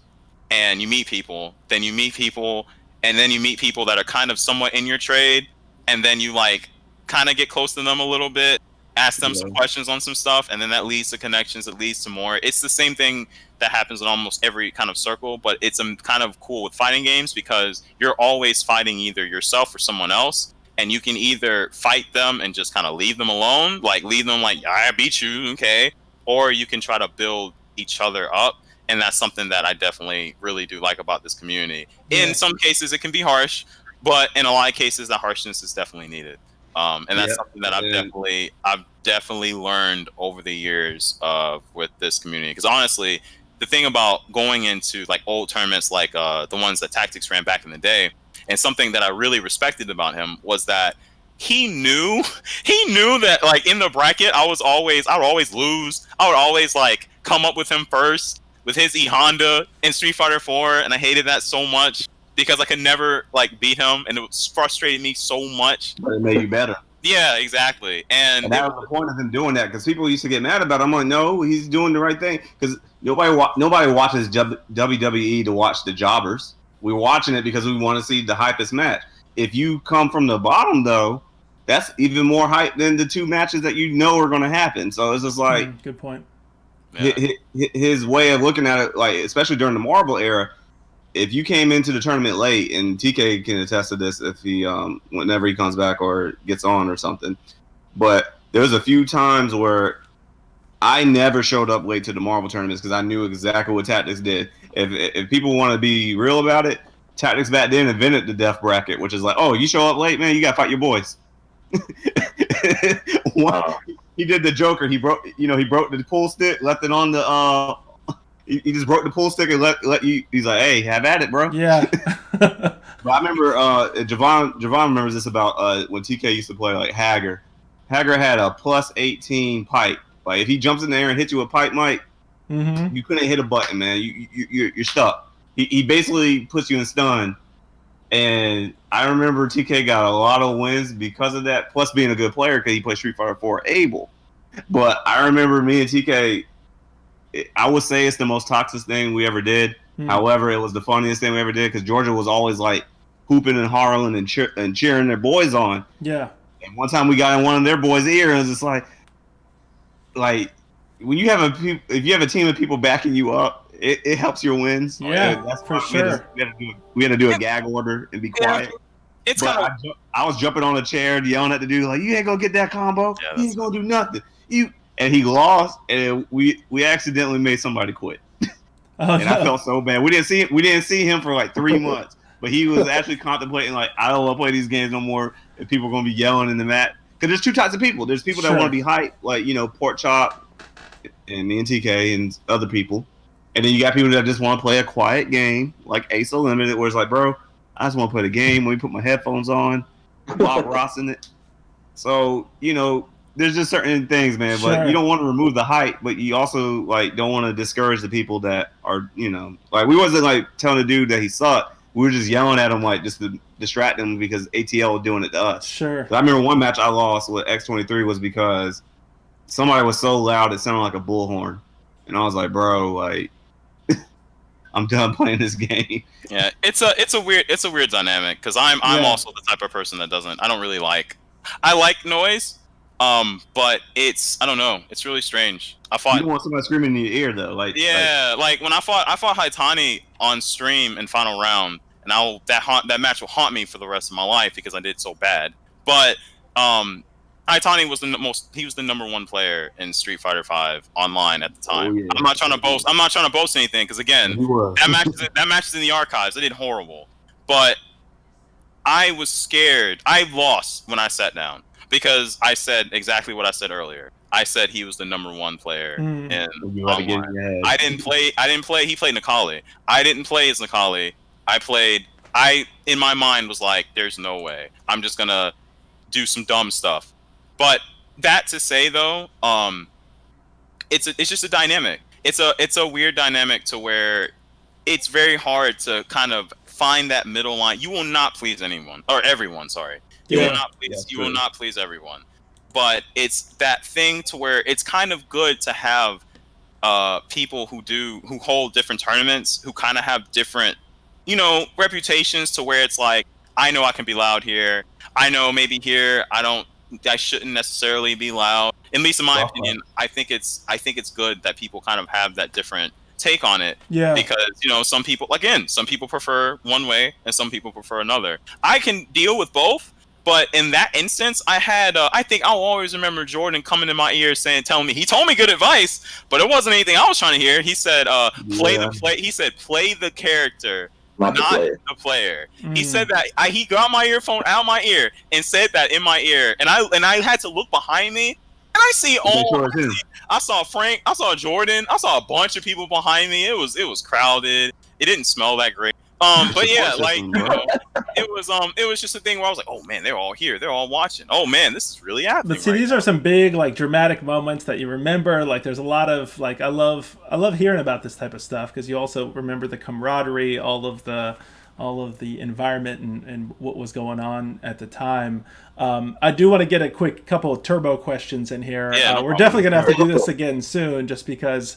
and you meet people, then you meet people, and then you meet people that are kind of somewhat in your trade, and then you like kind of get close to them a little bit, ask them some questions on some stuff, and then that leads to connections, it leads to more. It's the same thing that happens in almost every kind of circle, but it's kind of cool with fighting games because you're always fighting either yourself or someone else, and you can either fight them and just kind of leave them alone, like leave them like, I beat you, okay, or you can try to build each other up. And that's something that I definitely really do like about this community. In some cases, it can be harsh, but in a lot of cases, the harshness is definitely needed. And that's something that I've definitely learned over the years with this community. Because honestly, the thing about going into like old tournaments, like the ones that Tactics ran back in the day, and something that I really respected about him was that he knew that like in the bracket, I would always lose. I would always like come up with him first with his E Honda in Street Fighter 4, and I hated that so much because I could never like beat him, and it frustrated me so much. But it made you better. Yeah, exactly. And that was the point of him doing that, because people used to get mad about it. I'm like, no, he's doing the right thing, because nobody watches WWE to watch the jobbers. We're watching it because we want to see the hypest match. If you come from the bottom, though, that's even more hype than the two matches that are going to happen. So it's just like good point. His way of looking at it, like especially during the Marvel era, if you came into the tournament late, and TK can attest to this if he whenever he comes back or gets on or something, but there was a few times where I never showed up late to the Marvel tournaments because I knew exactly what Tactics did. If people want to be real about it, Tactics back then invented the death bracket, which is like, oh, you show up late, man, you gotta fight your boys. He did the Joker. He broke the pull stick, left it on the. He just broke the pull stick and let you. He's like, hey, have at it, bro. Yeah. But I remember Javon remembers this about when TK used to play like Hager. Hager had a plus 18 pipe. Like if he jumps in the air and hits you with pipe, Mike, you couldn't hit a button, man. You're stuck. He basically puts you in stun. And I remember TK got a lot of wins because of that, plus being a good player because he played Street Fighter 4 able. But I remember me and TK, I would say it's the most toxic thing we ever did. However, it was the funniest thing we ever did because Georgia was always like hooping and hollering and cheering their boys on. Yeah. And one time we got in one of their boys' ear and it was just like when you have if you have a team of people backing you up, it helps your wins. Yeah, that's for sure. We had to do a gag order and be quiet. It's I was jumping on a chair, yelling at the dude like, "You ain't gonna get that combo. You ain't gonna do nothing." And he lost, and we accidentally made somebody quit. I felt so bad. We didn't see him for like 3 months, but he was actually contemplating like, I don't want to play these games no more. If people are gonna be yelling in the mat, because there's two types of people. There's people that want to be hyped, like Pork Chop and me and TK and other people. And then you got people that just want to play a quiet game, like Ace Unlimited, where it's like, bro, I just want to play the game. Let me put my headphones on, Bob Ross in it. So, there's just certain things, man. Sure. But you don't want to remove the hype, but you also like don't want to discourage the people that are, like we wasn't like telling the dude that he sucked. We were just yelling at him like just to distract him because ATL was doing it to us. Sure. I remember one match I lost with X23 was because somebody was so loud it sounded like a bullhorn, and I was like, bro, like I'm done playing this game. Yeah, it's a weird dynamic because I'm also the type of person that I don't really like. I like noise, but I don't know. It's really strange. You don't want somebody screaming in your ear though, like when I fought Haitani on stream in final round, and that match will haunt me for the rest of my life because I did so bad. But Haitani was the number one player in Street Fighter V online at the time. Oh, yeah. I'm not trying to boast anything because again, that match is in the archives. I did horrible, but I was scared. I lost when I sat down because I said exactly what I said earlier. I said he was the number one player in online. I didn't play. He played Nikali. I didn't play as Nikali. I in my mind was like, there's no way. I'm just gonna do some dumb stuff. But that to say though, it's just a dynamic. It's a weird dynamic to where it's very hard to kind of find that middle line. You will not please anyone or everyone. Sorry, you will not please. You will not please everyone. But it's that thing to where it's kind of good to have people who hold different tournaments who kind of have different, reputations to where it's like, I know I can be loud here. I know maybe here I shouldn't necessarily be loud. At least in my opinion, I think it's good that people kind of have that different take on it. Yeah. Because some people prefer one way and some people prefer another. I can deal with both, but in that instance, I had I think I'll always remember Jordan coming in my ear telling me he told me good advice, but it wasn't anything I was trying to hear. He said play the character. Not the player. He said that he got my earphone out my ear and said that in my ear, and I had to look behind me, and I see I saw Frank, I saw Jordan, I saw a bunch of people behind me. It was crowded. It didn't smell that great. But yeah, it was just a thing where I was like, oh man, they're all here, they're all watching. Oh man, this is really happening. But see, these are some big dramatic moments that you remember. Like there's a lot of I love hearing about this type of stuff because you also remember the camaraderie, all of the environment and what was going on at the time. I do want to get a quick couple of turbo questions in here. Yeah, we're definitely gonna have to do this again soon, just because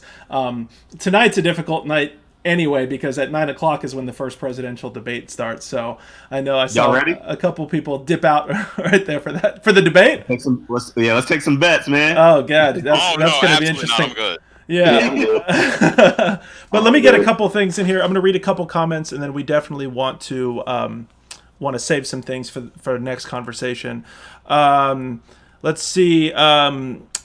tonight's a difficult night. Anyway, because at 9:00 is when the first presidential debate starts. So I know I saw a couple people dip out right there for the debate. Let's take some bets, man. Oh god, that's going to be interesting. I'm good. Yeah. But let me get a couple things in here. I'm going to read a couple comments, and then we definitely want to save some things for next conversation. Let's see.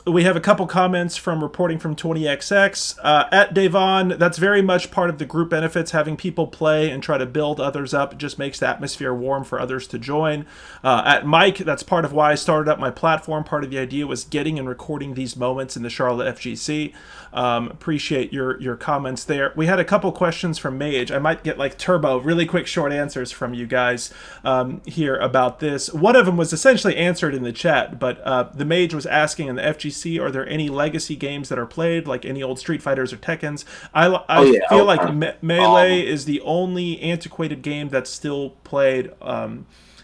We have a couple comments from reporting from 20XX. At Davon, that's very much part of the group benefits. Having people play and try to build others up, it just makes the atmosphere warm for others to join. At Mike, that's part of why I started up my platform. Part of the idea was getting and recording these moments in the Charlotte FGC. Appreciate your comments there. We had a couple questions from Mage. I might get turbo, really quick short answers from you guys here about this. One of them was essentially answered in the chat, but the Mage was asking in the FGC, are there any legacy games that are played, like any old Street Fighters or Tekkens? I feel like Melee is the only antiquated game that's still played.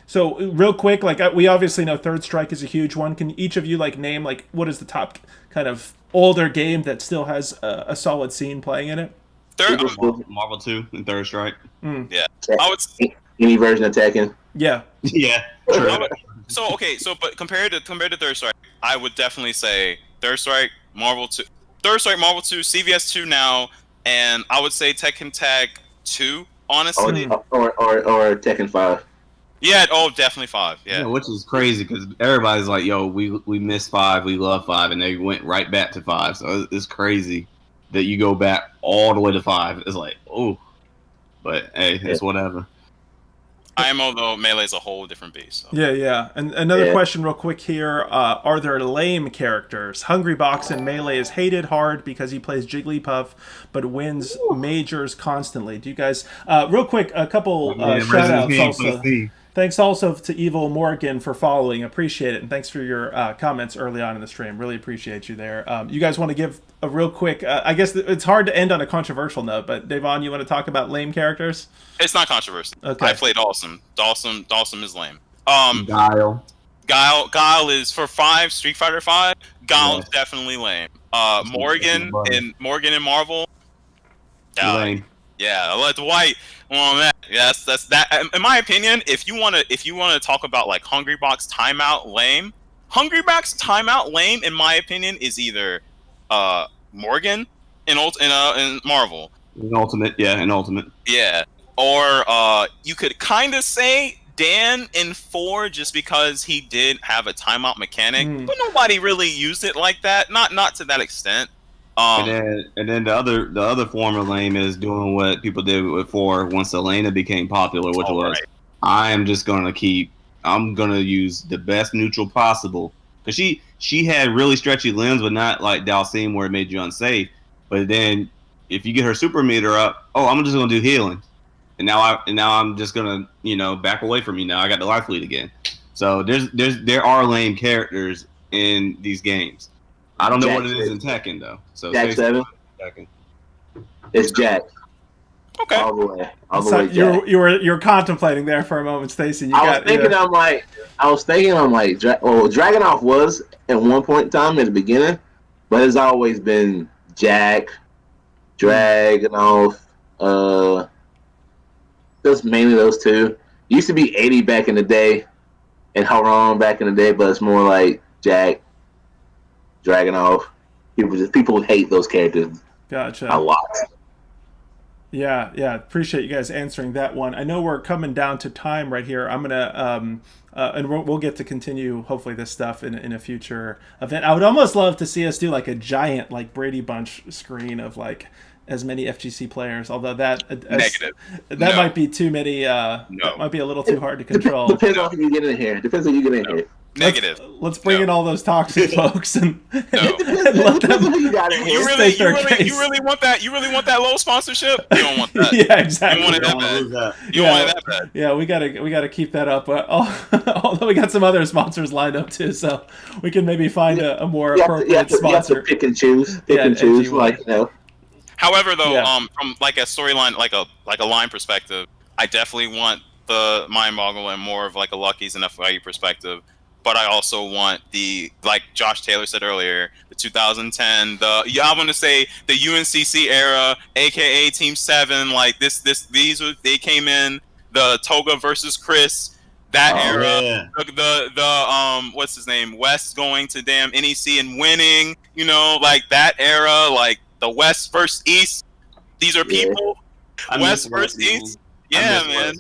So real quick, we obviously know Third Strike is a huge one. Can each of you name what is the top kind of older game that still has a solid scene playing in it? Marvel 2 and Third Strike. Yeah, any version of Tekken. Yeah. Yeah. True. But compared to Third Strike, I would definitely say Third Strike, Marvel 2, CVS 2 now, and I would say Tekken Tag 2, honestly. Or Tekken 5. Yeah, definitely 5. Yeah, which is crazy because everybody's like, "Yo, we miss 5, we love 5," and they went right back to 5. So it's crazy that you go back all the way to 5. It's like, oh, but hey, it's whatever. IMO though, Melee's a whole different beast. So. Yeah. And another question real quick here. Are there lame characters? Hungrybox in Melee is hated hard because he plays Jigglypuff, but wins majors constantly. Do you guys, real quick, a couple shout-outs also. Thanks also to Evil Morgan for following. Appreciate it. And thanks for your comments early on in the stream. Really appreciate you there. You guys want to give a real quick, I guess it's hard to end on a controversial note, but Davon, you want to talk about lame characters? It's not controversial. Okay. I played Dawson. Dawson is lame. Guile. Guile is for Street Fighter 5. Guile Yes. is definitely lame. Morgan and Marvel. Lame. Yeah, let Dwight. Well, man, yes, that's that. In my opinion, if you wanna talk about like Hungry Box timeout lame, Hungry Box timeout lame, in my opinion, is either Morgan in Marvel. In Ultimate. Yeah, or you could kind of say Dan in 4 just because he did have a timeout mechanic, but nobody really used it like that. Not to that extent. And then the other form of lame is doing what people did with 4 once Elena became popular, which was I'm gonna use the best neutral possible, because she had really stretchy limbs, but not like Dalsim where it made you unsafe. But then if you get her super meter up, I'm just gonna do healing, and now I'm just gonna back away from you. Now I got the life lead again. So there are lame characters in these games. I don't know Jack what it is in Tekken though. So Jack 7. Tekken. It's Jack. Okay. All the way. So Jack. you were contemplating there for a moment, Stacey. I was thinking, Dragunov was at one point in time at the beginning, but it's always been Jack, Dragunov, just mainly those two. Used to be 80 back in the day, and Haran back in the day, but it's more like Jack, Dragunov. People hate those characters. Gotcha. A lot. Yeah. Appreciate you guys answering that one. I know we're coming down to time right here. I'm gonna and we'll get to continue hopefully this stuff in a future event. I would almost love to see us do like a giant like Brady Bunch screen of like as many FGC players. Although Negative. That might be too many. That might be a little too hard to control. Depends on who you get in here. Negative. Let's bring in all those toxic folks and let them. You really want that? You really want that low sponsorship? You don't want that. Yeah, exactly. You want it that bad. You want it that bad. Yeah, we gotta keep that up. Although we got some other sponsors lined up too, so we can maybe find a more appropriate sponsor. You have to pick and choose. However, though, from like a storyline, like a line perspective, I definitely want the Mind Boggle and more of like a Lucky's and FYE perspective. But I also want the, like Josh Taylor said earlier, the 2010, I want to say the UNCC era, aka Team 7, like they came in, the Toga versus Chris, that era, the what's his name, West going to damn NEC and winning, like that era, like the West versus East. These are people, West versus East. Yeah, man,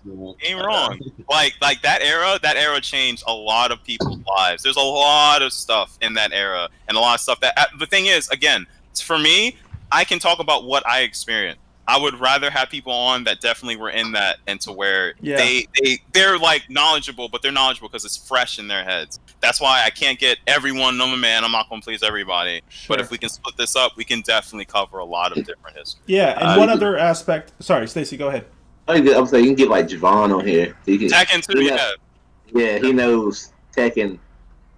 ain't wrong. Like that era changed a lot of people's lives. There's a lot of stuff in that era, and a lot of stuff that. The thing is, again, for me, I can talk about what I experienced. I would rather have people on that definitely were in that, and to where they're like knowledgeable, but they're knowledgeable because it's fresh in their heads. That's why I can't get everyone. No, man, I'm not gonna please everybody. Sure. But if we can split this up, we can definitely cover a lot of different history. Yeah, and one other aspect. Sorry, Stacey, go ahead. I'm saying you can get like Javon on here. Tekken too, Yeah, he knows Tekken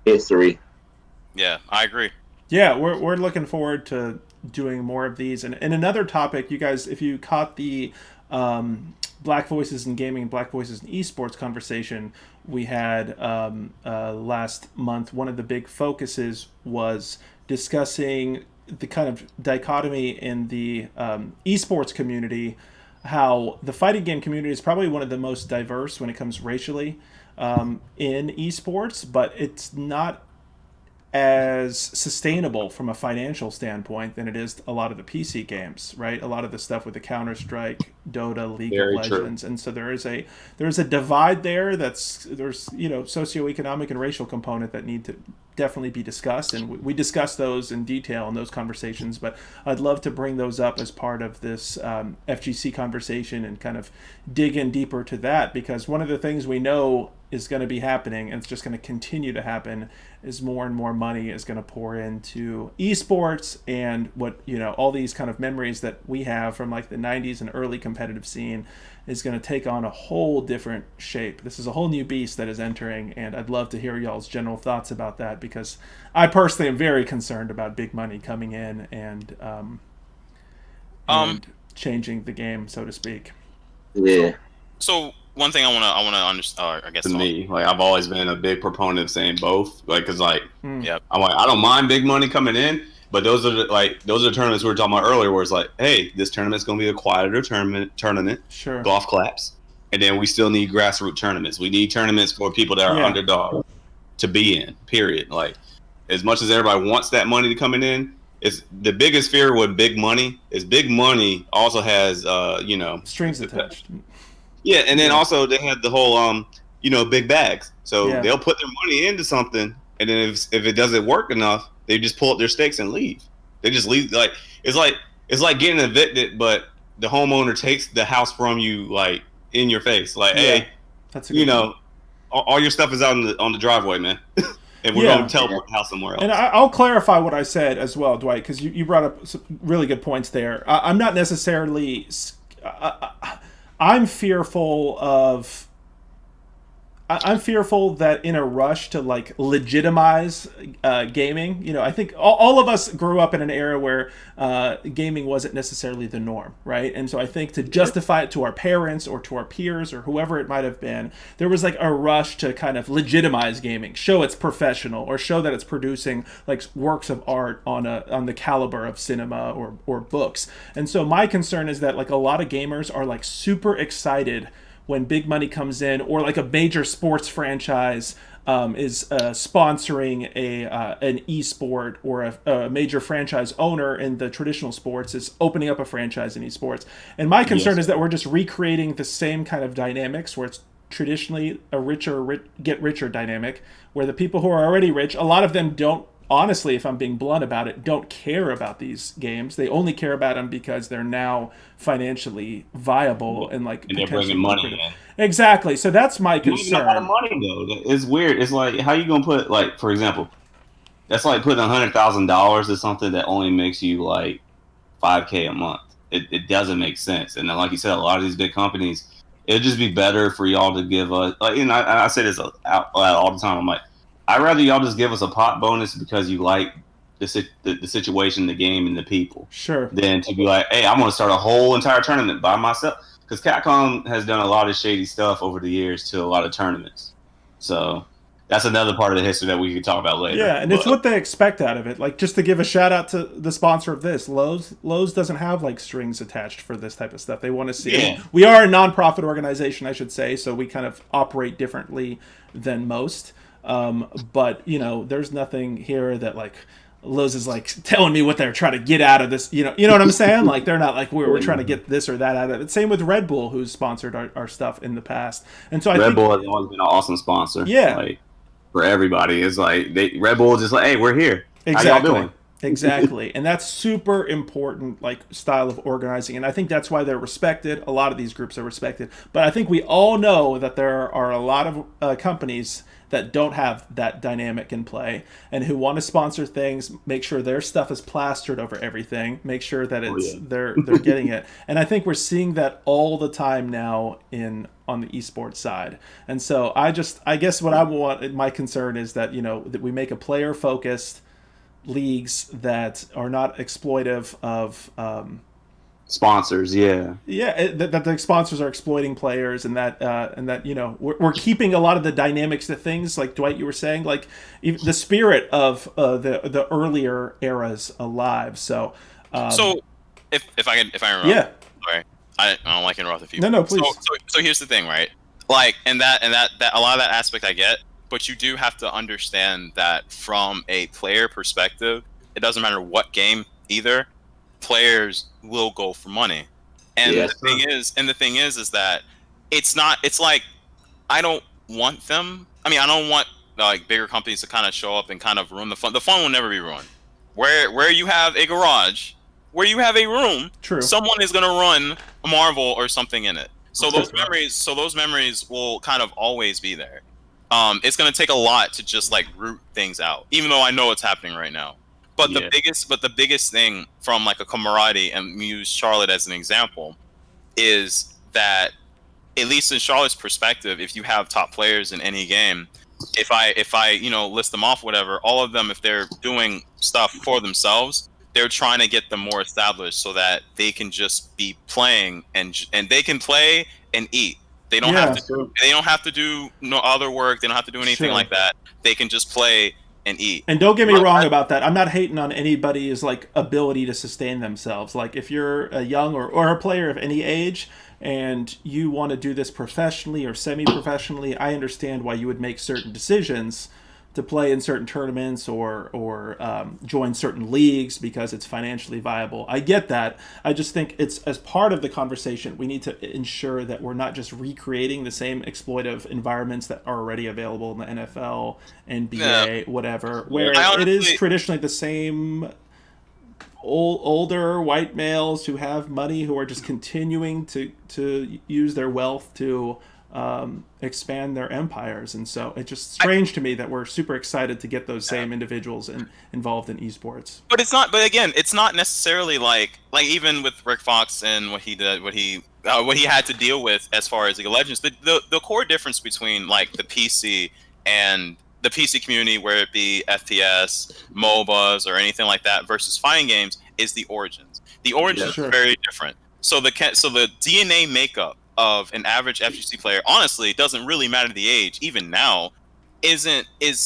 history. Yeah, I agree. Yeah, we're looking forward to doing more of these. And another topic, you guys, if you caught the Black Voices in Gaming and Black Voices in Esports conversation we had last month, one of the big focuses was discussing the kind of dichotomy in the esports community, how the fighting game community is probably one of the most diverse when it comes racially in esports, but it's not as sustainable from a financial standpoint than it is a lot of the PC games, right? A lot of the stuff with the Counter-Strike, Dota, League of Legends, and so there is a divide there. There's socioeconomic and racial component that need to definitely be discussed, and we discuss those in detail in those conversations. But I'd love to bring those up as part of this FGC conversation and kind of dig in deeper to that, because one of the things we know is going to be happening, and it's just going to continue to happen, is more and more money is going to pour into esports, and what, you know, all these kind of memories that we have from like the 90s and early competitive scene is going to take on a whole different shape. This is a whole new beast that is entering, and I'd love to hear y'all's general thoughts about that, because I personally am very concerned about big money coming in and changing the game, so to speak. Yeah. So one thing I wanna understand, I guess To me, like, I've always been a big proponent of saying both, like, cause like, Yep. I'm like, I don't mind big money coming in, but those are the tournaments we were talking about earlier, where it's like, hey, this tournament's gonna be a quieter tournament, Sure. golf claps, and then we still need grassroots tournaments. We need tournaments for people that are underdog to be in. Period. Like, as much as everybody wants that money to come in, it's the biggest fear with big money is big money also has you know, strings attached. Yeah, and then also they have the whole you know, big bags. So they'll put their money into something, and then if it doesn't work enough, they just pull up their stakes and leave. They just leave. Like it's like getting evicted, but the homeowner takes the house from you, like, in your face. Like, hey, that's you know, all your stuff is out on the driveway, man. And we're going to teleport the house somewhere else. And I'll clarify what I said as well, Dwight, because you brought up some really good points there. I'm not necessarily. I'm fearful of. I'm fearful that in a rush to like legitimize gaming, you know, I think all of us grew up in an era where gaming wasn't necessarily the norm, right? And so I think to justify it to our parents or to our peers or whoever it might have been, there was like a rush to kind of legitimize gaming, show it's professional, or show that it's producing like works of art on the caliber of cinema or books. And so my concern is that like a lot of gamers are like super excited when big money comes in, or like a major sports franchise is sponsoring an esport, or a major franchise owner in the traditional sports is opening up a franchise in esports. And my concern is that we're just recreating the same kind of dynamics where it's traditionally a get richer dynamic, where the people who are already rich, a lot of them don't, honestly, if I'm being blunt about it, don't care about these games. They only care about them because they're now financially viable and like and they're bringing money in. Exactly. So that's my concern. A lot of money though. It's weird. It's like, how you gonna put, like, for example, that's like putting $100,000 to something that only makes you like $5K a month. It doesn't make sense. And then, like you said, a lot of these big companies, it'd just be better for y'all to give us, like, you know, I say this out loud all the time. I'm like, I'd rather y'all just give us a pot bonus because you like the situation, the game, and the people. Sure. Than to be like, hey, I'm going to start a whole entire tournament by myself. Because Capcom has done a lot of shady stuff over the years to a lot of tournaments. So that's another part of the history that we could talk about later. Yeah, and it's what they expect out of it. Like, just to give a shout out to the sponsor of this, Lowe's doesn't have like strings attached for this type of stuff. They want to see. Yeah. We are a nonprofit organization, I should say, so we kind of operate differently than most. But you know, there's nothing here that like Lowe's is like telling me what they're trying to get out of this. You know what I'm saying? Like, they're not like we're trying to get this or that out of it. Same with Red Bull, who's sponsored our stuff in the past. And so I think Red Bull has always been an awesome sponsor. Yeah. Like, for everybody, it's like Red Bull is just like, hey, we're here. Exactly. How y'all doing? Exactly. And that's super important, like, style of organizing. And I think that's why they're respected. A lot of these groups are respected. But I think we all know that there are a lot of companies that don't have that dynamic in play and who want to sponsor things, make sure their stuff is plastered over everything, make sure that it's they're getting it. And I think we're seeing that all the time now on the esports side. And so I guess what I want, my concern is that, you know, that we make a player focused leagues that are not exploitive of sponsors. That the sponsors are exploiting players, and that you know, we're keeping a lot of the dynamics, the things like Dwight, you were saying, like even the spirit of the earlier eras alive. So so if I interrupt, sorry, I don't like interrupting people. No, please. So here's the thing, right? Like, and that a lot of that aspect I get, but you do have to understand that from a player perspective, it doesn't matter what game either, players will go for money. And the thing is that it's like, I don't want them. I mean, I don't want like bigger companies to kind of show up and kind of ruin the fun. The fun will never be ruined. Where you have a garage, where you have a room, True. Someone is gonna run a Marvel or something in it. So those memories will kind of always be there. It's going to take a lot to just like root things out, even though I know it's happening right now. But the biggest thing from like a camaraderie, and we use Charlotte as an example, is that at least in Charlotte's perspective, if you have top players in any game, if I list them off, whatever, all of them, if they're doing stuff for themselves, they're trying to get them more established so that they can just be playing and they can play and eat. They don't have to do no other work. They don't have to do anything like that. They can just play and eat. And don't get me wrong about that. I'm not hating on anybody's like ability to sustain themselves. Like if you're a young or a player of any age and you want to do this professionally or semi-professionally, I understand why you would make certain decisions to play in certain tournaments or join certain leagues because it's financially viable. I get that. I just think it's as part of the conversation, we need to ensure that we're not just recreating the same exploitive environments that are already available in the NFL, NBA, whatever, where it is traditionally the same older white males who have money who are just continuing to use their wealth to expand their empires. And so it's just strange to me that we're super excited to get those same individuals involved in esports. But it's not necessarily like even with Rick Fox and what he did, what he had to deal with as far as League of Legends, the core difference between like the PC and the PC community, where it be FPS, MOBAs, or anything like that, versus fighting games, is the origins. The origins are very different. So the DNA makeup of an average FGC player, honestly, it doesn't really matter the age, even now,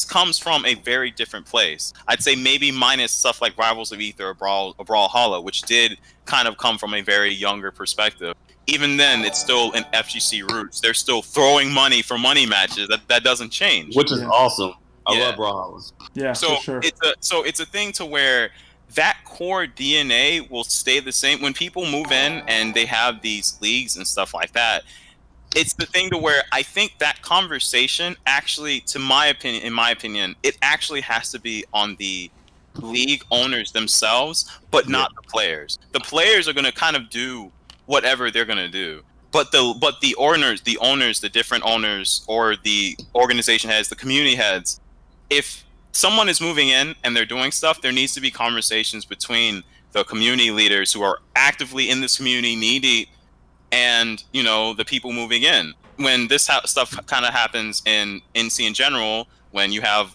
comes from a very different place. I'd say maybe minus stuff like Rivals of Ether or Brawlhalla, which did kind of come from a very younger perspective. Even then, it's still in FGC roots. They're still throwing money for money matches. That doesn't change. Which is awesome. I love Brawlhalla. Yeah, so for sure. It's a thing to where that core DNA will stay the same. When people move in and they have these leagues and stuff like that, it's the thing to where I think that conversation actually, in my opinion, it actually has to be on the league owners themselves, but not the players. The players are going to kind of do whatever they're going to do. But the owners, the different owners, or the organization heads, the community heads, if someone is moving in and they're doing stuff, there needs to be conversations between the community leaders who are actively in this community, knee-deep, and the people moving in. When this stuff kind of happens in NC in general, when you have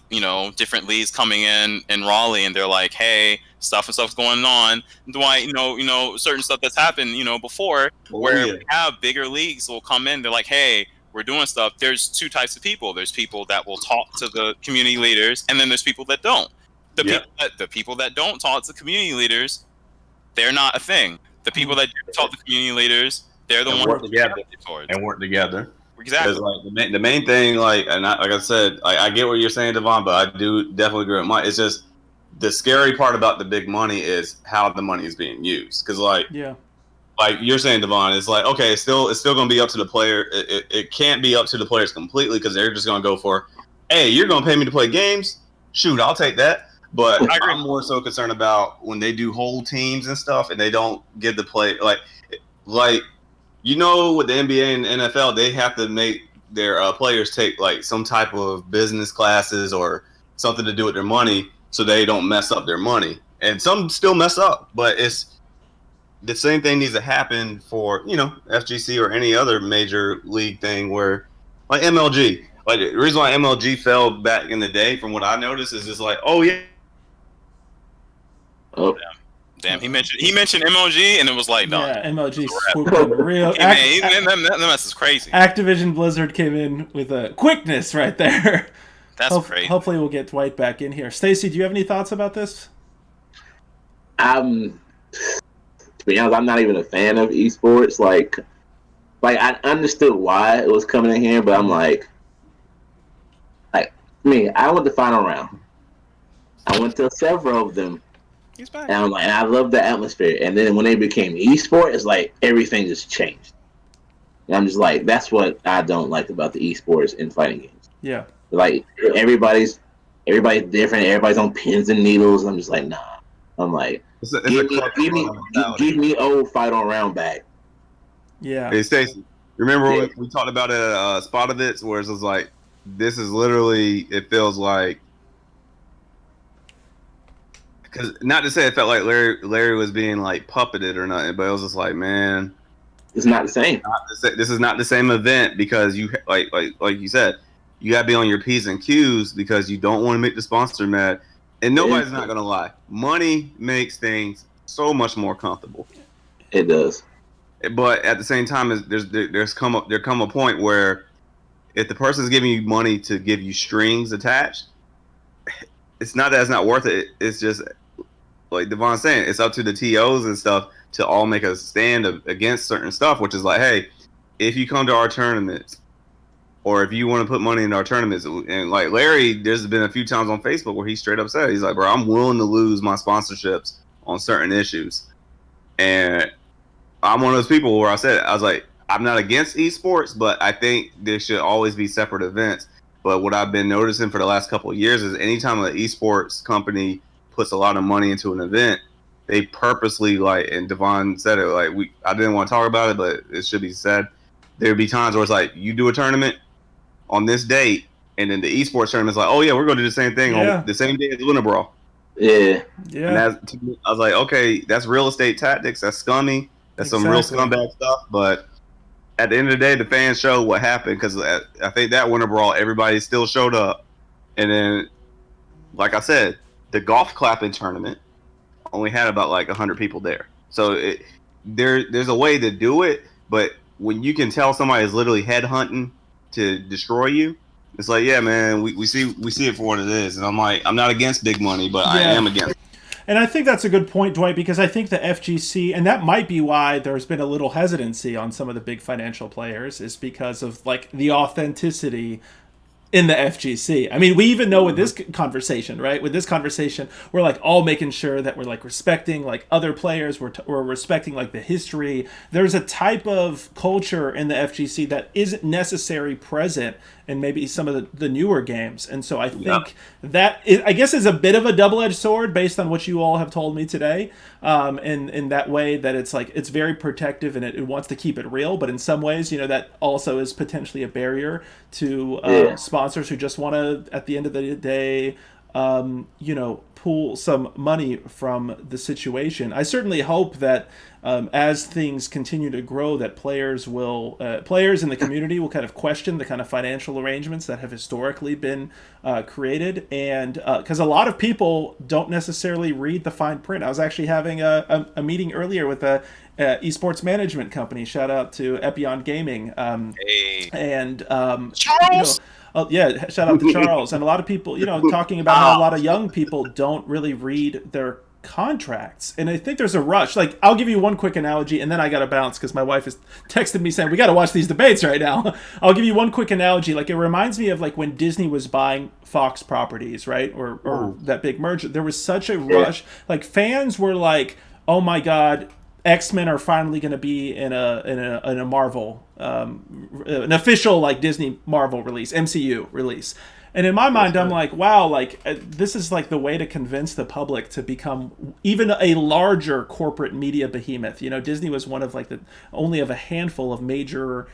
different leagues coming in Raleigh and they're like, hey, stuff's going on, Dwight, certain stuff that's happened before, we have bigger leagues will come in, they're like, hey, we're doing stuff. There's two types of people. There's people that will talk to the community leaders, and then there's people that don't. The people that don't talk to community leaders, they're not a thing. The people that do talk to community leaders, they're the ones work together. Exactly. Like the main thing, like I said, I get what you're saying, Devon, but I do definitely agree with Mike. It's just the scary part about the big money is how the money is being used. Because like you're saying, Devon, it's like, okay, it's still going to be up to the player. It can't be up to the players completely, because they're just going to go for, hey, you're going to pay me to play games? Shoot, I'll take that. But I'm more so concerned about when they do whole teams and stuff and they don't give the play like with the NBA and the NFL, they have to make their players take like some type of business classes or something to do with their money so they don't mess up their money. And some still mess up, but it's the same thing needs to happen for, FGC or any other major league thing where, like MLG. Like the reason why MLG fell back in the day, from what I noticed, is just like, oh yeah. Oh damn! He mentioned MLG, and it was like, no. Yeah, MLG swooped in real. That mess is crazy. Activision Blizzard came in with a quickness right there. That's crazy. Hopefully, we'll get Dwight back in here. Stacey, do you have any thoughts about this? To be honest, I'm not even a fan of esports. Like I understood why it was coming in here, but I'm like me. I went to final round. I went to several of them. He's back. And I'm like, and I love the atmosphere. And then when they became esport, it's like everything just changed. And I'm just like, that's what I don't like about the esports in fighting games. Yeah. Like everybody's different. Everybody's on pins and needles. I'm just like, nah. I'm like, give me old fight on round back. Yeah. Hey Stacey, remember when we talked about Spotovitz, where it was like this is literally, it feels like, because not to say it felt like Larry was being like puppeted or nothing, but it was just like, man, It's not the same. this is not the same event, because you like you said, you gotta be on your P's and Q's because you don't want to make the sponsor mad. And nobody's not gonna lie, money makes things so much more comfortable. It does. But at the same time, there come a point where if the person's giving you money to give you strings attached, it's not that it's not worth it. It's just like Devon's saying, it's up to the TOs and stuff to all make a stand against certain stuff, which is like, hey, if you come to our tournaments, or if you want to put money in our tournaments, and like Larry, there's been a few times on Facebook where he straight up said, he's like, bro, I'm willing to lose my sponsorships on certain issues. And I'm one of those people where I was like, I'm not against esports, but I think there should always be separate events. But what I've been noticing for the last couple of years is anytime an esports company puts a lot of money into an event, they purposely, like, and Devon said it, like, I didn't want to talk about it, but it should be said. There'd be times where it's like, you do a tournament on this date, and then the esports tournament's like, oh yeah, we're going to do the same thing on the same day as the Winter Brawl. Yeah. Yeah. And I was like, okay, that's real estate tactics. That's scummy. That's some real scumbag stuff. But at the end of the day, the fans showed what happened, because I think that Winter Brawl, everybody still showed up. And then, like I said, the golf clapping tournament only had about like 100 people there. So there's a way to do it, but when you can tell somebody is literally headhunting to destroy you, it's like, yeah, man, we see it for what it is. And I'm like, I'm not against big money, but I am against it. And I think that's a good point, Dwight, because I think the FGC, and that might be why there's been a little hesitancy on some of the big financial players, is because of like the authenticity in the FGC. I mean, we even know with this conversation, right? With this conversation, we're like all making sure that we're like respecting like other players. We're respecting like the history. There's a type of culture in the FGC that isn't necessarily present in maybe some of the newer games. And so I think that I guess is a bit of a double-edged sword based on what you all have told me today. In that way that it's like, it's very protective and it wants to keep it real. But in some ways, you know, that also is potentially a barrier to sponsors who just want to, at the end of the day, you know, pull some money from the situation. I certainly hope that as things continue to grow, that players in the community will kind of question the kind of financial arrangements that have historically been created, and because a lot of people don't necessarily read the fine print. I was actually having a meeting earlier with a esports management company. Shout out to Epion Gaming, and Charles. Shout out to Charles. And a lot of people, you know, talking about how a lot of young people don't really read their contracts. And I think there's a rush. Like, I'll give you one quick analogy, and then I got to bounce because my wife has texted me saying, we got to watch these debates right now. I'll give you one quick analogy. Like, it reminds me of like when Disney was buying Fox properties, right? Or that big merger. There was such a rush. Like, fans were like, oh my God, X-Men are finally going to be in a Marvel, an official like Disney Marvel release, MCU release. And in my mind, I'm like, wow, like this is like the way to convince the public to become even a larger corporate media behemoth. You know, Disney was one of like only of a handful of major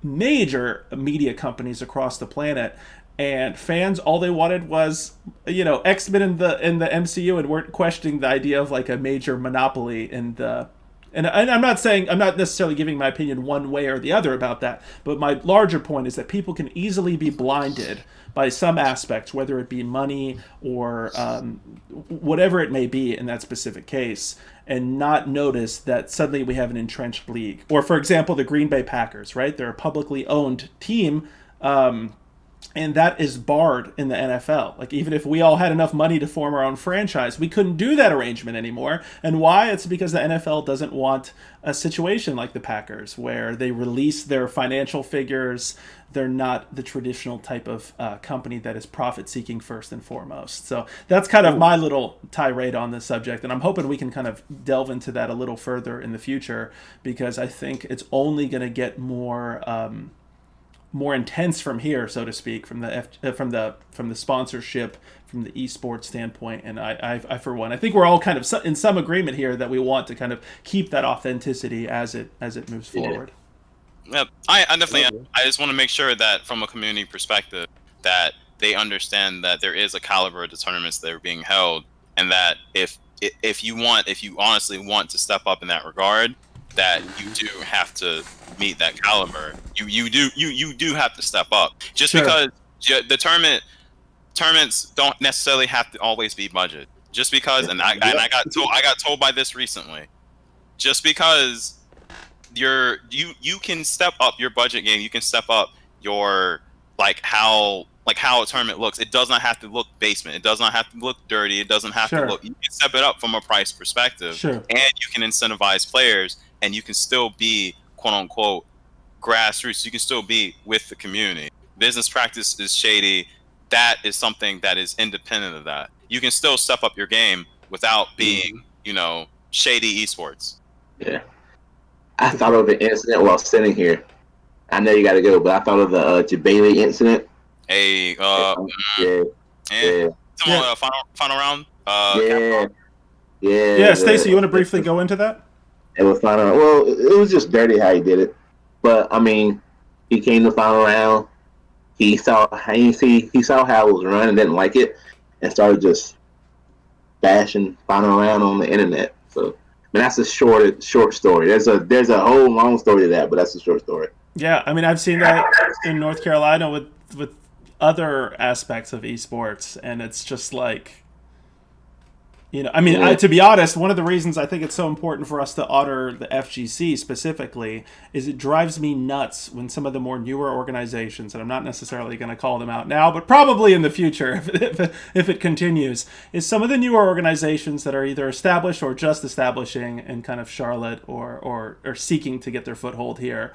media companies across the planet. And fans, all they wanted was, you know, X-Men in the MCU, and weren't questioning the idea of like a major monopoly in the. And I'm not necessarily giving my opinion one way or the other about that, but my larger point is that people can easily be blinded by some aspects, whether it be money or whatever it may be in that specific case, and not notice that suddenly we have an entrenched league. Or, for example, the Green Bay Packers, right? They're a publicly owned team, and that is barred in the NFL. Like, even if we all had enough money to form our own franchise, we couldn't do that arrangement anymore. And why? It's because the NFL doesn't want a situation like the Packers, where they release their financial figures. They're not the traditional type of company that is profit-seeking first and foremost. So that's kind of my little tirade on this subject, and I'm hoping we can kind of delve into that a little further in the future, because I think it's only going to get more intense from here, so to speak, from the sponsorship, from the esports standpoint. And I for one, I think we're all kind of in some agreement here that we want to kind of keep that authenticity as it moves forward. Yeah, I definitely am. I just want to make sure that from a community perspective, that they understand that there is a caliber of the tournaments that are being held, and that if you honestly want to step up in that regard, that you do have to meet that caliber. You do have to step up. Just Sure. because the tournaments don't necessarily have to always be budget. Just because, and I got told by this recently. Just because you can step up your budget game, you can step up your how a tournament looks. It does not have to look basement. It does not have to look dirty. It doesn't have Sure. to look. You can step it up from a price perspective, Sure. and you can incentivize players, and you can still be quote unquote grassroots. You can still be with the community. Business practice is shady. That is something that is independent of that. You can still step up your game without being, shady esports. Yeah. I thought of an incident while sitting here. I know you got to go, but I thought of the Jabali incident. Hey, Yeah. Final round. Yeah. Stacey, you want to briefly go into that? It was final. Well, it was just dirty how he did it, but I mean, he came to final round. He saw how it was run and didn't like it, and started just bashing final round on the internet. So, I mean, that's a short story. There's a whole long story to that, but that's a short story. Yeah, I mean, I've seen that in North Carolina with other aspects of esports, and it's just like, to be honest, one of the reasons I think it's so important for us to honor the FGC specifically is it drives me nuts when some of the more newer organizations, and I'm not necessarily going to call them out now, but probably in the future if it continues, is some of the newer organizations that are either established or just establishing in kind of Charlotte or seeking to get their foothold here.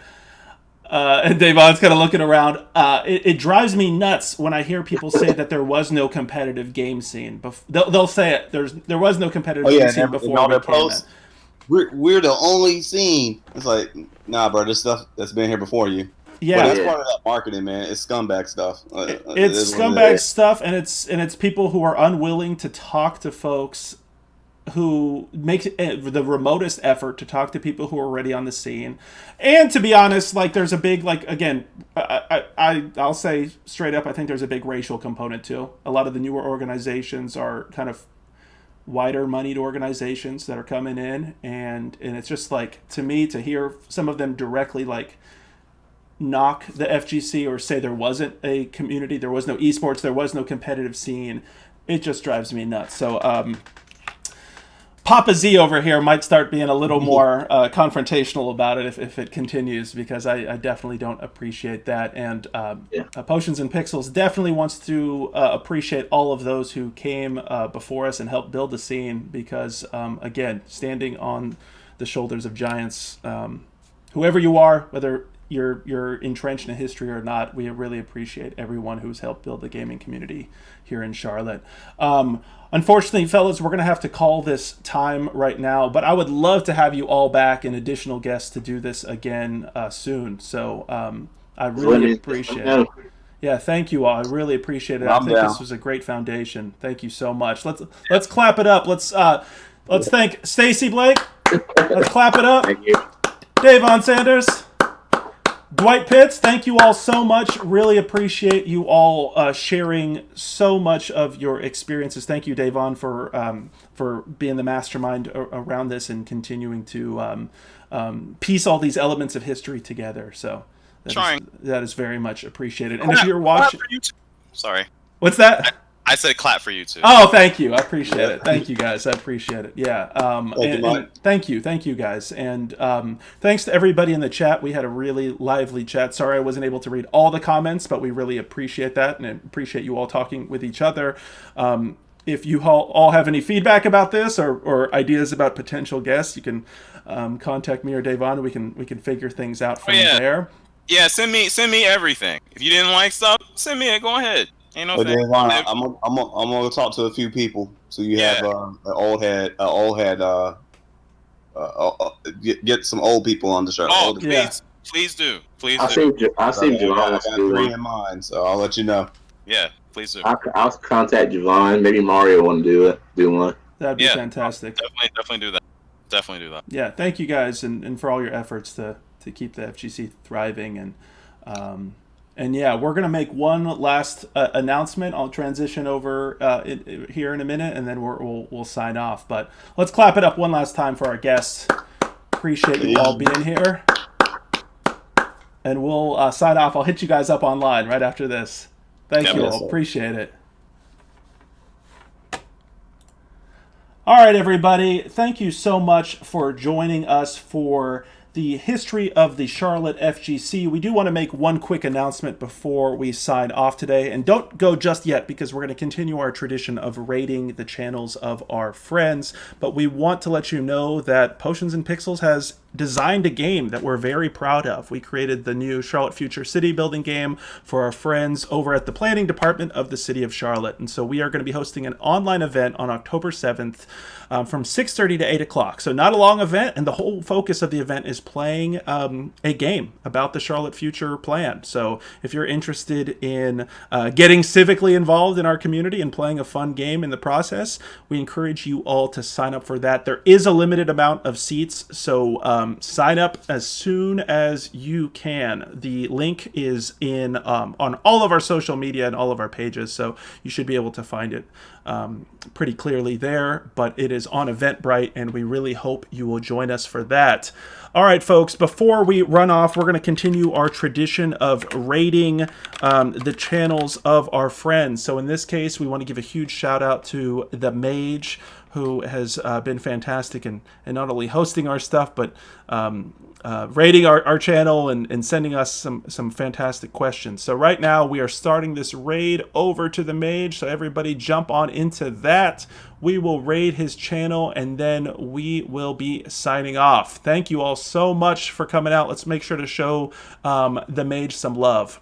And Davon's kind of looking around. It drives me nuts when I hear people say that there was no competitive game scene. They'll say it. There was no competitive game scene before we came in. We're the only scene. It's like, nah, bro. There's stuff that's been here before you. Yeah, but that's part of that marketing, man. It's scumbag stuff. It's scumbag stuff, and it's people who are unwilling to talk to folks who make the remotest effort to talk to people who are already on the scene. And to be honest, there's a big, again, I'll say straight up, I think there's a big racial component too. A lot of the newer organizations are kind of wider moneyed organizations that are coming in, and it's just to me, to hear some of them directly knock the FGC or say there wasn't a community, there was no esports, there was no competitive scene, it just drives me nuts. So Papa Z over here might start being a little more confrontational about it if it continues, because I definitely don't appreciate that. And Potions and Pixels definitely wants to appreciate all of those who came before us and helped build the scene, because, again, standing on the shoulders of giants, whoever you are, whether you're entrenched in history or not, we really appreciate everyone who's helped build the gaming community here in Charlotte. Unfortunately, fellas, we're going to have to call this time right now, but I would love to have you all back and additional guests to do this again soon. So I really appreciate it. Yeah, thank you all. I really appreciate it. I think this was a great foundation. Thank you so much. Let's clap it up. Let's thank Stacey Blake. Let's clap it up. Thank you. Davon Sanders. Dwight Pitts, thank you all so much. Really appreciate you all sharing so much of your experiences. Thank you, Davon, for being the mastermind around this and continuing to piece all these elements of history together. So that is very much appreciated. And if you're watching, sorry, what's that? I said clap for you too. Oh, thank you. I appreciate it. Thank you, guys. I appreciate it. Yeah. Thank you, guys. And thanks to everybody in the chat. We had a really lively chat. Sorry I wasn't able to read all the comments, but we really appreciate that and appreciate you all talking with each other. If you all have any feedback about this or ideas about potential guests, you can contact me or Davon. We can figure things out from there. Yeah, send me everything. If you didn't like stuff, send me it. Go ahead. Ain't no thing. I'm gonna talk to a few people, so you have an old head, get some old people on the show. Oh, please do. I'll see Javon. I got 3 in mind, so I'll let you know. Yeah, please do. I'll contact Javon. Maybe Mario want to do one. That'd be fantastic. Definitely do that. Definitely do that. Yeah, thank you guys and for all your efforts to keep the FGC thriving And yeah, we're going to make one last announcement. I'll transition over here in a minute, and then we'll sign off. But let's clap it up one last time for our guests. Appreciate you all being here. And we'll sign off. I'll hit you guys up online right after this. Thank you all. Appreciate it. All right, everybody. Thank you so much for joining us for the history of the Charlotte FGC. We do want to make one quick announcement before we sign off today. And don't go just yet, because we're going to continue our tradition of rating the channels of our friends. But we want to let you know that Potions and Pixels has designed a game that we're very proud of. We created the new Charlotte Future City building game for our friends over at the planning department of the city of Charlotte. And so we are going to be hosting an online event on October 7th from 6:30 to 8 o'clock. So not a long event, and the whole focus of the event is playing a game about the Charlotte Future plan. So if you're interested in getting civically involved in our community and playing a fun game in the process, we encourage you all to sign up for that. There is a limited amount of seats, so sign up as soon as you can. The link is in on all of our social media and all of our pages, so you should be able to find it pretty clearly there. But it is on Eventbrite, and we really hope you will join us for that. All right, folks, before we run off, we're going to continue our tradition of rating the channels of our friends. So in this case, we want to give a huge shout out to the Mage, who has been fantastic in not only hosting our stuff, but rating our channel and sending us some fantastic questions. So right now we are starting this raid over to the Mage, so everybody jump on into that. We will raid his channel, and then we will be signing off. Thank you all so much for coming out. Let's make sure to show the Mage some love.